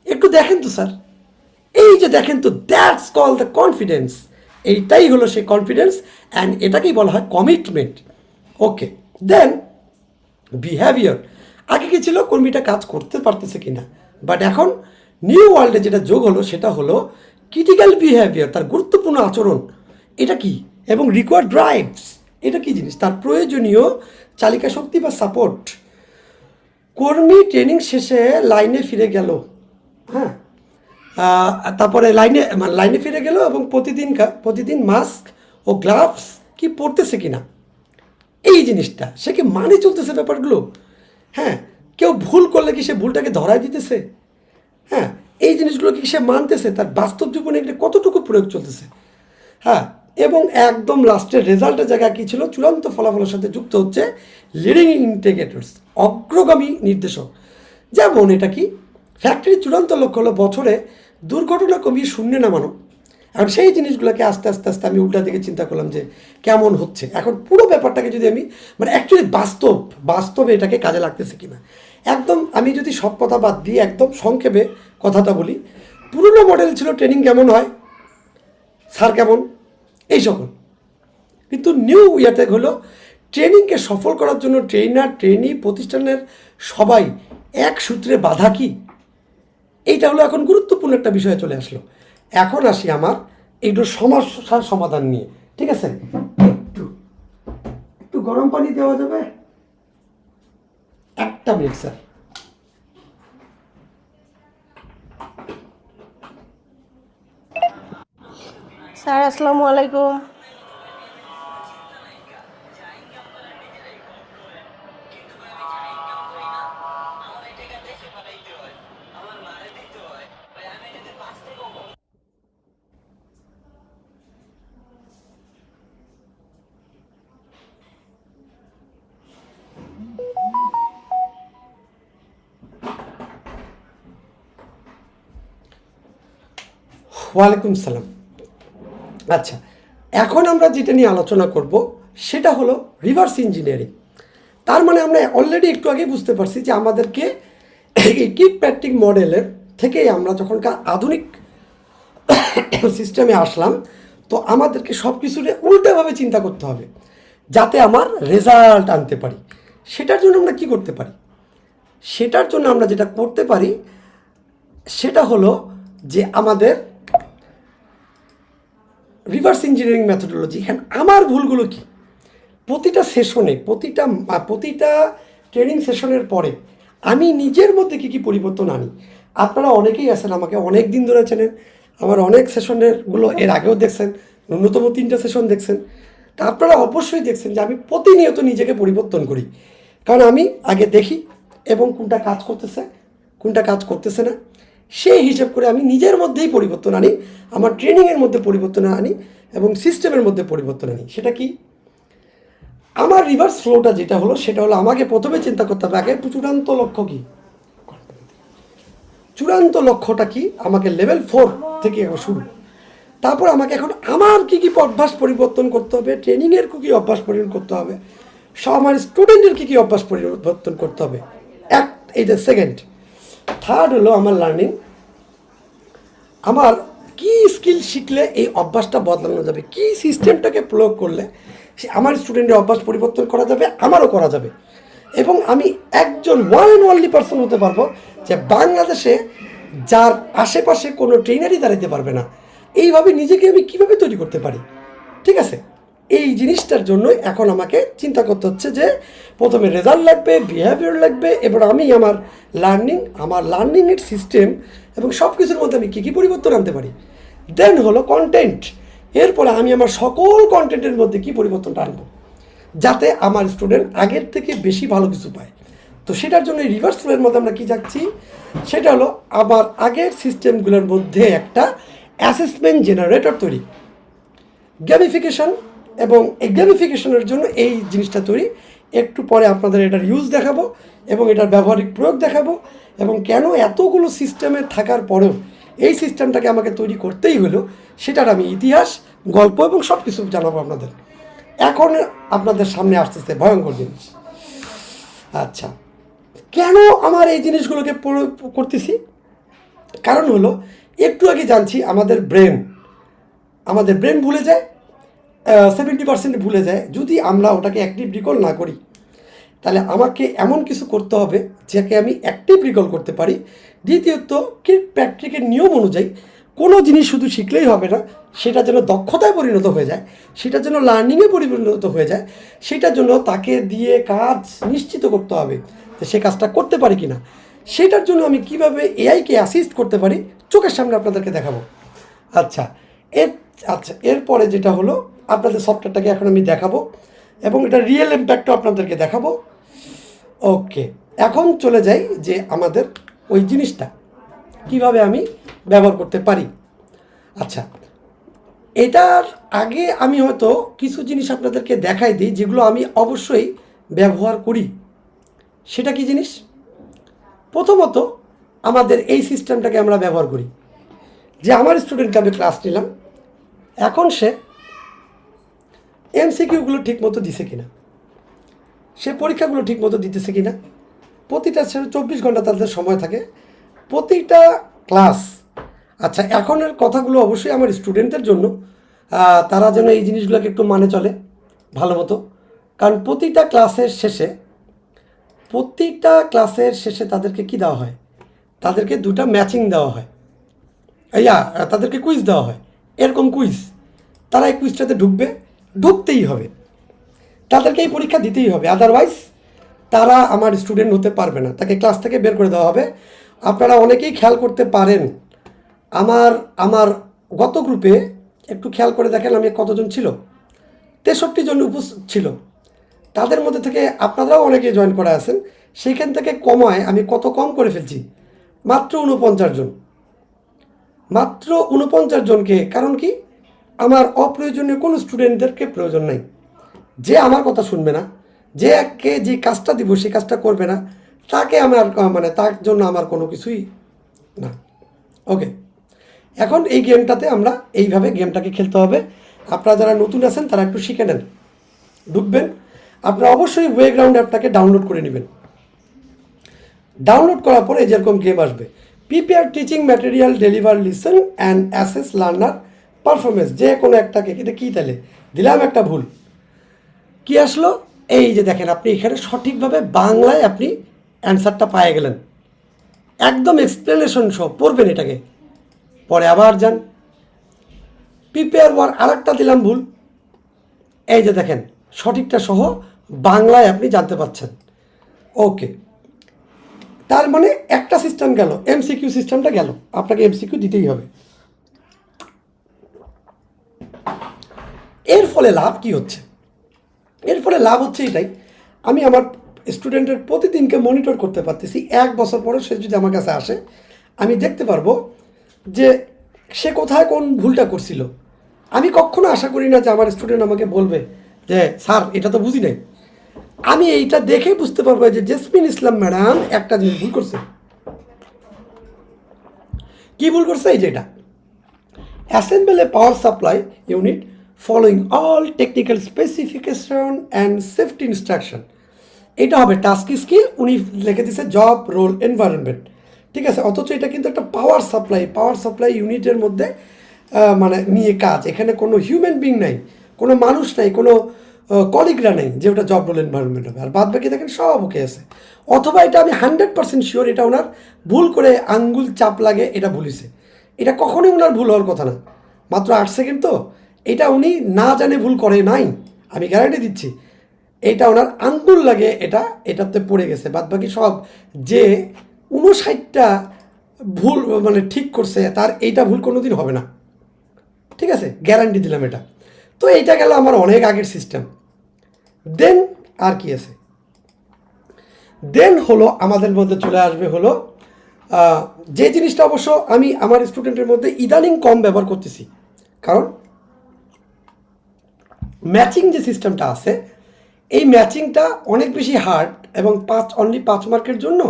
একটু দেখেন তো স্যার। এই যে দেখেন তো, দ্যাটস কল দ্য কনফিডেন্স। এইটাই হলো সেই কনফিডেন্স, অ্যান্ড এটাকেই বলা হয় কমিটমেন্ট। ওকে, দেন বিহেভিয়ার। আগে কি ছিল, কর্মীটা কাজ করতে পারতেছে কিনা, বাট এখন নিউ ওয়ার্ল্ডে যেটা যোগ হলো সেটা হলো ক্রিটিক্যাল বিহেভিয়ার, তার গুরুত্বপূর্ণ আচরণ এটা কি, এবং রিকোয়ার্ড ড্রাইভস এটা কি জিনিস, তার প্রয়োজনীয় চালিকা শক্তি বা সাপোর্ট। কর্মী ট্রেনিং শেষে লাইনে ফিরে গেল, হ্যাঁ, তারপরে লাইনে ফিরে গেল এবং প্রতিদিন মাস্ক ও গ্লাভস কি পরতেছে কিনা, এই জিনিসটা সে কি মানে চলতেছে ব্যাপারগুলো। হ্যাঁ, কেউ ভুল করলে কি সে ভুলটাকে ধরায় দিতেছে? হ্যাঁ, এই জিনিসগুলো কি সে মানতেছে, তার বাস্তব জীবনে এটা কতটুকু প্রয়োগ চলতেছে? হ্যাঁ, এবং একদম লাস্টের রেজাল্টের জায়গায় কী ছিল, চূড়ান্ত ফলাফলের সাথে যুক্ত হচ্ছে লিডিং ইন্টিগ্রেটরস, অগ্রগামী নির্দেশক। যেমন এটা কি, ফ্যাক্টরির চূড়ান্ত লক্ষ্য হলো বছরে দুর্ঘটনা কমিয়ে শূন্যে নামানো। আর সেই জিনিসগুলোকে আস্তে আস্তে আস্তে আমি উল্টা দিকে চিন্তা করলাম যে কেমন হচ্ছে। এখন পুরো ব্যাপারটাকে যদি আমি মানে অ্যাকচুয়ালি বাস্তবে এটাকে কাজে লাগতেছে কিনা, একদম আমি যদি সব কথা বাদ দিয়ে একদম সংক্ষেপে কথাটা বলি, পুরনো মডেল ছিল ট্রেনিং কেমন হয়, স্যার কেমন, এই সকল। কিন্তু নিউ ইয়াতে হলো ট্রেনিংকে সফল করার জন্য ট্রেনার, ট্রেনি, প্রতিষ্ঠানের সবাই এক সূত্রে বাধা কি, এইটা হলো এখন গুরুত্বপূর্ণ একটা বিষয়ে চলে আসলো। এখন আসি আমার একটু সমস্যার সমাধান নিয়ে, ঠিক আছে? একটু গরম পানি দেওয়া যাবে? একটা মিনিট স্যার। স্যার আসসালামু আলাইকুম। ওয়ালাইকুম সালাম। আচ্ছা, এখন আমরা যেটা নিয়ে আলোচনা করব সেটা হলো রিভার্স ইঞ্জিনিয়ারিং। তার মানে আমরা অলরেডি একটু আগে বুঝতে পারছি যে আমাদেরকে এই কিক প্যাট্রিক মডেলের থেকেই আমরা যখনকার আধুনিক সিস্টেমে আসলাম, তো আমাদেরকে সব কিছুরে উল্টোভাবে চিন্তা করতে হবে যাতে আমার রেজাল্ট আনতে পারি। সেটার জন্য আমরা কি করতে পারি? সেটার জন্য আমরা যেটা করতে পারি সেটা হলো যে আমাদের রিভার্স ইঞ্জিনিয়ারিং মেথোডোলজি। এখানে আমার ভুলগুলো কি, প্রতিটা সেশনে প্রতিটা ট্রেনিং সেশনের পরে আমি নিজের মধ্যে কী কী পরিবর্তন আনি। আপনারা অনেকেই আছেন, আমাকে অনেক দিন ধরে চেনেন, আমার অনেক সেশনেরগুলো এর আগেও দেখছেন, ন্যূনতম 3টা সেশন দেখছেন। তা আপনারা অবশ্যই দেখছেন যে আমি প্রতিনিয়ত নিজেকে পরিবর্তন করি, কারণ আমি আগে দেখি এবং কোনটা কাজ করতেছে কোনটা কাজ করতেছে না সেই হিসাব করে আমি নিজের মধ্যেই পরিবর্তন আনি, আমার ট্রেনিংয়ের মধ্যে পরিবর্তন আনি এবং সিস্টেমের মধ্যে পরিবর্তন আনি। সেটা কি? আমার রিভার্স ফ্লোটা যেটা হলো সেটা হলো আমাকে প্রথমে চিন্তা করতে হবে আগে চূড়ান্ত লক্ষ্য কী। চূড়ান্ত লক্ষ্যটা কি? আমাকে লেভেল 4 থেকে শুরু। তারপর আমাকে এখন আমার কী কী অভ্যাস পরিবর্তন করতে হবে, ট্রেনিংয়ের কী অভ্যাস পরিবর্তন করতে হবে, সব আমার স্টুডেন্টের কী অভ্যাস পরিবর্তন করতে হবে। এই যে সেকেন্ড। থার্ড হলো আমার লার্নিং, আমার কি স্কিল শিখলে এই অভ্যাসটা বদলানো যাবে, কি সিস্টেমটাকে প্রয়োগ করলে আমার স্টুডেন্টের অভ্যাস পরিবর্তন করা যাবে, আমারও করা যাবে, এবং আমি একজন ওয়ান অ্যান্ড অনলি পার্সন হতে পারবো যে বাংলাদেশে যার আশেপাশে কোনো ট্রেনারই দাঁড়াতে পারবে না। এইভাবে নিজেকে আমি কীভাবে তৈরি করতে পারি, ঠিক আছে? এই জিনিসটার জন্য এখন আমাকে চিন্তা করতে হচ্ছে যে প্রথমে রেজাল্ট লাগবে, বিহেভিয়ার লাগবে, এবার আমি আমার লার্নিংয়ের সিস্টেম এবং সব কিছুর মধ্যে আমি কী কী পরিবর্তন আনতে পারি। দেন হলো কন্টেন্ট। এরপরে আমি আমার সকল কন্টেন্টের মধ্যে কী পরিবর্তনটা আনবো যাতে আমার স্টুডেন্ট আগের থেকে বেশি ভালো কিছু পায়। তো সেটার জন্য এই রিভার্স ফ্লোয়ের মধ্যে আমরা কী যাচ্ছি, সেটা হলো আমার আগের সিস্টেমগুলোর মধ্যে একটা অ্যাসেসমেন্ট জেনারেটর তৈরি, গেমিফিকেশন, এবং এই গেমিফিকেশনের জন্য এই জিনিসটা তৈরি। একটু পরে আপনাদের এটার ইউজ দেখাবো এবং এটার ব্যবহারিক প্রয়োগ দেখাবো, এবং কেন এতগুলো সিস্টেমে থাকার পরেও এই সিস্টেমটাকে আমাকে তৈরি করতেই হলো সেটার আমি ইতিহাস, গল্প এবং সব কিছু জানাবো আপনাদের। এখন আপনাদের সামনে আসতেছে ভয়ঙ্কর জিনিস। আচ্ছা, কেন আমার এই জিনিসগুলোকে করতেছি? কারণ হলো একটু আগে জানছি আমাদের ব্রেন ভুলে যায়, 70% ভুলে যায় যদি আমরা ওটাকে অ্যাক্টিভ রিকল না করি। তাহলে আমাকে এমন কিছু করতে হবে যাকে আমি অ্যাক্টিভ রিকল করতে পারি। দ্বিতীয়ত কি প্র্যাকটিকের নিয়ম অনুযায়ী কোনো জিনিস শুধু শিখলেই হবে না, সেটা যেন দক্ষতায় পরিণত হয়ে যায়, সেটা যেন লার্নিংয়ে পরিণত হয়ে যায়, সেটার জন্য তাকে দিয়ে কাজ নিশ্চিত করতে হবে যে সে কাজটা করতে পারে কি না। সেটার জন্য আমি কিভাবে এআইকে অ্যাসিস্ট করতে পারি চোখের সামনে আপনাদেরকে দেখাবো। আচ্ছা, এরপরে যেটা হলো আপনাদের সফটওয়্যারটাকে এখন আমি দেখাবো এবং এটা রিয়েল ইম্প্যাক্টও আপনাদেরকে দেখাবো। ওকে, এখন চলে যাই যে আমাদের ওই জিনিসটা কিভাবে আমি ব্যবহার করতে পারি। আচ্ছা, এটার আগে আমি হয়তো কিছু জিনিস আপনাদেরকে দেখাই দিই যেগুলো আমি অবশ্যই ব্যবহার করি। সেটা কি জিনিস? প্রথমত আমাদের এই সিস্টেমটাকে আমরা ব্যবহার করি যে আমার স্টুডেন্টকে আমি ক্লাস নিলাম, এখন সে এমসিকিউগুলো ঠিকমতো দিছে কিনা, সে পরীক্ষাগুলো ঠিকমতো দিতেছে কিনা, প্রতিটা 24 ঘন্টা তাদের সময় থাকে, প্রতিটা ক্লাস। আচ্ছা, এখনের কথাগুলো অবশ্যই আমার স্টুডেন্টদের জন্য, তারা যেন এই জিনিসগুলোকে একটু মানে চলে ভালো মতো, কারণ প্রতিটা ক্লাসের শেষে তাদেরকে কি দেওয়া হয়, তাদেরকে 2টা ম্যাচিং দেওয়া হয়, তাদেরকে কুইজ দেওয়া হয়, এরকম কুইজ। তারা এই কুইজটাতে ঢুকতেই হবে, তাদেরকে এই পরীক্ষা দিতেই হবে, আদারওয়াইজ তারা আমার স্টুডেন্ট হতে পারবে না, তাকে ক্লাস থেকে বের করে দেওয়া হবে। আপনারা অনেকেই খেয়াল করতে পারেন আমার গত গ্রুপে একটু খেয়াল করে দেখেন আমি কতজন ছিল, 63 জন উপস্থিত ছিল। তাদের মধ্যে থেকে আপনারাও অনেকে জয়েন করা আছেন, সেখান থেকে কমায় আমি কত কম করে ফেলছি, মাত্র 49 জন, মাত্র 49 জনকে। কারণ কি, আমার অপ্রয়োজনীয় কোনো স্টুডেন্টদেরকে প্রয়োজন নাই, যে আমার কথা শুনবে না, যে কাজটা দিব সেই কাজটা করবে না, তাকে আমার তার জন্য আমার কোনো কিছুই না। ওকে, এখন এই গেমটাতে আমরা এইভাবে গেমটাকে খেলতে হবে। আপনারা যারা নতুন আছেন তারা একটু শিখে নেন, ঢুকবেন। আপনারা অবশ্যই ওয়েগ্রাউন্ড অ্যাপটাকে ডাউনলোড করে নেবেন। ডাউনলোড করার পরে যেরকম গেম আসবে, prepare teaching material, deliver lesson and assess learner performance. যে কোনো একটাকে, এটা কী তাহলে দিলাম একটা ভুল, কি আসলো? এই যে দেখেন, আপনি এখানে সঠিকভাবে বাংলায় আপনি অ্যান্সারটা পেয়ে গেলেন, একদম এক্সপ্লেনেশন সহ পড়বেন এটাকে, পরে আবার যান। প্রিপেয়ার ওয়ার আরেকটা দিলাম ভুল, এই যে দেখেন সঠিকটা সহ বাংলায় আপনি জানতে পাচ্ছেন। ওকে, তার মানে একটা সিস্টেম গেল, এমসিকিউ সিস্টেমটা গেল, আপনাকে এমসিকিউ দিতেই হবে। এর ফলে লাভ কি হচ্ছে? এর ফলে লাভ হচ্ছে এটাই, আমি আমার স্টুডেন্টের প্রতিদিনকে মনিটর করতে পারতেছি। 1 বছর পরে সে যদি আমার কাছে আসে, আমি দেখতে পারবো যে সে কোথায় কোন ভুলটা করছিল। আমি কখনো আশা করি না যে আমার স্টুডেন্ট আমাকে বলবে যে স্যার এটা তো বুঝি নাই। আমি এইটা দেখে বুঝতে পারবো যে জেসমিন ইসলাম ম্যাডাম একটা জিনিস ভুল করছে। কি ভুল করছে? এই যে এটা, assemble A power supply unit following all technical specification and safety instruction. এটা হবে টাস্ক স্কিল, উনি লিখে দিচ্ছে জব রোল এনভায়রনমেন্ট, ঠিক আছে। অথচ এটা কিন্তু একটা পাওয়ার সাপ্লাই ইউনিটের মধ্যে মানে নিয়ে কাজ। এখানে কোনো হিউম্যান বিং নাই, কোনো মানুষ নাই, কোনো কলিগরা নেই যে ওটা জব রোল এনভায়রনমেন্ট হবে। আর বাদ বাকি দেখেন সব ওকে আছে। অথবা এটা আমি 100% শিওর এটা ওনার ভুল করে আঙ্গুল চাপ লাগে, এটা ভুলিছে। এটা কখনোই ওনার ভুল হওয়ার কথা না, মাত্র 8 সেকেন্ড তো। এটা উনি না জানে ভুল করে নাই, আমি গ্যারান্টি দিচ্ছি। এটা ওনার আঙ্গুল লাগে, এটাতে পড়ে গেছে। বাদ বাকি সব যে 59টা ভুল মানে ঠিক করছে, তার এইটা ভুল কোনো দিন হবে না, ঠিক আছে, গ্যারান্টি দিলাম এটা। তো এইটা গেল আমার অনেক আগের সিস্টেম। দেন আর কি আছে? দেন হলো আমাদের মধ্যে চলে আসবে হলো যে জিনিসটা অবশ্য আমি আমার স্টুডেন্টের মধ্যে ইদানিং কম ব্যবহার করতেছি, কারণ ম্যাচিং যে সিস্টেমটা আছে, এই ম্যাচিংটা অনেক বেশি হার্ড এবং অনলি 5 মার্কের জন্য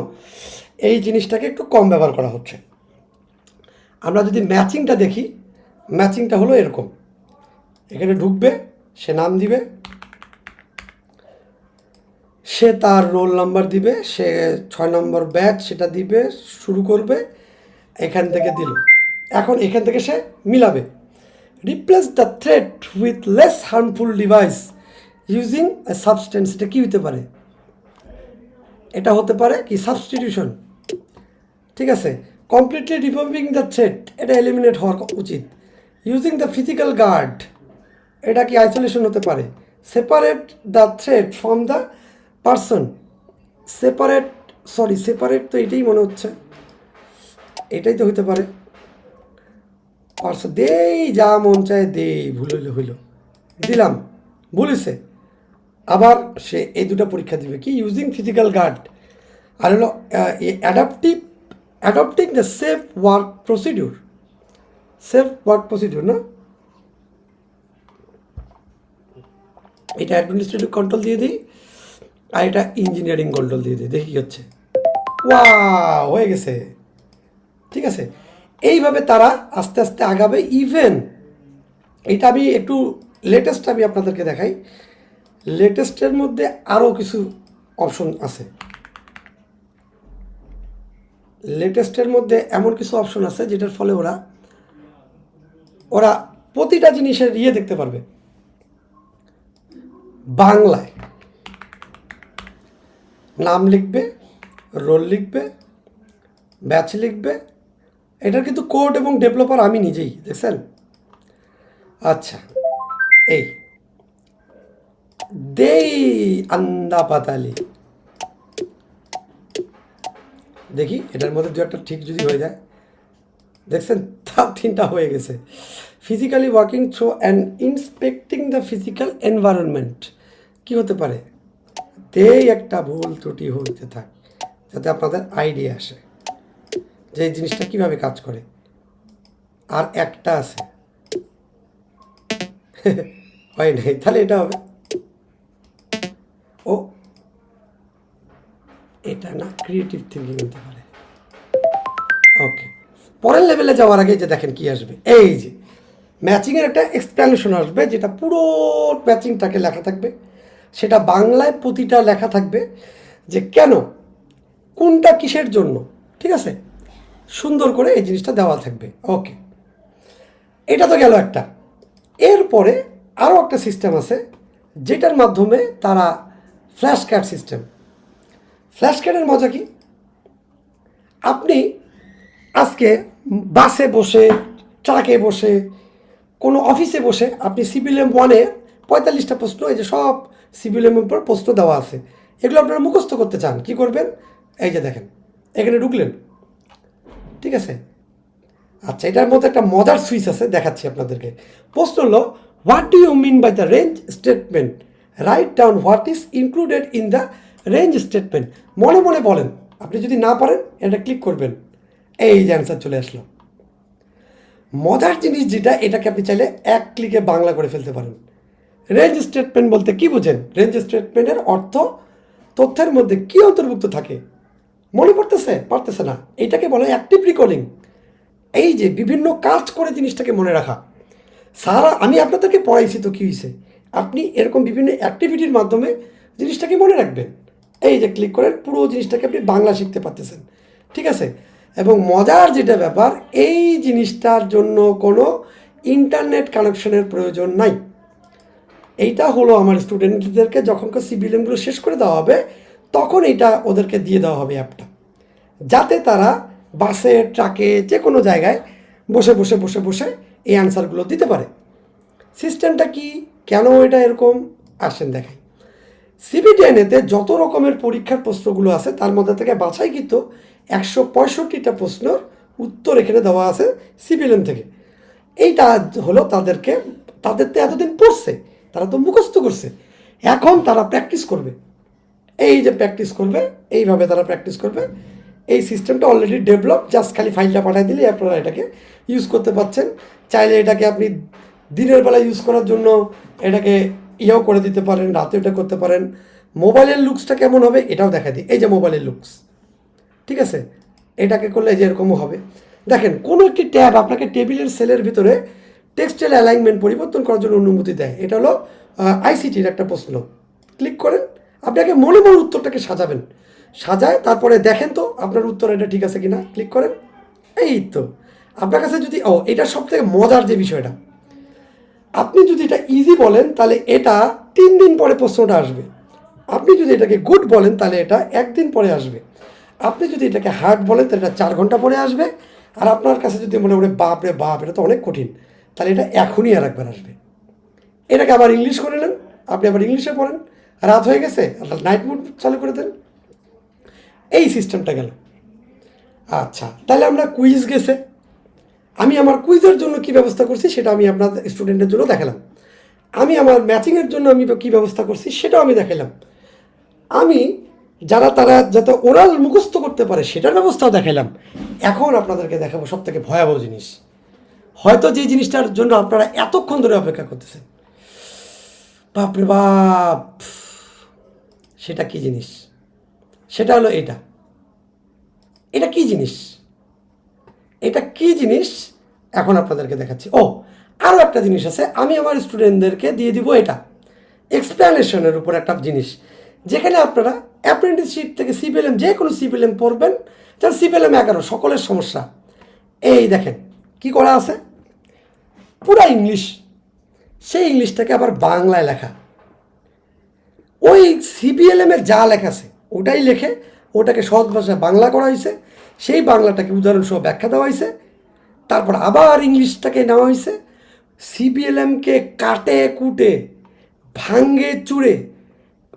এই জিনিসটাকে একটু কম ব্যবহার করা হচ্ছে। আমরা যদি ম্যাচিংটা দেখি, ম্যাচিংটা হলো এরকম, এখানে ঢুকবে, সে নাম দিবে, সে তার রোল নাম্বার দিবে, সে 6 নম্বর ব্যাচ সেটা দিবে, শুরু করবে, এখান থেকে দিল। এখন এখান থেকে সে মিলাবে, replace the threat with less harmful device using a substance. এটা কী হতে পারে? এটা হতে পারে কি সাবস্টিটিউশন, ঠিক আছে। কমপ্লিটলি রিমুভিং দ্য থ্রেড, এটা এলিমিনেট হওয়ার উচিত। ইউজিং দ্য ফিজিক্যাল গার্ড, এটা কি আইসোলেশন হতে পারে। Separate the thread from the person, separate তো এটাই মনে হচ্ছে, এটাই তো হতে পারে। পারসন দেই, যা মন চায় দেই, ভুল হইলে হইল, দিলাম, ভুলেছে, আবার সে এই দুটো পরীক্ষা দিবে কি ইউজিং ফিজিক্যাল গার্ড। আর হলো adopting the safe work procedure না, এটা অ্যাডমিনিস্ট্রেটিভ কন্ট্রোল দিয়ে দিই, আর এটা ইঞ্জিনিয়ারিং কন্ট্রোল দিয়ে দিই, দেখি কি হচ্ছে। ওয়াও, হয়ে গেছে, ঠিক আছে। এইভাবে তারা আস্তে আস্তে আগাবে। ইভেন এটা আমি একটু লেটেস্ট আমি আপনাদেরকে দেখাই, লেটেস্টের মধ্যে আরও কিছু অপশন আছে। লেটেস্টের মধ্যে এমন কিছু অপশন আছে যেটার ফলে ওরা প্রতিটা জিনিসের দেখতে পারবে। বাংলায় নাম লিখবে, রোল লিখবে, ব্যাচ লিখবে। এটার কিন্তু কোড এবং ডেভেলপার আমি নিজেই, দেখছেন। আচ্ছা, এই দেই আন্দা পাতালি, দেখি এটার মধ্যে 2 একটা ঠিক যদি হয়ে যায়, দেখছেন, তার 3টা হয়ে গেছে। Physically working through and inspecting the physical environment, কি হতে পারে? দেই একটা ভুল ত্রুটি হতে থাক, যাতে আপনাদের আইডিয়া আসে যে এই জিনিসটা কীভাবে কাজ করে। আর একটা আছে হয় নাই, তাহলে এটা হবে, ও এটা না, ক্রিয়েটিভ থিঙ্কিং হতে পারে। ওকে, পরের লেভেলে যাওয়ার আগে যে দেখেন কি আসবে, এই যে ম্যাচিংয়ের একটা এক্সপ্লেনেশন আসবে, যেটা পুরো ম্যাচিংটাকে লেখা থাকবে, সেটা বাংলায় প্রতিটা লেখা থাকবে যে কেন, কোনটা কিসের জন্য, ঠিক আছে। সুন্দর করে এই জিনিসটা দেওয়া থাকবে। ওকে, এটা তো গেল একটা। এরপরে আরও একটা সিস্টেম আছে যেটার মাধ্যমে তারা ফ্ল্যাশ কার্ড সিস্টেম। ফ্ল্যাশ কার্ডের মজা কি? আপনি আজকে বাসে বসে, ট্রাকে বসে, কোনো অফিসে বসে আপনি সিভিএলএম 1-এ 45টা প্রশ্ন, এই যে সব সিভিএলএমের উপর প্রশ্ন দেওয়া আছে, এগুলো আপনারা মুখস্থ করতে চান, কি করবেন? এই যে দেখেন, এখানে ঢুকলেন, ঠিক আছে? আচ্ছা, এটার মধ্যে একটা মজার সুইচ আছে, দেখাচ্ছি আপনাদেরকে। প্রশ্ন হলো, what do you mean by the range statement? Write down what is included in the range statement. মনে মনে বলেন। আপনি যদি না পারেন এটা ক্লিক করবেন, এই যে অ্যান্সার চলে আসলো। মজার জিনিস যেটা, এটাকে আপনি চাইলে এক ক্লিকে বাংলা করে ফেলতে পারেন। রেঞ্জ স্টেটমেন্ট বলতে কি বুঝেন? রেঞ্জ স্টেটমেন্টের অর্থ তথ্যের মধ্যে কি অন্তর্ভুক্ত থাকে, মনে পারতেছে না, এটাকে বলে অ্যাক্টিভ রিকলিং। এই যে বিভিন্ন কাজ করে জিনিসটাকে মনে রাখা। সারা আমি আপনাদেরকে পড়াইছি তো কী হয়েছে, আপনি এরকম বিভিন্ন অ্যাক্টিভিটির মাধ্যমে জিনিসটাকে মনে রাখবেন। এই যে ক্লিক করেন, পুরো জিনিসটাকে আপনি বাংলা শিখতে পারতেছেন, ঠিক আছে? এবং মজার যেটা ব্যাপার, এই জিনিসটার জন্য কোনো ইন্টারনেট কানেকশনের প্রয়োজন নাই। এইটা হলো আমার স্টুডেন্টদেরকে যখন সিভিএলএমগুলো শেষ করে দেওয়া হবে, তখন এটা ওদেরকে দিয়ে দেওয়া হবে অ্যাপটা, যাতে তারা বাসে, ট্রাকে, যে কোনো জায়গায় বসে বসে বসে বসে এই অ্যান্সারগুলো দিতে পারে। সিস্টেমটা কি, কেন এটা এরকম, আসেন দেখাই। সিবিটিএনএতে যত রকমের পরীক্ষার প্রশ্নগুলো আছে তার মধ্যে থেকে বাছাইকৃত 165টা প্রশ্নের উত্তর এখানে দেওয়া আছে সিভিএলএম থেকে। এইটা হলো তাদের তো এতদিন পড়ছে, তারা তো মুখস্থ করছে, এখন তারা প্র্যাকটিস করবে। এই যে প্র্যাকটিস করবে, এইভাবে তারা প্র্যাকটিস করবে। এই সিস্টেমটা অলরেডি ডেভেলপ, জাস্ট খালি ফাইলটা পাঠিয়ে দিলে আপনারা এটাকে ইউজ করতে পারছেন। চাইলে এটাকে আপনি দিনের বেলা ইউজ করার জন্য এটাকে ইয়েও করে দিতে পারেন, রাতে এটা করতে পারেন। মোবাইলের লুকসটা কেমন হবে এটাও দেখা দিই। এই যে মোবাইলের লুকস, ঠিক আছে? এটাকে করলে যে এরকমও হবে। দেখেন, কোনো একটি ট্যাব আপনাকে টেবিলের সেলের ভিতরে টেক্সটাইল অ্যালাইনমেন্ট পরিবর্তন করার জন্য অনুমতি দেয়। এটা হলো আইসিটির একটা প্রশ্ন। ক্লিক করেন, আপনাকে মনে মনে উত্তরটাকে সাজায়, তারপরে দেখেন তো আপনার উত্তর এটা ঠিক আছে কিনা, ক্লিক করেন। এই তো আপনার কাছে যদি এটা সব থেকে মজার যে বিষয়টা, আপনি যদি এটা ইজি বলেন তাহলে এটা 3 দিন পরে প্রশ্নটা আসবে। আপনি যদি এটাকে গুড বলেন তাহলে এটা 1 দিন পরে আসবে। আপনি যদি এটাকে হার্ড বলেন তাহলে এটা 4 ঘন্টা পরে আসবে। আর আপনার কাছে যদি মনে হয় বাপ রে বাপ, এটা তো অনেক কঠিন, তাহলে এটা এখনই আর একবার আসবে। এটাকে আবার ইংলিশ করে নেন, আপনি আবার ইংলিশে পড়েন, রাত হয়ে গেছে নাইট মোড চালু করে দেন। এই সিস্টেমটা গেল। আচ্ছা, তাহলে আমরা কুইজ গেছে, আমি আমার কুইজের জন্য কি ব্যবস্থা করছি সেটা আমি আপনাদের স্টুডেন্টের জন্য দেখালাম। আমি আমার ম্যাচিংয়ের জন্য আমি কী ব্যবস্থা করছি সেটাও আমি দেখালাম। আমি তারা যাতে ওরাল মুখস্থ করতে পারে সেটার ব্যবস্থাও দেখালাম। এখন আপনাদেরকে দেখাবো সব থেকে ভয়াবহ জিনিস, হয়তো যে জিনিসটার জন্য আপনারা এতক্ষণ ধরে অপেক্ষা করতেছেন। বাপরে বাপ, সেটা কি জিনিস? সেটা হলো এটা কি জিনিস, এটা কি জিনিস এখন আপনাদেরকে দেখাচ্ছি। আরও একটা জিনিস আছে, আমি আমার স্টুডেন্টদেরকে দিয়ে দিব এটা এক্সপ্লেনেশনের উপর একটা জিনিস, যেখানে আপনারা অ্যাপ্রেন্টিসশিপ থেকে সিভিএলএম, যে কোনো সিভিএলএম পড়বেন, যেমন সিভিএলএম 11 সকলের সমস্যা। এই দেখেন কি করা আছে, পুরা ইংলিশ, সেই ইংলিশটাকে আবার বাংলায় লেখা। ওই সিবিএলএমের যা লেখা আছে ওটাই লেখে, ওটাকে সহজ ভাষায় বাংলা করা হয়েছে, সেই বাংলাটাকে উদাহরণসহ ব্যাখ্যা দেওয়া হয়েছে, তারপর আবার ইংলিশটাকে নেওয়া হয়েছে, সিবিএলএমকে কাটে কুটে ভাঙ্গে চুড়ে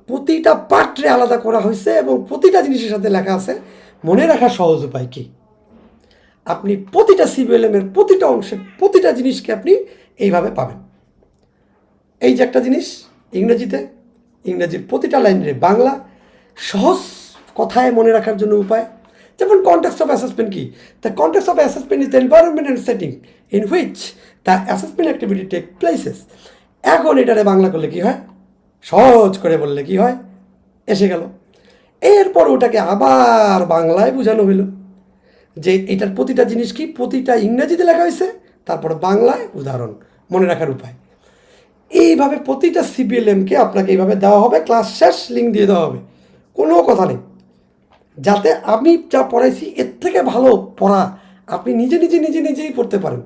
প্রতিটা পার্টে আলাদা করা হয়েছে এবং প্রতিটা জিনিসের সাথে লেখা আছে। মনে রাখার সহজ উপায় কি, আপনি প্রতিটা সিবিএলএমের প্রতিটা অংশের প্রতিটা জিনিসকে আপনি এইভাবে পাবেন। এই যে একটা জিনিস ইংরেজির প্রতিটা লাইনের বাংলা সহজ কথায় মনে রাখার জন্য উপায়, যেমন কনটেক্সট অফ অ্যাসেসমেন্ট কি, the context of assessment is the environment and setting in which the assessment activity take places. এখন এটারে বাংলা করলে কি হয়, সহজ করে বললে কি হয়, এসে গেল। এরপর ওটাকে আবার বাংলায় বোঝানো হইল যে এটার প্রতিটা জিনিস কি, প্রতিটা ইংরেজিতে লেখা হয়েছে, তারপরে বাংলায় উদাহরণ, মনে রাখার উপায়। এইভাবে প্রতিটা সিবিএলএমকে আপনাকে এইভাবে দেওয়া হবে, ক্লাস শেষ লিঙ্ক দিয়ে দেওয়া হবে, কোনো কথা নেই, যাতে আমি যা পড়াইছি এর থেকে ভালো পড়া আপনি নিজেই পড়তে পারেন।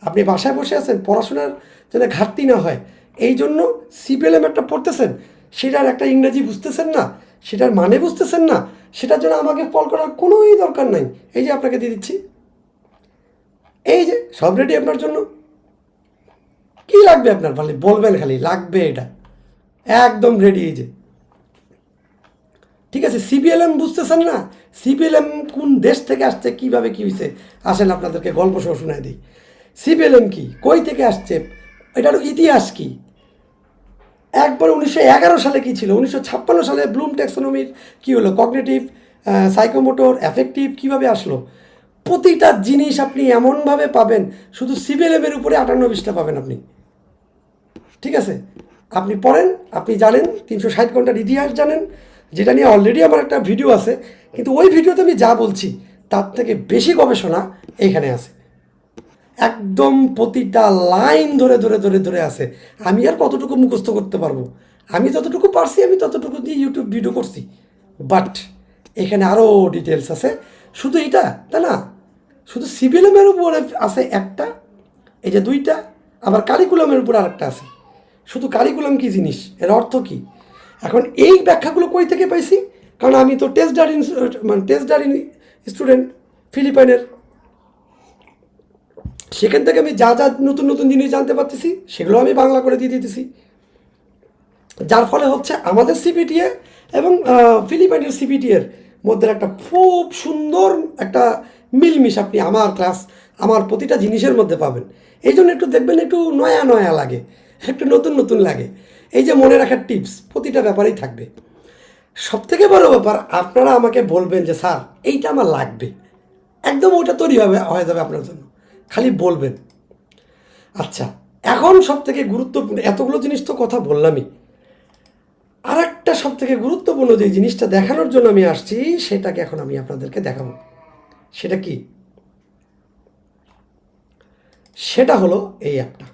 আপনি বাসায় বসে আছেন, পড়াশোনার যেন ঘাটতি না হয় এই জন্য সিপিএলএম একটা পড়তেছেন, সেটার একটা ইংরেজি বুঝতেছেন না, সেটার মানে বুঝতেছেন না, সেটার জন্য আমাকে কল করার কোনোই দরকার নাই। এই যে আপনাকে দিয়ে দিচ্ছি, এই যে সব রেডি আপনার জন্য। কি লাগবে আপনার, খালি বলবেন, খালি লাগবে এটা, একদম রেডি। এই যে ঠিক আছে, সিপিএলএম বুঝতেছেন না, সিপিএলএম কোন দেশ থেকে আসছে, কিভাবে কি হয়েছে, আসেন আপনাদেরকে গল্প সহ শোনায় দিই। সিপিএলএম কি, কই থেকে আসছে, এটার ইতিহাস কি। একবার 1911 সালে কি ছিল, 1956 সালে ব্লুম ট্যাক্সোনমির কি হলো, কগনিটিভ, সাইকোমোটর, অ্যাফেক্টিভ কীভাবে আসলো, প্রতিটা জিনিস আপনি এমনভাবে পাবেন, শুধু সিপিএলএমের উপরে 58 পাবেন আপনি। ঠিক আছে, আপনি পড়েন, আপনি জানেন 360 ঘন্টার ইতিহাস জানেন, যেটা নিয়ে অলরেডি আমার একটা ভিডিও আছে, কিন্তু ওই ভিডিওতে আমি যা বলছি তার থেকে বেশি গবেষণা এইখানে আছে। একদম প্রতিটা লাইন ধরে ধরে ধরে ধরে আছে। আমি আর কতটুকু মুখস্থ করতে পারবো, আমি যতটুকু পারছি আমি ততটুকু দিয়ে ইউটিউব ভিডিও করছি, বাট এখানে আরও ডিটেলস আছে। শুধু এটা তা না, শুধু সিভিলেমের উপরে আছে একটা, এই যে দুইটা, আবার কারিকুলামের উপর আরেকটা আছে। শুধু কারিকুলাম কি জিনিস, এর অর্থ কি, এখন এই ব্যাখ্যাগুলো কই থেকে পাইছি, কারণ আমি তো টেস্ট ডারিন স্টুডেন্ট ফিলিপাইনের, সেখান থেকে আমি যা যা নতুন নতুন জিনিস জানতে পারতেছি সেগুলো আমি বাংলা করে দিয়ে দিতেছি, যার ফলে হচ্ছে আমাদের সিপিটিএ এবং ফিলিপাইনের সিপিটিএর মধ্যে একটা খুব সুন্দর একটা মিলমিশ আপনি আমার ক্লাস, আমার প্রতিটা জিনিসের মধ্যে পাবেন। এই জন্য একটু দেখবেন, একটু নয়া নয়া লাগে, একটু নতুন নতুন লাগে। এই যে মনে রাখার টিপস প্রতিটা ব্যাপারেই থাকবে। সবথেকে বড় ব্যাপার, আপনারা আমাকে বলবেন যে স্যার এইটা আমার লাগবে, একদম ওটা তৈরি হয়ে যাবে আপনার জন্য, খালি বলবেন। আচ্ছা, এখন সব থেকে গুরুত্বপূর্ণ, এতগুলো জিনিস তো কথা বললামই, আর একটা সব থেকে গুরুত্বপূর্ণ যে জিনিসটা দেখানোর জন্য আমি আসছি, সেটাকে এখন আমি আপনাদেরকে দেখাবো। সেটা কি, সেটা হলো এই অ্যাপটা।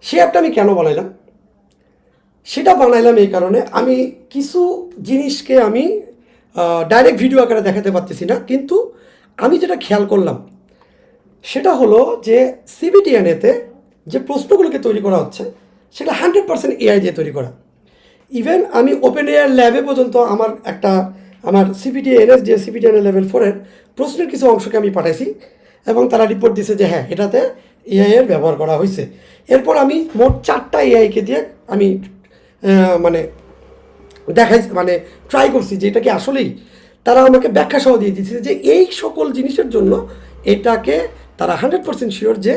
সেই অ্যাপটা আমি কেন বানাইলাম, সেটা বানাইলাম এই কারণে, আমি কিছু জিনিসকে আমি ডাইরেক্ট ভিডিও আকারে দেখাতে পারতেছি না, কিন্তু আমি যেটা খেয়াল করলাম সেটা হলো যে সিবিটিএনএতে যে প্রশ্নগুলোকে তৈরি করা হচ্ছে সেটা 100% এআই দিয়ে তৈরি করা। ইভেন আমি ওপেন এআর ল্যাবে পর্যন্ত আমার সিপিটিএনএস যে সিপিটিএনএ লেভেল 4-এর প্রশ্নের কিছু অংশকে আমি পাঠাইছি, এবং তারা রিপোর্ট দিছে যে হ্যাঁ এটাতে এআই এর ব্যবহার করা হয়েছে। এরপর আমি মোট 4টা এআইকে দিয়ে আমি মানে ট্রাই করছি যে এটা কি আসলেই, তারা আমাকে ব্যাখ্যা সহ দিয়ে দিচ্ছে যে এই সকল জিনিসের জন্য এটাকে তারা 100% শিওর যে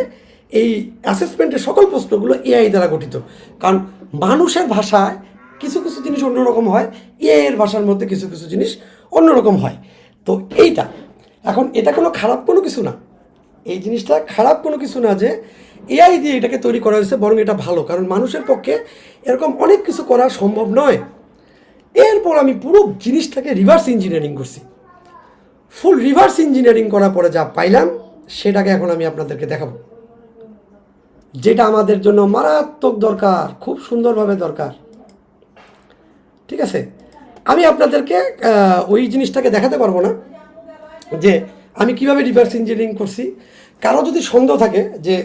এই অ্যাসেসমেন্টের সকল প্রশ্নগুলো এআই দ্বারা গঠিত। কারণ মানুষের ভাষায় কিছু কিছু জিনিস অন্যরকম হয়, এআই এর ভাষার মধ্যে কিছু কিছু জিনিস অন্যরকম হয়। তো এইটা এখন এটা কোনো খারাপ কোনো কিছু না, এই জিনিসটা খারাপ কোনো কিছু না যে এআই দিয়ে এটাকে তৈরি করা হয়েছে, বরং এটা ভালো, কারণ মানুষের পক্ষে এরকম অনেক কিছু করা সম্ভব নয়। এরপর আমি পুরো জিনিসটাকে রিভার্স ইঞ্জিনিয়ারিং করছি। ফুল রিভার্স ইঞ্জিনিয়ারিং করার পরে যা পাইলাম সেটাকে এখন আমি আপনাদেরকে দেখাবো, যেটা আমাদের জন্য মারাত্মক দরকার, খুব সুন্দরভাবে দরকার। ঠিক আছে, আমি আপনাদেরকে ওই জিনিসটাকে দেখাতে পারবো না যে আমি কিভাবে রিভার্স ইঞ্জিনিয়ারিং করছি। কারো যদি সন্দেহ থাকে যে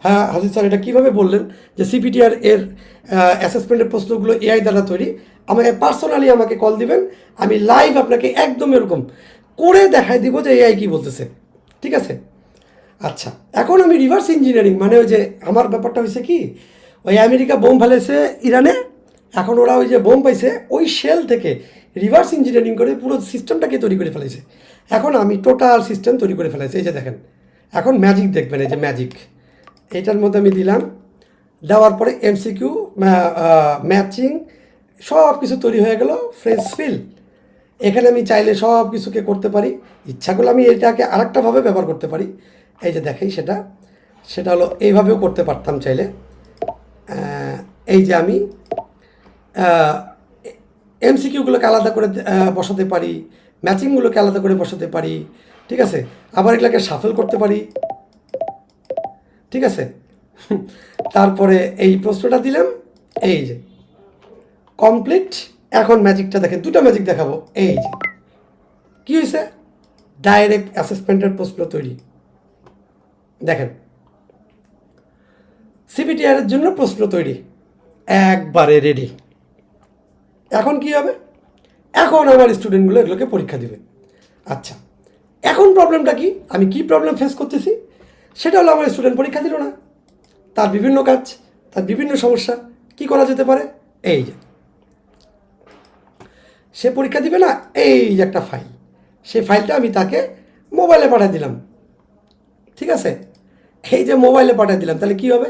হ্যাঁ হাজির স্যার এটা কীভাবে বললেন যে সিপিটিআর এর অ্যাসেসমেন্টের প্রশ্নগুলো এআই দ্বারা তৈরি, আমাকে পার্সোনালি আমাকে কল দিবেন, আমি লাইভ আপনাকে একদম এরকম করে দেখাই দিব যে এআই কী বলতেছে। ঠিক আছে, আচ্ছা, এখন আমি রিভার্স ইঞ্জিনিয়ারিং মানে ওই যে আমার ব্যাপারটা হয়েছে কি, ওই আমেরিকা বোম ফেলেছে ইরানে, এখন ওরা ওই যে বোম পাইছে ওই শেল থেকে রিভার্স ইঞ্জিনিয়ারিং করে পুরো সিস্টেমটাকে তৈরি করে ফেলেছে। এখন আমি টোটাল সিস্টেম তৈরি করে ফেলেছি। এই যে দেখেন, এখন ম্যাজিক দেখবেন, এই যে ম্যাজিক, এইটার মধ্যে আমি দিলাম, দেওয়ার পরে এমসিকিউ, ম্যাচিং, সব কিছু তৈরি হয়ে গেল। ফ্রেশ ফিল, এখানে আমি চাইলে সব কিছুকে করতে পারি, ইচ্ছা করলে আমি এটাকে আরেকটাভাবে ব্যবহার করতে পারি। এই যে দেখেই সেটা হলো এইভাবেও করতে পারতাম চাইলে। এই যে আমি এমসিকিউগুলোকে আলাদা করে বসাতে পারি, ম্যাচিংগুলোকে আলাদা করে বসাতে পারি। ঠিক আছে, আবার এগুলোকে শাফল করতে পারি। ঠিক আছে, তারপরে এই প্রশ্নটা দিলাম, এই যে কমপ্লিট। এখন ম্যাজিকটা দেখেন, দুটো ম্যাজিক দেখাবো। এই যে কী হয়েছে, ডাইরেক্ট অ্যাসেসমেন্টের প্রশ্ন তৈরি। দেখেন, সিবিটিআর এর জন্য প্রশ্ন তৈরি, একবারে রেডি। এখন কি হবে? এখন আমার স্টুডেন্টগুলো এগুলোকে পরীক্ষা দিবে। আচ্ছা, এখন প্রবলেমটা কি? আমি কি প্রবলেম ফেস করতেছি? সেটা হলো আমার স্টুডেন্ট পরীক্ষা দিল না, তার বিভিন্ন কাজ, তার বিভিন্ন সমস্যা। কি করা যেতে পারে? এই যে সে পরীক্ষা দিবে না, এই যে একটা ফাইল, সেই ফাইলটা আমি তাকে মোবাইলে পাঠিয়ে দিলাম। ঠিক আছে, এই যে মোবাইলে পাঠিয়ে দিলাম, তাহলে কি হবে?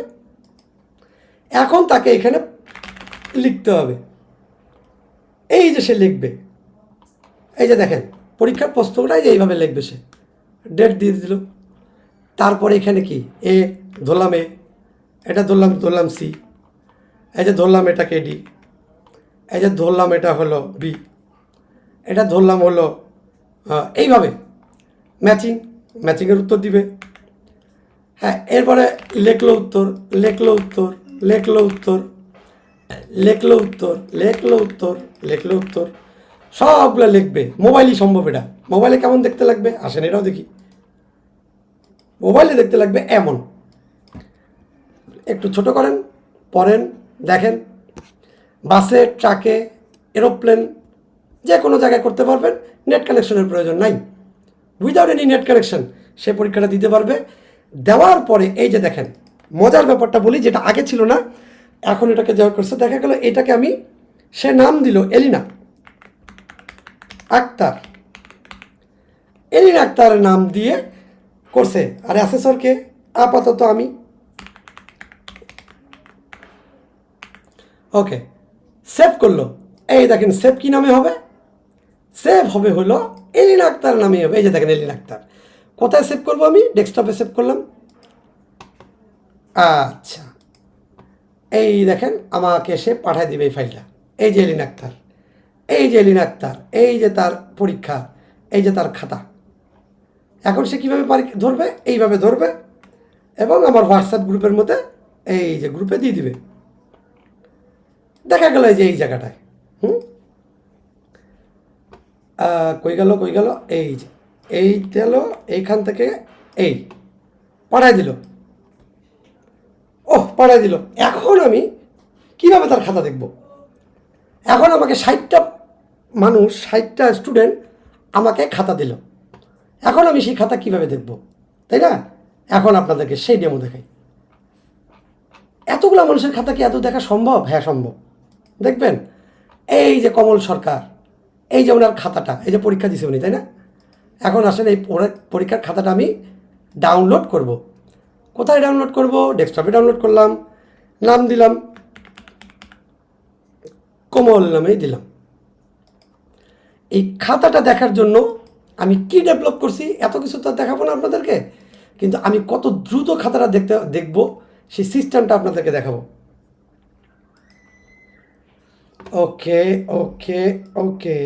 এখন তাকে এখানে লিখতে হবে। এই যে সে লিখবে, এই যে দেখেন পরীক্ষার প্রশ্নটাই যে এইভাবে লিখবে, সে ডেট দিয়ে দিল। তারপরে এখানে কি এ ধরলাম, এ এটা ধরলাম সি, এই যে ধরলাম এটাকে ডি, এই যে ধরলাম এটা হলো বি, এটা ধরলাম হলো এইভাবে ম্যাচিংয়ের উত্তর দিবে। হ্যাঁ, এরপরে লেখলো উত্তর, লেখলো উত্তর, লেখলো উত্তর, লেখলো উত্তর, লেখলো উত্তর, লেখলো উত্তর, সবগুলো লিখবে। মোবাইলই সম্ভব। এটা মোবাইলে কেমন দেখতে লাগবে আসেন এটাও দেখি। মোবাইলে দেখতে লাগবে এমন। একটু ছোট করেন, পড়েন, দেখেন। বাসে, ট্রাকে, এরোপ্লেন, যে কোনো জায়গায় করতে পারবেন, নেট কানেকশনের প্রয়োজন নাই। উইদাউট এনি নেট কানেকশন সে পরীক্ষাটা দিতে পারবে। দেওয়ার পরে এই যে দেখেন, মজার ব্যাপারটা বলি, যেটা আগে ছিল না, এখন এটাকে যা করছে, দেখা গেল এটাকে আমি, সে নাম দিল এলিনা আক্তার। এলিনা আক্তারের নাম দিয়ে করছে, আর অ্যাসেসরকে আপাতত আমি। ওকে, সেভ করলো। এই দেখেন সেভ কি নামে হবে? সেভ হবে হলো এলিনা আক্তার নামে হবে। এই যে দেখেন এলিনা আক্তার। কোথায় সেভ করবো? আমি ডেস্কটপে সেভ করলাম। আচ্ছা, এই দেখেন আমাকে সে পাঠিয়ে দিবে এই ফাইলটা। এই যে এলিনা আক্তার, এই যে এলিনা আক্তার, এই যে তার পরীক্ষা, এই যে তার খাতা। এখন সে কীভাবে ধরবে? এইভাবে ধরবে এবং আমার হোয়াটসঅ্যাপ গ্রুপের মধ্যে, এই যে গ্রুপে দিয়ে দিবে। দেখা গেল এই যে এই জায়গাটায়, কই গেল, কই গেল, এই যে এই তেল, এইখান থেকে এই পাঠাই দিল। পাঠাই দিল। এখন আমি কিভাবে তার খাতা দেখব? এখন আমাকে 60টা মানুষ, 60টা স্টুডেন্ট আমাকে খাতা দিল। এখন আমি সেই খাতা কিভাবে দেখব, তাই না? এখন আপনাদেরকে সেই ডেমো দেখাই। এতগুলো মানুষের খাতা কি এত দেখা সম্ভব? হ্যাঁ সম্ভব। দেখবেন এই যে কমল সরকার, এই যে ওনার খাতাটা, এই যে পরীক্ষা দিছে উনি, তাই না? এখন আসেন এই পরীক্ষার খাতাটা আমি ডাউনলোড করব। কোথায় ডাউনলোড করব? ডেস্কটপে ডাউনলোড করলাম, নাম দিলাম কমল, নামেই দিলাম। এই খাতাটা দেখার জন্য আমি কি ডেভেলপ করছি, এত কিছু তো দেখাবো না আপনাদেরকে, কিন্তু আমি কত দ্রুত খাতাটা দেখব সেই সিস্টেমটা আপনাদেরকে দেখাবো। ওকে ওকে ওকে,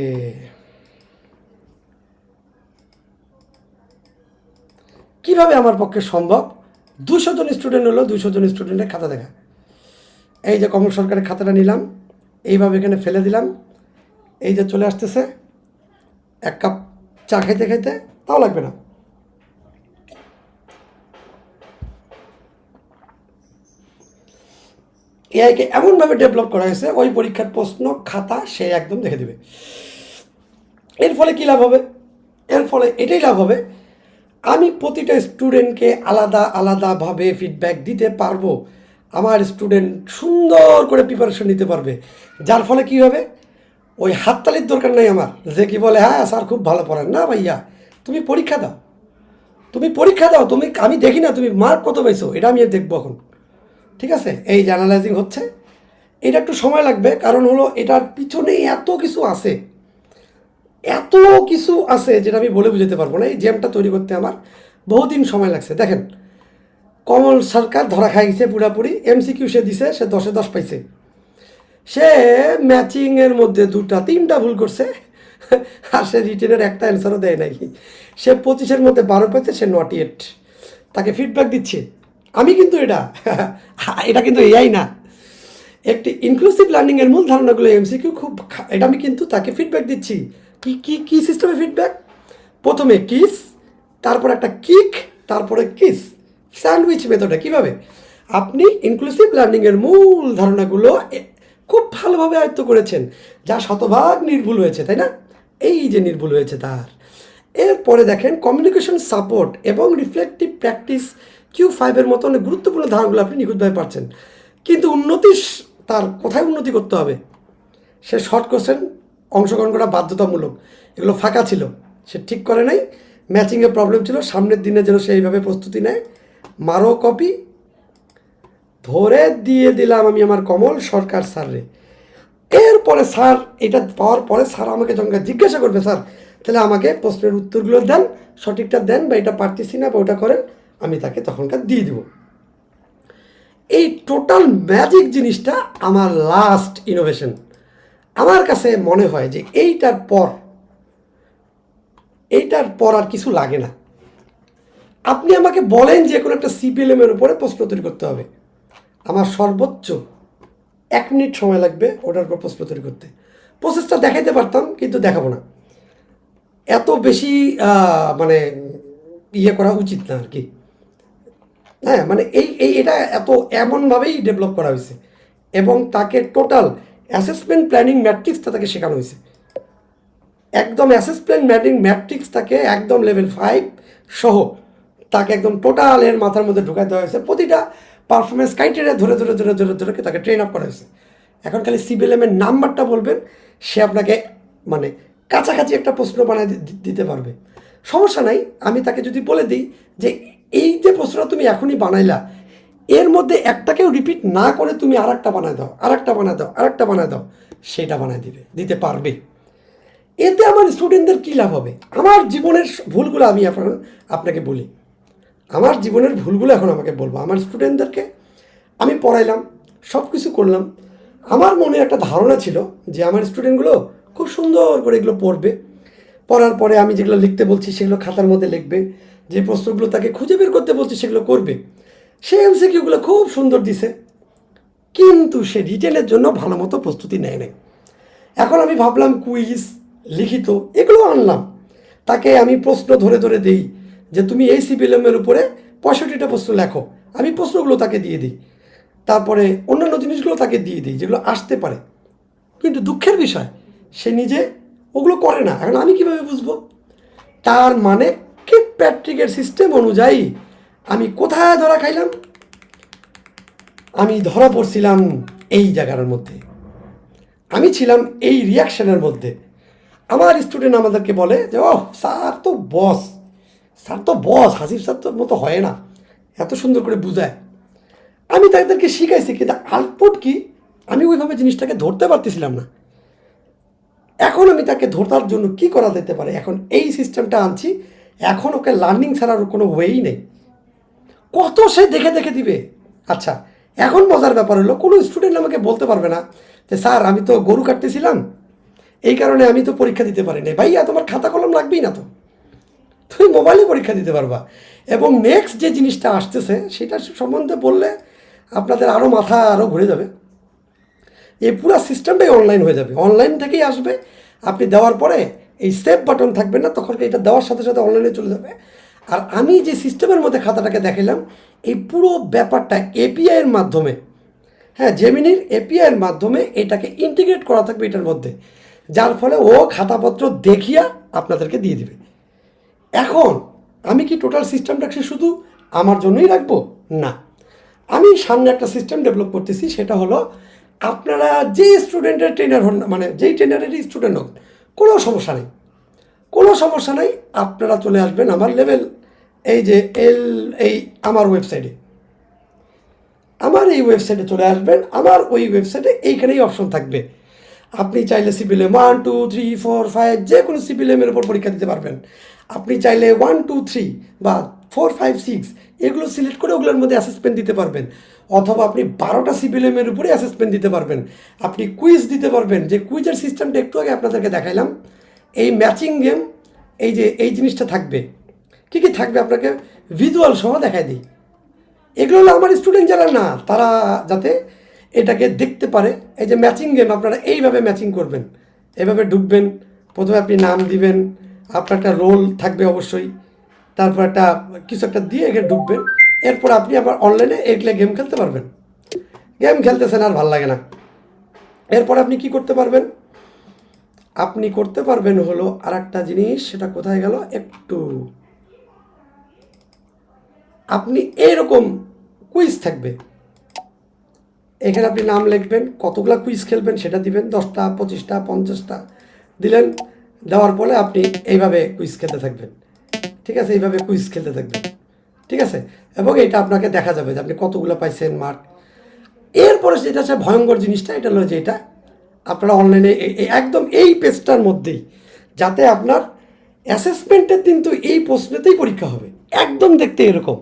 কিভাবে আমার পক্ষে সম্ভব? 200 জন স্টুডেন্ট হলো, 200 জন স্টুডেন্টের খাতা দেখা। এই যে কমল সরকারের খাতাটা নিলাম, এইভাবে এখানে ফেলে দিলাম। এই যে চলে আসতেছে, 1 কাপ চা খাইতে খাইতে, তাও লাগবে না। এআইকে এমনভাবে ডেভেলপ করা হয়েছে, ওই পরীক্ষার প্রশ্ন খাতা সে একদম দেখে দেবে। এর ফলে কী লাভ হবে? এর ফলে এটাই লাভ হবে, আমি প্রতিটা স্টুডেন্টকে আলাদা আলাদাভাবে ফিডব্যাক দিতে পারবো। আমার স্টুডেন্ট সুন্দর করে প্রিপারেশন নিতে পারবে। যার ফলে কী হবে? ওই হাততালির দরকার নেই আমার, যে কি বলে হ্যাঁ স্যার খুব ভালো পড়ান। না ভাইয়া, তুমি পরীক্ষা দাও, তুমি পরীক্ষা দাও, তুমি, আমি দেখি না তুমি মার্ক কত পাইছো, এটা আমি দেখবো এখন। ঠিক আছে, এই যে অ্যানালাইজিং হচ্ছে, এটা একটু সময় লাগবে, কারণ হলো এটার পিছনে এত কিছু আছে, এত কিছু আছে যেটা আমি বলে বুঝাতে পারবো না। এই জ্যামটা তৈরি করতে আমার বহুদিন সময় লাগছে। দেখেন, কমল সরকার ধরা খাই গেছে পুরাপুরি। এমসিকিউ সে দিছে, সে 10-এ 10 পাইছে। সে ম্যাচিংয়ের মধ্যে 2-3টা ভুল করছে, আর সে রিটেনের একটা অ্যান্সারও দেয় নাই। সে 25-এর মধ্যে 12 পাইছে, সে নট ইয়েট। তাকে ফিডব্যাক দিচ্ছে আমি, কিন্তু এটা কিন্তু এআই না। একটি ইনক্লুসিভ লার্নিংয়ের মূল ধারণাগুলো এমসিকিউ খুব, এটা আমি কিন্তু তাকে ফিডব্যাক দিচ্ছি। কি কি কি সিস্টেমে ফিডব্যাক? প্রথমে কিস, তারপর একটা কিক, তারপরে কিস। স্যান্ডউইচ মেথডে কীভাবে আপনি ইনক্লুসিভ লার্নিংয়ের মূল ধারণাগুলো খুব ভালোভাবে আয়ত্ত করেছেন, যা শতভাগ নির্ভুল হয়েছে, তাই না? এই যে নির্ভুল হয়েছে তার। এরপরে দেখেন কমিউনিকেশন সাপোর্ট এবং রিফ্লেক্টিভ প্র্যাকটিস Q5 মতো অনেক গুরুত্বপূর্ণ ধারণাগুলো আপনি নিখুঁতভাবে পারছেন। কিন্তু তার কোথায় উন্নতি করতে হবে? সে শর্ট কোশ্চেন অংশগ্রহণ করা বাধ্যতামূলক, এগুলো ফাঁকা ছিল, সে ঠিক করে নাই, ম্যাচিংয়ে প্রবলেম ছিল। সামনের দিনে যেন সে এইভাবে প্রস্তুতি নেয়। মারো কপি, ধরে দিয়ে দিলাম আমি আমার কমল সরকার স্যাররে। এরপরে স্যার এটা পাওয়ার পরে স্যার আমাকে যখন জিজ্ঞাসা করবে, স্যার তাহলে আমাকে প্রশ্নের উত্তরগুলো দেন, সঠিকটা দেন, বা এটা পারতেছি না বা ওটা করেন, আমি তাকে তখনকার দিয়ে দেব। এই টোটাল ম্যাজিক জিনিসটা আমার লাস্ট ইনোভেশন। আমার কাছে মনে হয় যে এইটার পর আর কিছু লাগে না। আপনি আমাকে বলেন যে কোনো একটা CPLM-এর উপরে প্রশ্ন তৈরি করতে হবে, আমার সর্বোচ্চ 1 মিনিট সময় লাগবে ওটার উপর প্রশ্ন তৈরি করতে। প্রসেসটা দেখাইতে পারতাম, কিন্তু দেখাবো না। এত বেশি মানে ইয়ে করা উচিত না আর কি। হ্যাঁ, মানে এটা এমনভাবেই ডেভেলপ করা হয়েছে, এবং তাকে টোটাল অ্যাসেসমেন্ট প্ল্যানিং ম্যাট্রিক্সটা তাকে শেখানো হয়েছে। একদম অ্যাসেসমেন্ট প্ল্যানিং ম্যাট্রিক্স তাকে একদম লেভেল 5 সহ তাকে একদম টোটাল এর মাথার মধ্যে ঢুকাই দেওয়া হয়েছে। প্রতিটা পারফরমেন্স ক্রাইটেরিয়া ধরে তাকে ট্রেন আপ করা হয়েছে। এখন খালি CPLM-এর নাম্বারটা বলবেন, সে আপনাকে মানে কাছাকাছি একটা প্রশ্ন বানায় দিতে পারবে। সমস্যা নাই, আমি তাকে যদি বলে দিই যে এই যে প্রশ্নটা তুমি এখনই বানাইলা, এর মধ্যে একটাকেও রিপিট না করে তুমি আরেকটা বানায় দাও, আরেকটা বানায় দাও, সেটা বানায় দিতে পারবে। এতে আমার স্টুডেন্টদের কী লাভ হবে? আমার জীবনের ভুলগুলো আমি আপনাকে বলি, আমার জীবনের ভুলগুলো এখন আমাকে বলবো। আমার স্টুডেন্টদেরকে আমি পড়াইলাম, সব কিছু করলাম, আমার মনে একটা ধারণা ছিল যে আমার স্টুডেন্টগুলো খুব সুন্দর করে এগুলো পড়বে। পড়ার পরে আমি যেগুলো লিখতে বলছি সেগুলো খাতার মধ্যে লিখবে, যে প্রশ্নগুলো তাকে খুঁজে বের করতে বলছি সেগুলো করবে। সে MCQগুলো খুব সুন্দর দিছে, কিন্তু সে রিটেনের জন্য ভালো মতো প্রস্তুতি নেয় নাই। এখন আমি ভাবলাম কুইজ, লিখিত এগুলো আনলাম, তাকে আমি প্রশ্ন ধরে দিই যে তুমি এই CPLM-এর উপরে 65টা প্রশ্ন লেখো, আমি প্রশ্নগুলো তাকে দিয়ে দিই, তারপরে অন্যান্য জিনিসগুলো তাকে দিয়ে দিই যেগুলো আসতে পারে। কিন্তু দুঃখের বিষয়, সে নিজে ওগুলো করে না। এখন আমি কীভাবে বুঝবো? তার মানে কিটপ্যাট্রিকের সিস্টেম অনুযায়ী আমি কোথায় ধরা খাইলাম? আমি ধরা পড়ছিলাম এই জায়গার মধ্যে, আমি ছিলাম এই রিয়াকশনের মধ্যে। আমার স্টুডেন্ট আমাদেরকে বলে যে ও স্যার তো বস, হাসিফ স্যার তোর মতো হয় না, এত সুন্দর করে বুঝায়। আমি তাদেরকে শিখাইছি, কিন্তু আউটপুট কি আমি ওইভাবে জিনিসটাকে ধরতে পারতেছিলাম না। এখন আমি তাকে ধরার জন্য কি করা যেতে পারে? এখন এই সিস্টেমটা আনছি, এখন ওকে লার্নিং ছাড়ার কোনো ওয়েই নেই। কত সে দেখে দিবে। আচ্ছা, এখন মজার ব্যাপার হলো, কোনো স্টুডেন্ট আমাকে বলতে পারবে না যে স্যার আমি তো গরু কাটতেছিলাম, এই কারণে আমি তো পরীক্ষা দিতে পারি না। ভাইয়া তোমার খাতা কলম লাগবেই না, তো তুমি মোবাইলে পরীক্ষা দিতে পারবা। এবং নেক্সট যে জিনিসটা আসতেছে সেটা সম্বন্ধে বললে আপনাদের আরও ঘুরে যাবে। এই পুরো সিস্টেমটাই অনলাইন হয়ে যাবে, অনলাইন থেকেই আসবে। আপনি দেওয়ার পরে এই সেভ বাটন থাকবে না, তখন এটা দেওয়ার সাথে সাথে অনলাইনে চলে যাবে। আর আমি যে সিস্টেমের মধ্যে খাতাটাকে দেখালাম, এই পুরো ব্যাপারটা API-এর মাধ্যমে, হ্যাঁ জেমিনির API-এর মাধ্যমে এটাকে ইন্টিগ্রেট করা থাকবে এটার মধ্যে, যার ফলে ও খাতাপত্র দেখিয়া আপনাদেরকে দিয়ে দিবে। এখন আমি কি টোটাল সিস্টেমটাকে শুধু আমার জন্যই রাখবো? না, আমি সামনে একটা সিস্টেম ডেভেলপ করতেছি। সেটা হলো আপনারা যে স্টুডেন্টের ট্রেনার হন, মানে যেই ট্রেনারেরই স্টুডেন্ট হন, কোনো সমস্যা নেই, আপনারা চলে আসবেন আমার লেভেল, আমার ওয়েবসাইটে, এই ওয়েবসাইটে চলে আসবেন। আমার ওই ওয়েবসাইটে এইখানেই অপশন থাকবে, আপনি চাইলে CPLM 1, 2, 3, 4, 5 যে কোনো CPLM-এর উপর পরীক্ষা দিতে পারবেন। আপনি চাইলে 1, 2, 3 বা 4, 5, 6 এগুলো সিলেক্ট করে ওগুলোর মধ্যে অ্যাসেসমেন্ট দিতে পারবেন, অথবা আপনি 12টা CPLM-এর উপরে অ্যাসেসমেন্ট দিতে পারবেন। আপনি কুইজ দিতে পারবেন, যে কুইজের সিস্টেমটা একটু আগে আপনাদেরকে দেখাইলাম। এই ম্যাচিং গেম, এই জিনিসটা থাকবে। কী থাকবে আপনাকে ভিজুয়াল সহ দেখাই দিই। এগুলো হলো আমার স্টুডেন্ট যারা না, তারা যাতে এটাকে দেখতে পারে। এই যে ম্যাচিং গেম, আপনারা এইভাবে ম্যাচিং করবেন, এভাবে ঢুকবেন, প্রথমে আপনি নাম দিবেন, আপনার একটা রোল থাকবে অবশ্যই, তারপর একটা কিছু একটা দিয়ে এখানে ঢুকবেন, এরপর আপনি আবার অনলাইনে এগুলো গেম খেলতে পারবেন। গেম খেলতেছেন আর ভাল লাগে না, এরপর আপনি কি করতে পারবেন, আপনি করতে পারবেন হলো আর একটা জিনিস, সেটা কোথায় গেল একটু, আপনি এইরকম কুইজ থাকবে, এখানে আপনি নাম লিখবেন, কতগুলা কুইজ খেলবেন সেটা দিবেন, 10টা 25টা 50টা দিলেন, দেওয়ার পরে আপনি এইভাবে কুইজ খেলতে থাকবেন। ঠিক আছে, এইভাবে কুইজ খেলতে থাকবেন। ঠিক আছে, এবং এটা আপনাকে দেখা যাবে যে আপনি কতগুলো পাইছেন মার্ক। এরপরে যেটা হচ্ছে ভয়ঙ্কর জিনিসটা, এটা হলো যে এটা আপনারা অনলাইনে একদম এই পেজটার মধ্যেই, যাতে আপনার অ্যাসেসমেন্টের কিন্তু এই প্রশ্নেতেই পরীক্ষা হবে, একদম দেখতে এরকম,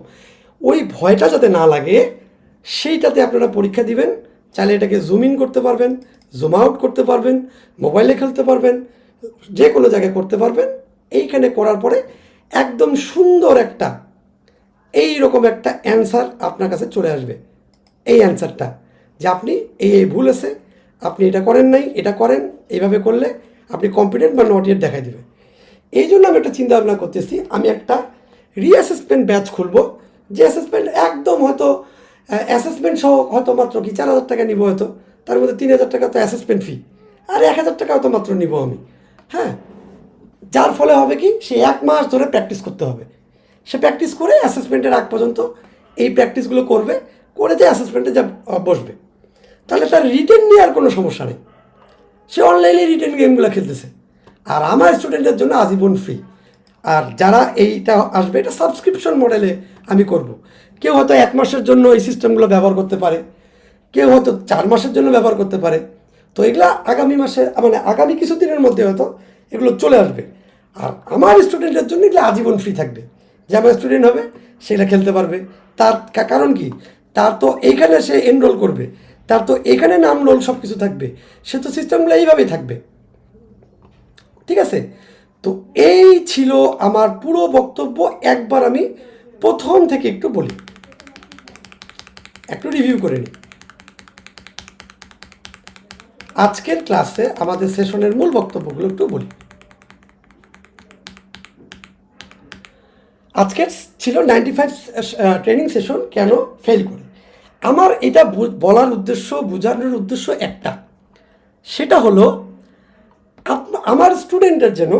ওই ভয়টা যাতে না লাগে সেইটাতে আপনারা পরীক্ষা দিবেন। চাইলে এটাকে জুম ইন করতে পারবেন, জুম আউট করতে পারবেন, মোবাইলে খেলতে পারবেন, যে কোনো জায়গায় করতে পারবেন। এইখানে করার পরে একদম সুন্দর একটা এই রকম একটা অ্যান্সার আপনার কাছে চলে আসবে। এই অ্যান্সারটা যে আপনি এই ভুল আছে, আপনি এটা করেন নাই, এটা করেন, এইভাবে করলে আপনি কম্পিটেন্ট বা নট ইয়েট দেখাই দেবে। এই জন্য আমি একটা চিন্তা ভাবনা করতেছি, আমি একটা রিঅ্যাসেসমেন্ট ব্যাচ খুলবো, যে অ্যাসেসমেন্ট একদম হয়তো অ্যাসেসমেন্ট সহ হয়তো মাত্র কি 4,000 টাকা নিব, হয়তো তার মধ্যে 3,000 টাকা তো অ্যাসেসমেন্ট ফি, আর 1,000 টাকা হয়তো মাত্র নিব আমি। হ্যাঁ, যার ফলে হবে কি, সে 1 মাস ধরে প্র্যাকটিস করতে হবে, সে প্র্যাকটিস করে অ্যাসেসমেন্টের আগ পর্যন্ত এই প্র্যাকটিসগুলো করবে, করে যে অ্যাসেসমেন্টে যা বসবে, তাহলে তার রিটেন নিয়ে আর কোনো সমস্যা নেই, সে অনলাইনে রিটেন গেমগুলো খেলতেছে। আর আমার স্টুডেন্টের জন্য আজীবন ফ্রি। আর যারা এইটা আসবে, এটা সাবস্ক্রিপশন মডেলে আমি করব। কেউ হয়তো 1 মাসের জন্য এই সিস্টেমগুলো ব্যবহার করতে পারে, কেউ হয়তো 4 মাসের জন্য ব্যবহার করতে পারে। তো এগুলা আগামী মাসে, মানে আগামী কিছুদিনের মধ্যে হয়তো এগুলো চলে আসবে। আর আমার স্টুডেন্টের জন্য এগুলো আজীবন ফ্রি থাকবে, যে আমার স্টুডেন্ট হবে সেটা খেলতে পারবে। তার কারণ কি, তার তো এইখানে সে এনরোল করবে, তার তো এখানে নাম রোল সব কিছু থাকবে, সে তো সিস্টেমগুলো এইভাবেই থাকবে। ঠিক আছে, তো এই ছিল আমার পুরো বক্তব্য। একবার আমি প্রথম থেকে একটু বলি, একটু রিভিউ করে নিই। আজকের ক্লাসে আমাদের সেশনের মূল বক্তব্যগুলো একটু বলি। আজকের ছিল 95 ট্রেনিং সেশন কেন ফেল করে। আমার এটা বলার উদ্দেশ্য, বোঝানোর উদ্দেশ্য একটা, সেটা হলো আমার স্টুডেন্টের যেন,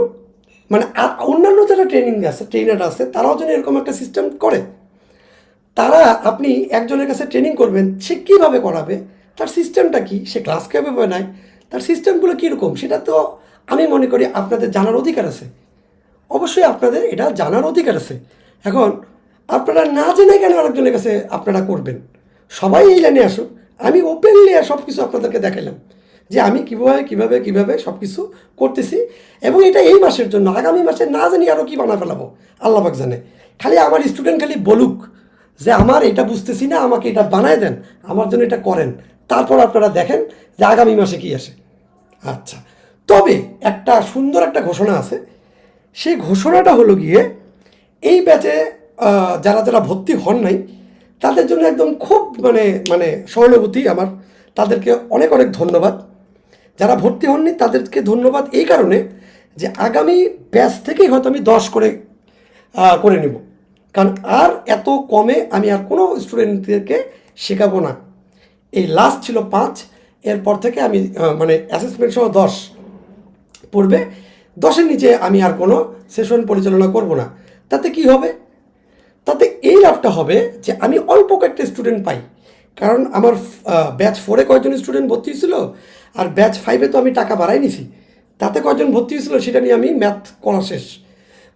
মানে অন্যান্য যারা ট্রেনার আছে তারাও যেন এরকম একটা সিস্টেম করে। তারা, আপনি একজনের কাছে ট্রেনিং করবেন, সে কীভাবে করাবে, তার সিস্টেমটা কি, সে ক্লাস কীভাবে নেয়, তার সিস্টেমগুলো কীরকম, সেটা তো আমি মনে করি আপনাদের জানার অধিকার আছে। অবশ্যই আপনাদের এটা জানার অধিকার আছে। এখন আপনারা না জেনে কেন আরেকজনের কাছে আপনারা করবেন, সবাই এই লাইনে আসুন। আমি ওপেনলি সব কিছু আপনাদেরকে দেখালাম যে আমি কীভাবে সব কিছু করতেছি, এবং এটা এই মাসের জন্য, আগামী মাসে না জানি আরও কী বানা ফেলাবো আল্লাহ পাক জানে। খালি আমার স্টুডেন্ট খালি বলুক যে আমার এটা বুঝতেছি না, আমাকে এটা বানায় দেন, আমার জন্য এটা করেন, তারপর আপনারা দেখেন যে আগামী মাসে কী আসে। আচ্ছা, তবে একটা সুন্দর একটা ঘোষণা আছে, সেই ঘোষণাটা হলো গিয়ে এই ব্যাচে যারা যারা ভর্তি হন নাই তাদের জন্য একদম খুব মানে মানে সহানুভূতি আমার, তাদেরকে অনেক অনেক ধন্যবাদ। যারা ভর্তি হননি তাদেরকে ধন্যবাদ এই কারণে যে আগামী ব্যাচ থেকেই হয়তো আমি 10 করে নেব, কারণ আর এত কমে আমি আর কোনো স্টুডেন্টদেরকে শেখাবো না। এই লাস্ট ছিল 5, এরপর থেকে আমি মানে অ্যাসেসমেন্ট সহ 10 পড়বে, 10-এর নিচে আমি আর কোনো সেশন পরিচালনা করব না। তাতে কি হবে, তাতে এই লাভটা হবে যে আমি অল্প কয়েকটা স্টুডেন্ট পাই, কারণ আমার ব্যাচ 4-এ কয়েকজন স্টুডেন্ট ভর্তি হয়েছিল, আর ব্যাচ 5-এ তো আমি টাকা বাড়াই নিছি, তাতে কয়েকজন ভর্তি হয়েছিল সেটা নিয়ে আমি ম্যাথ করা শেষ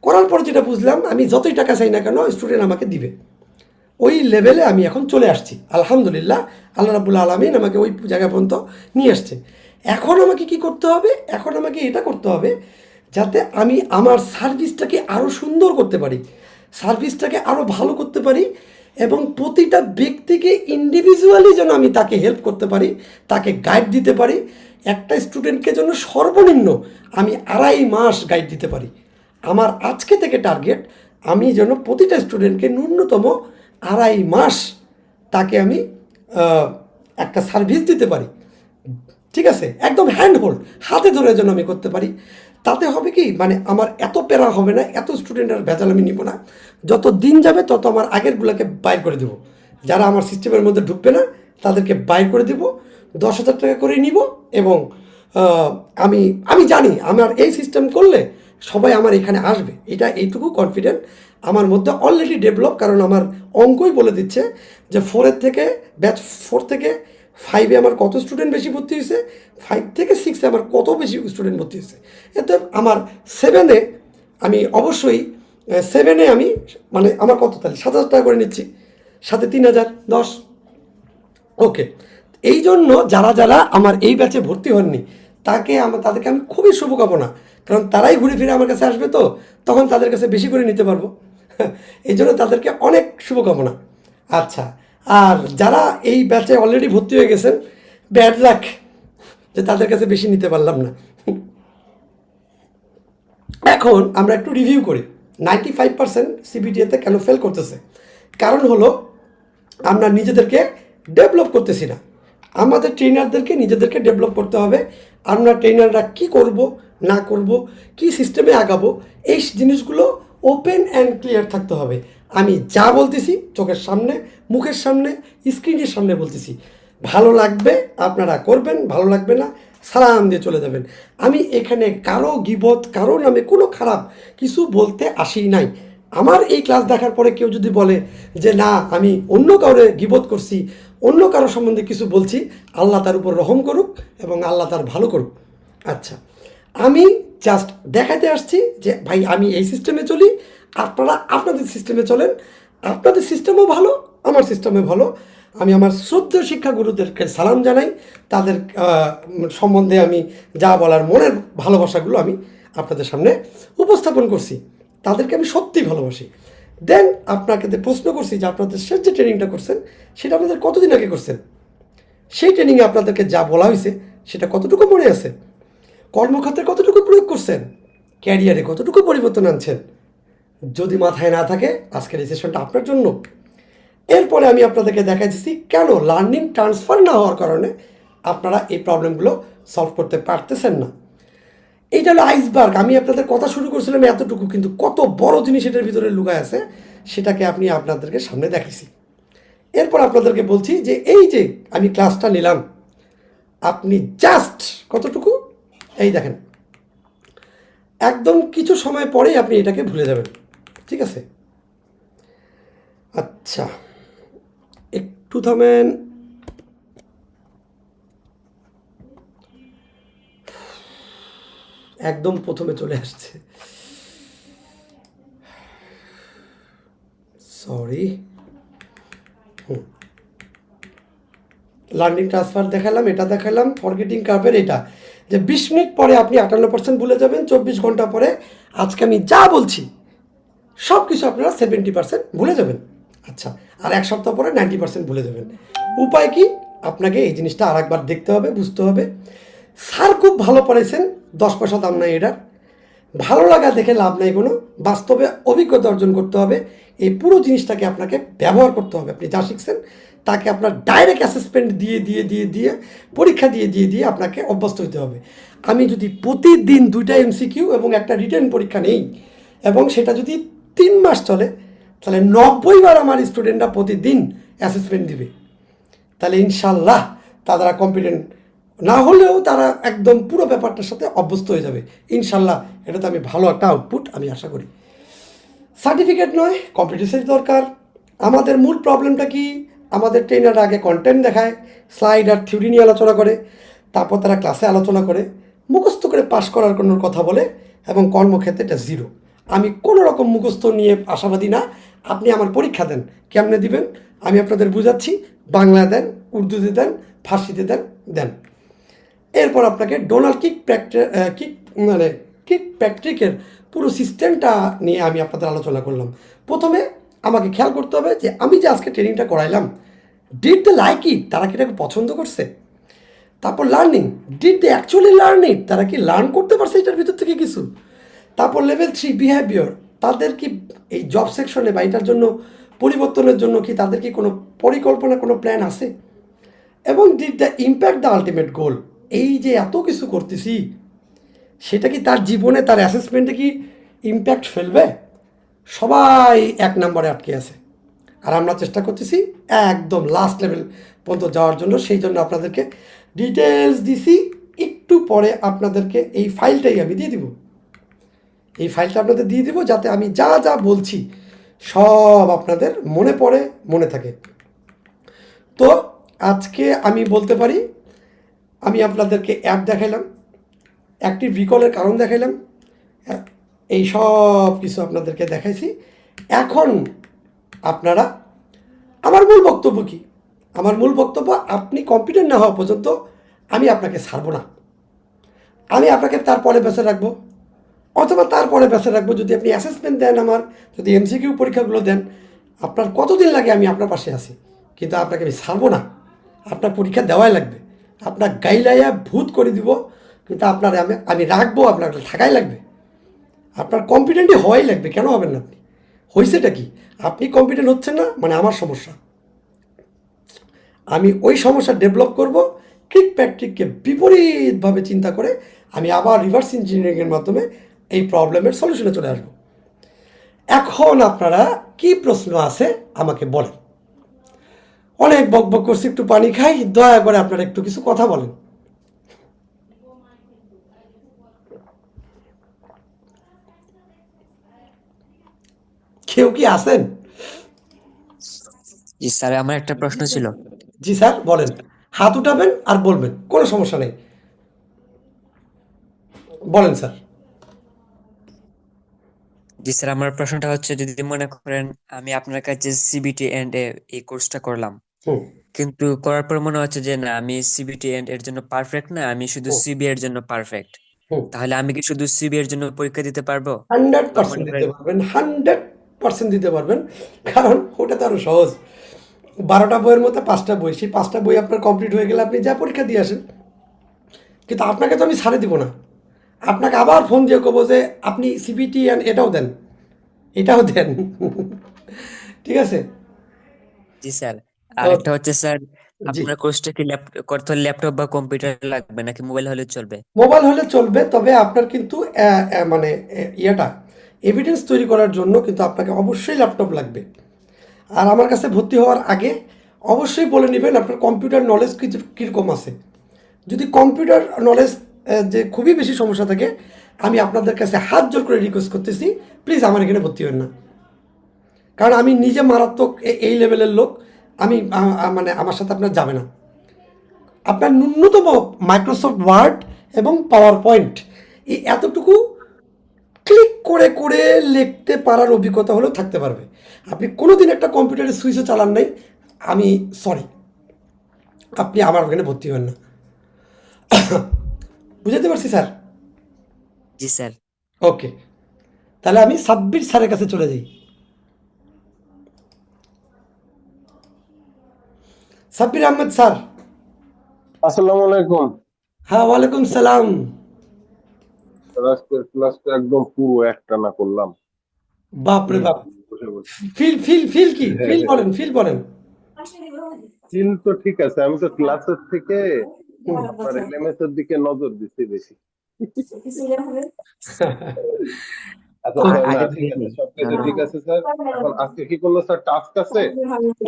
করার পর যেটা বুঝলাম, আমি যতই টাকা চাই না কেন স্টুডেন্ট আমাকে দিবে। ওই লেভেলে আমি এখন চলে আসছি আলহামদুলিল্লাহ, আল্লাহ রাব্বুল আলামিন আমাকে ওই জায়গা পর্যন্ত নিয়ে আসছে। এখন আমাকে কি করতে হবে, এখন আমাকে এটা করতে হবে যাতে আমি আমার সার্ভিসটাকে আরও সুন্দর করতে পারি, সার্ভিসটাকে আরও ভালো করতে পারি, এবং প্রতিটা ব্যক্তিকে ইন্ডিভিজুয়ালি যেন আমি তাকে হেল্প করতে পারি, তাকে গাইড দিতে পারি। একটা স্টুডেন্টকে জন্য সর্বনিম্ন আমি 2.5 মাস গাইড দিতে পারি। আমার আজকে থেকে টার্গেট, আমি যেন প্রতিটা স্টুডেন্টকে ন্যূনতম 2.5 মাস তাকে আমি একটা সার্ভিস দিতে পারি। ঠিক আছে, একদম হ্যান্ড হোল্ড, হাতে ধরে যেন আমি করতে পারি। তাতে হবে কি মানে আমার এত প্যারা হবে না, এত স্টুডেন্টের ভেজাল আমি নিব না। যত দিন যাবে তত আমার আগেরগুলোকে বাইর করে দেবো, যারা আমার সিস্টেমের মধ্যে ঢুকবে না তাদেরকে বাইর করে দেবো, 10,000 টাকা করে নিব। এবং আমি আমি জানি আমার এই সিস্টেম করলে সবাই আমার এখানে আসবে, এটা এইটুকু কনফিডেন্ট আমার মধ্যে অলরেডি ডেভেলপ। কারণ আমার অঙ্কই বলে দিচ্ছে যে ব্যাচ 4 থেকে 5-এ আমার কত স্টুডেন্ট বেশি ভর্তি হয়েছে, 5 থেকে 6-এ আমার কত বেশি স্টুডেন্ট ভর্তি হয়েছে। এতে আমার 7-এ আমি অবশ্যই 7-এ আমি মানে আমার কত তাহলে 7,000 টাকা করে নিচ্ছি, সাথে 3,000 10। ওকে, এই জন্য যারা যারা আমার এই ব্যাচে ভর্তি হননি তাদেরকে আমি খুবই শুভকামনা, কারণ তারাই ঘুরে ফিরে আমার কাছে আসবে, তো তখন তাদের কাছে বেশি করে নিতে পারবো। এই জন্য তাদেরকে অনেক শুভকামনা। আচ্ছা, আর যারা এই ব্যাচে অলরেডি ভর্তি হয়ে গেছেন, ব্যাড লাক যে তাদের কাছে বেশি নিতে পারলাম না। এখন আমরা একটু রিভিউ করি 95% সিবিটিএতে কেন ফেল করতেছে। কারণ হলো আমরা নিজেদেরকে ডেভেলপ করতেছি না। আমাদের ট্রেনারদেরকে নিজেদেরকে ডেভেলপ করতে হবে। আমরা ট্রেনাররা কি করব না করব, কি সিস্টেমে আগাবো, এই জিনিসগুলো ওপেন অ্যান্ড ক্লিয়ার থাকতে হবে। আমি যা বলতেছি চোখের সামনে, মুখের সামনে, স্ক্রিনের সামনে বলতেছি। ভালো লাগবে আপনারা করবেন, ভালো লাগবে না সালাম দিয়ে চলে যাবেন। আমি এখানে কারো গিবত, কারো নামে কোনো খারাপ কিছু বলতে আসি নাই। আমার এই ক্লাস দেখার পরে কেউ যদি বলে যে না আমি অন্য কাউরে গিবত করছি, অন্য কারো সম্বন্ধে কিছু বলছি, আল্লাহ তার উপর রহম করুক এবং আল্লাহ তার ভালো করুক। আচ্ছা, আমি জাস্ট দেখাতে আসছি যে ভাই আমি এই সিস্টেমে চলি, আপনারা আপনাদের সিস্টেমে চলেন। আপনাদের সিস্টেমও ভালো, আমার সিস্টেমে ভালো। আমি আমার শ্রদ্ধেয় শিক্ষাগুরুদেরকে সালাম জানাই। তাদের সম্বন্ধে আমি যা বলার মনের ভালোবাসাগুলো আমি আপনাদের সামনে উপস্থাপন করছি। তাদেরকে আমি সত্যিই ভালোবাসি। দেন আপনাকে প্রশ্ন করছি যে আপনাদের শেষ যে ট্রেনিংটা করছেন সেটা আপনাদের কতদিন আগে করছেন, সেই ট্রেনিংয়ে আপনাদেরকে যা বলা হয়েছে সেটা কতটুকু মনে আছে, কর্মক্ষেত্রে কতটুকু প্রয়োগ করছেন, ক্যারিয়ারে কতটুকু পরিবর্তন আনছেন। যদি মাথায় না থাকে আজকের এই সেশনটা আপনার জন্য। এরপরে আমি আপনাদেরকে দেখাচ্ছি কেন লার্নিং ট্রান্সফার না হওয়ার কারণে আপনারা এই প্রবলেমগুলো সলভ করতে পারতেছেন না। এইটা হলো আইসবার্গ। আমি আপনাদের কথা শুরু করছিলাম এতটুকু, কিন্তু কত বড় জিনিস এটার ভিতরে লুকায় আছে সেটাকে আপনাদেরকে সামনে দেখাইছি। এরপর আপনাদেরকে বলছি যে এই যে আমি ক্লাসটা নিলাম, আপনি জাস্ট কতটুকু এই দেখেন, একদম কিছু সময় পরেই আপনি এটাকে ভুলে যাবেন। ঠিক আছে? আচ্ছা, একটু থামেন। একদম প্রথমে চলে আসছে, সরি। লার্নিং ট্রান্সফার দেখালাম, এটা দেখালাম, ফরগেটিং কার্ভের এটা যে 20 মিনিট পরে আপনি 58% ভুলে যাবেন, 24 ঘন্টা পরে আজকে আমি যা বলছি সব কিছু আপনারা 70% ভুলে যাবেন। আচ্ছা, আর এক সপ্তাহ পরে 90% ভুলে যাবেন। উপায় কি? আপনাকে এই জিনিসটা আর একবার দেখতে হবে, বুঝতে হবে। স্যার খুব ভালো পড়াইছেন, 10 পয়সা দাম নাই এটার। ভালো লাগা দেখে লাভ নাই কোনো, বাস্তবে অভিজ্ঞতা অর্জন করতে হবে। এই পুরো জিনিসটাকে আপনাকে ব্যবহার করতে হবে। আপনি যা শিখছেন তাকে আপনার ডাইরেক্ট অ্যাসেসমেন্ট দিয়ে পরীক্ষা দিয়ে আপনাকে অভ্যস্ত হতে হবে। আমি যদি প্রতিদিন 2টা এমসিকিউ এবং একটা রিটেন পরীক্ষা নেই এবং সেটা যদি 3 মাস চলে, তাহলে 90 বার আমার স্টুডেন্টরা প্রতিদিন অ্যাসেসমেন্ট দিবে। তাহলে ইনশাল্লাহ তারা কম্পিটেন্ট না হলেও তারা একদম পুরো ব্যাপারটার সাথে অভ্যস্ত হয়ে যাবে ইনশাল্লাহ। এটাতে আমি ভালো একটা আউটপুট আমি আশা করি। সার্টিফিকেট নয়, কম্পিটেন্সের দরকার। আমাদের মূল প্রবলেমটা কি? আমাদের ট্রেনাররা আগে কন্টেন্ট দেখায়, স্লাইড আর থিওরি নিয়ে আলোচনা করে, তারপর তারা ক্লাসে আলোচনা করে, মুখস্থ করে পাশ করার কোনো কথা বলে, এবং কর্মক্ষেত্রে এটা জিরো। আমি কোনো রকম মুখস্থ নিয়ে আশাবাদী না। আপনি আমার পরীক্ষা দেন, কেমনে দিবেন আমি আপনাদের বুঝাচ্ছি। বাংলা দেন, উর্দুতে দেন, ফার্সিতে দেন। এরপর আপনাকে ডোনাল্ড কিক প্র্যাকটিকের পুরো সিস্টেমটা নিয়ে আমি আপনাদের আলোচনা করলাম। প্রথমে আমাকে খেয়াল করতে হবে যে আমি যে আজকে ট্রেনিংটা করাইলাম, ডিড দে লাইক ইট, তারা কি এটাকে পছন্দ করছে? তারপর learning, did they actually learn it, তারা কি লার্ন করতে পারছে এটার ভিতর থেকে কিছু? তারপর লেভেল 3 বিহেভিয়ার, তাদের কি এই জব সেকশনে বা এটার জন্য পরিবর্তনের জন্য কি তাদের কি কোনো পরিকল্পনা, কোনো প্ল্যান আছে? এবং did the impact the ultimate গোল, এই যে এত কিছু করতেছি সেটা কি তার জীবনে তার অ্যাসেসমেন্টে কি ইম্প্যাক্ট ফেলবে? সবাই এক নম্বরে আটকে আছে, আর আমরা চেষ্টা করতেছি একদম লাস্ট লেভেল পর্যন্ত যাওয়ার জন্য। সেই জন্য আপনাদেরকে ডিটেলস দিছি। একটু পরে আপনাদেরকে এই ফাইলটাই আমি দিয়ে দিব, এই ফাইলটা আপনাদের দিয়ে দিব, যাতে আমি যা যা বলছি সব আপনাদের মনে পড়ে, মনে থাকে। তো আজকে আমি বলতে পারি, আমি আপনাদেরকে অ্যাপ দেখাইলাম, অ্যাক্টিভ রিকলের কারণ দেখাইলাম, এই সব কিছু আপনাদেরকে দেখাইছি। এখন আপনারা, আমার মূল বক্তব্য কি? আমার মূল বক্তব্য, আপনি কম্পিটেন্ট না হওয়া পর্যন্ত আমি আপনাকে ছাড়বো না। আমি আপনাকে তারপরে বেঁচে রাখবো, অথবা তারপরে বেঁচে রাখবো যদি আপনি অ্যাসেসমেন্ট দেন, আমার যদি এমসিকিউ পরীক্ষাগুলো দেন। আপনার কতদিন লাগে আমি আপনার পাশে আছি, কিন্তু আপনাকে আমি ছাড়বো না। আপনার পরীক্ষা দেওয়াই লাগবে, আপনার গাইলাইয়া ভূত করে দিব, কিন্তু আপনার আমি রাখবো, আপনার থাকাই লাগবে। আপনার কম্পিটেন্টই হওয়াই লাগবে। কেন হবেন না আপনি? হয়েছেটা কি? আপনি কম্পিটেন্ট হচ্ছেন না মানে আমার সমস্যা। আমি ওই সমস্যা ডেভেলপ করব, ক্রিক প্র্যাকটিককে বিপরীতভাবে চিন্তা করে আমি আবার রিভার্স ইঞ্জিনিয়ারিংয়ের মাধ্যমে এই প্রবলেমের সলিউশনে চলে আসব। এখন আপনারা কি প্রশ্ন আছে আমাকে বলেন। অনেক বকবক করছি, একটু পানি খাই, দয়া করে আপনারা একটু কিছু কথা বলেন। কেউ কি আছেন? জি স্যার, আমার একটা প্রশ্ন ছিল। জি স্যার, বলেন। হাত উঠাবেন আর বলবেন, কোনো সমস্যা নেই, বলেন স্যার। জি স্যার, আমার প্রশ্নটা হচ্ছে, যদি মনে করেন আমি আপনার কাছে সিবিটি এন্ড এই কোর্সটা করলাম, হুম কিন্তু করার পর মনে হচ্ছে যে না, আমি সিবিটি এন্ড এর জন্য পারফেক্ট না, আমি শুধু হুম সিবি এর জন্য পারফেক্ট। হুম তাহলে আমি কি শুধু সিবি এর জন্য পরীক্ষা দিতে পারবো? হান্ড্রেড বা পার্সেন্ট মনে দিতে করেন, পারবেন, 100% দিতে পারবেন। কারণ ওটা তো আরো সহজ। 12টা বইয়ের মধ্যে 5টা বই, সেই 5টা বই আপনার কমপ্লিট হয়ে গেলে আপনি যা পরীক্ষা দিয়ে আসেন। কিন্তু আপনাকে তো আমি ছাড়ে দিব না, আপনাকে আবার ফোন দিয়ে কবো যে আপনি সিবিটি অ্যান্ড এটাও দেন, এটাও দেন। ঠিক আছে? জি স্যার, তো আরেকটা হচ্ছে স্যার, জি, আপনার কোর্সটা কি করতে হলে ল্যাপটপ বা কম্পিউটার লাগবে নাকি মোবাইল হলে চলবে? মোবাইল হলে চলবে, তবে আপনার কিন্তু মানে ইয়েটা এভিডেন্স তৈরি করার জন্য কিন্তু আপনাকে অবশ্যই ল্যাপটপ লাগবে। আর আমার কাছে ভর্তি হওয়ার আগে অবশ্যই বলে নেবেন আপনার কম্পিউটার নলেজ কিছু কীরকম আছে। যদি কম্পিউটার নলেজ যে খুবই বেশি সমস্যা থাকে, আমি আপনাদের কাছে হাত জোর করে রিকোয়েস্ট করতেছি, প্লিজ আমার এখানে ভর্তি হন না। কারণ আমি নিজে মারাত্মক এই লেভেলের লোক। আমি মানে আমার সাথে আপনার যাবে না। আপনার ন্যূনতম মাইক্রোসফট ওয়ার্ড এবং পাওয়ার পয়েন্ট এই এতটুকু ক্লিক করে করে লিখতে পারার অভিজ্ঞতা হলেও থাকতে পারবে। আপনি কোনো দিন একটা কম্পিউটারের সুইচও চালান নাই, আমি সরি, আপনি আমার ওখানে ভর্তি হন না। বুঝতে পারছি স্যার? জি স্যার। ওকে, তাহলে আমি সাব্বির স্যারের কাছে চলে যাই। সাব্বির আহমেদ স্যার। আসসালামু আলাইকুম। হ্যাঁ, ওয়ালাইকুম সালাম। স্যার, আজকের ক্লাসটা একদম পুরো একটানা করলাম। বাপ রে বাপ। বসে বসে। ফিল ফিল ফিল কি ফিল বলেন, ফিল বলেন। চিল তো ঠিক আছে, আমি তো ক্লাসের থেকে হুম। আপনার এলএমএস এর দিকে নজর দিচ্ছি বেশি। আচ্ছা স্যার, না আগে ঠিক থেকে আছে, সবকিছু ঠিক আছে স্যার। এখন আজকে কি করলো স্যার, টাস্ক আছে?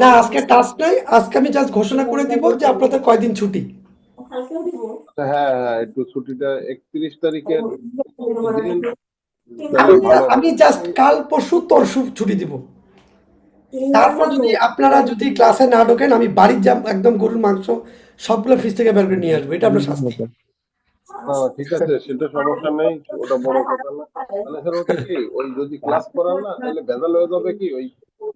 না, আজকে টাস্ক নাই, আজকে আমি জাস্ট ঘোষণা করে দিব যে আপনাদের কয়দিন ছুটি। আচ্ছা, হ্যাঁ হ্যাঁ, একটু ছুটিটা 31 তারিখের দিন, তাহলে আমি ভালো আমি হয়। জাস্ট কাল পরশু তরশু ছুটি দিব। তারপর যদি আপনারা যদি ক্লাসে না ঢোকেন, আমি বাড়ির যা একদম গরুর মাংস সবগুলো ফ্রিজ থেকে বের করে নিয়ে আসবো, এটা আপনার শাস্তি। না না, ঠিক আছে, সেটা সমস্যা নেই, ওটা বড় কথা না। মানে স্যার, ওটা কি ওই যদি ক্লাস করান না, তাহলে ভেজাল হয়ে যাবে কি, ওই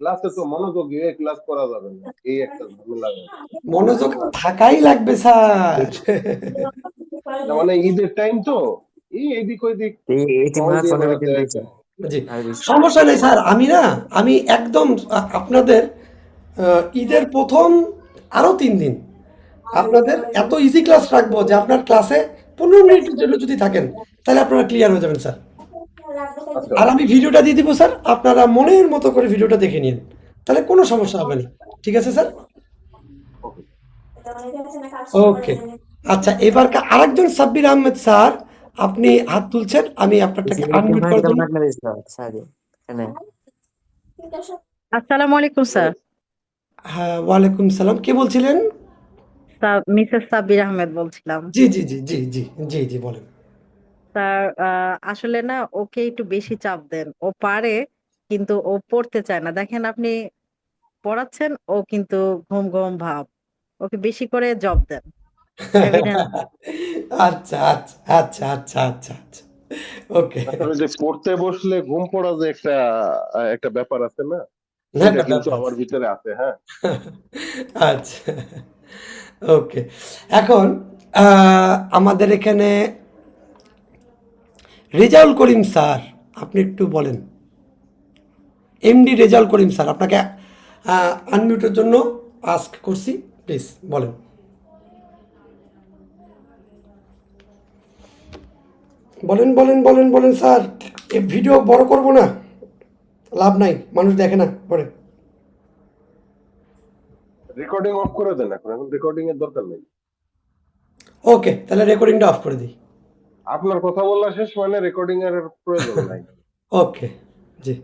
ক্লাসে তো মনোযোগী হয়ে ক্লাস করা যাবে না, এই একটা ঝামেলা হয়ে যাবে। মনোযোগ থাকাই লাগবে স্যার। তার মানে ঈদের টাইম তো, এই এদিক ওইদিক এই কল মাস দিয়ে 15 দিন বেড়াতে রয়েছে, হবে। জি, আর বেশি। সমস্যা নেই স্যার। আমি একদম আপনাদের ঈদের প্রথম আরো 3 দিন আপনাদের এত ইজি ক্লাস রাখবো যে আপনার ক্লাসে 15 মিনিটের জন্য যদি থাকেন, তাহলে আপনারা ক্লিয়ার হয়ে যাবেন স্যার। আচ্ছা, আর আমি ভিডিওটা দিয়ে দিব স্যার, আপনারা মনের মতো করে ভিডিওটা দেখে নিন, তাহলে কোনো সমস্যা হবে না। ঠিক আছে স্যার? ওকে। ওকে। আচ্ছা, এবার আরেকজন সাব্বির আহমেদ স্যার আপনি হাত তুলছেন, আমি আপনারটাকে সিভিল টিম আনমিউট করার ফাইনাল জন্য। বাংলাদেশ সাদি এখানে। আসসালামু আলাইকুম স্যার। হ্যাঁ, ওয়ালাইকুম সালাম। কে বলছিলেন? মিসেস সাব্বির আহমেদ বলছিলাম। জি জি জি জি জি জি জি বলেন। স্যার আসলে না ওকে একটু বেশি চাপ দেন। ও পারে কিন্তু ও পড়তে চায় না। দেখেন আপনি পড়াচ্ছেন ও কিন্তু ঘুম ঘুম ভাব। ওকে বেশি করে জব দেন। এভিডেন্স। আচ্ছা আচ্ছা আচ্ছা আচ্ছা আচ্ছা আচ্ছা, ওকে। আসলে যে পড়তে বসলে ঘুম পড়া যে একটা একটা ব্যাপার আছে না, না, এটা একটা কিন্তু ব্যাপার আমার আছে। ভিতরে আছে, হ্যাঁ। আচ্ছা, ওকে। এখন আমাদের এখানে রেজাউল করিম স্যার, আপনি একটু বলেন। এমডি রেজাউল করিম স্যার, আপনাকে আনমিউটের জন্য আস্ক করছি, প্লিজ বলেন। বলেন বলেন বলেন বলেন স্যার। এ ভিডিও বড় করব না, লাভ নাই, মানুষ দেখে না পরে। রেকর্ডিং অফ করে দেন, এখন এখন রেকর্ডিং এর দরকার নেই। ওকে, তাহলে রেকর্ডিংটা অফ করে দিই। আপনার কথা বলা শেষ মানে রেকর্ডিং এর প্রয়োজন নাই। ওকে, জি।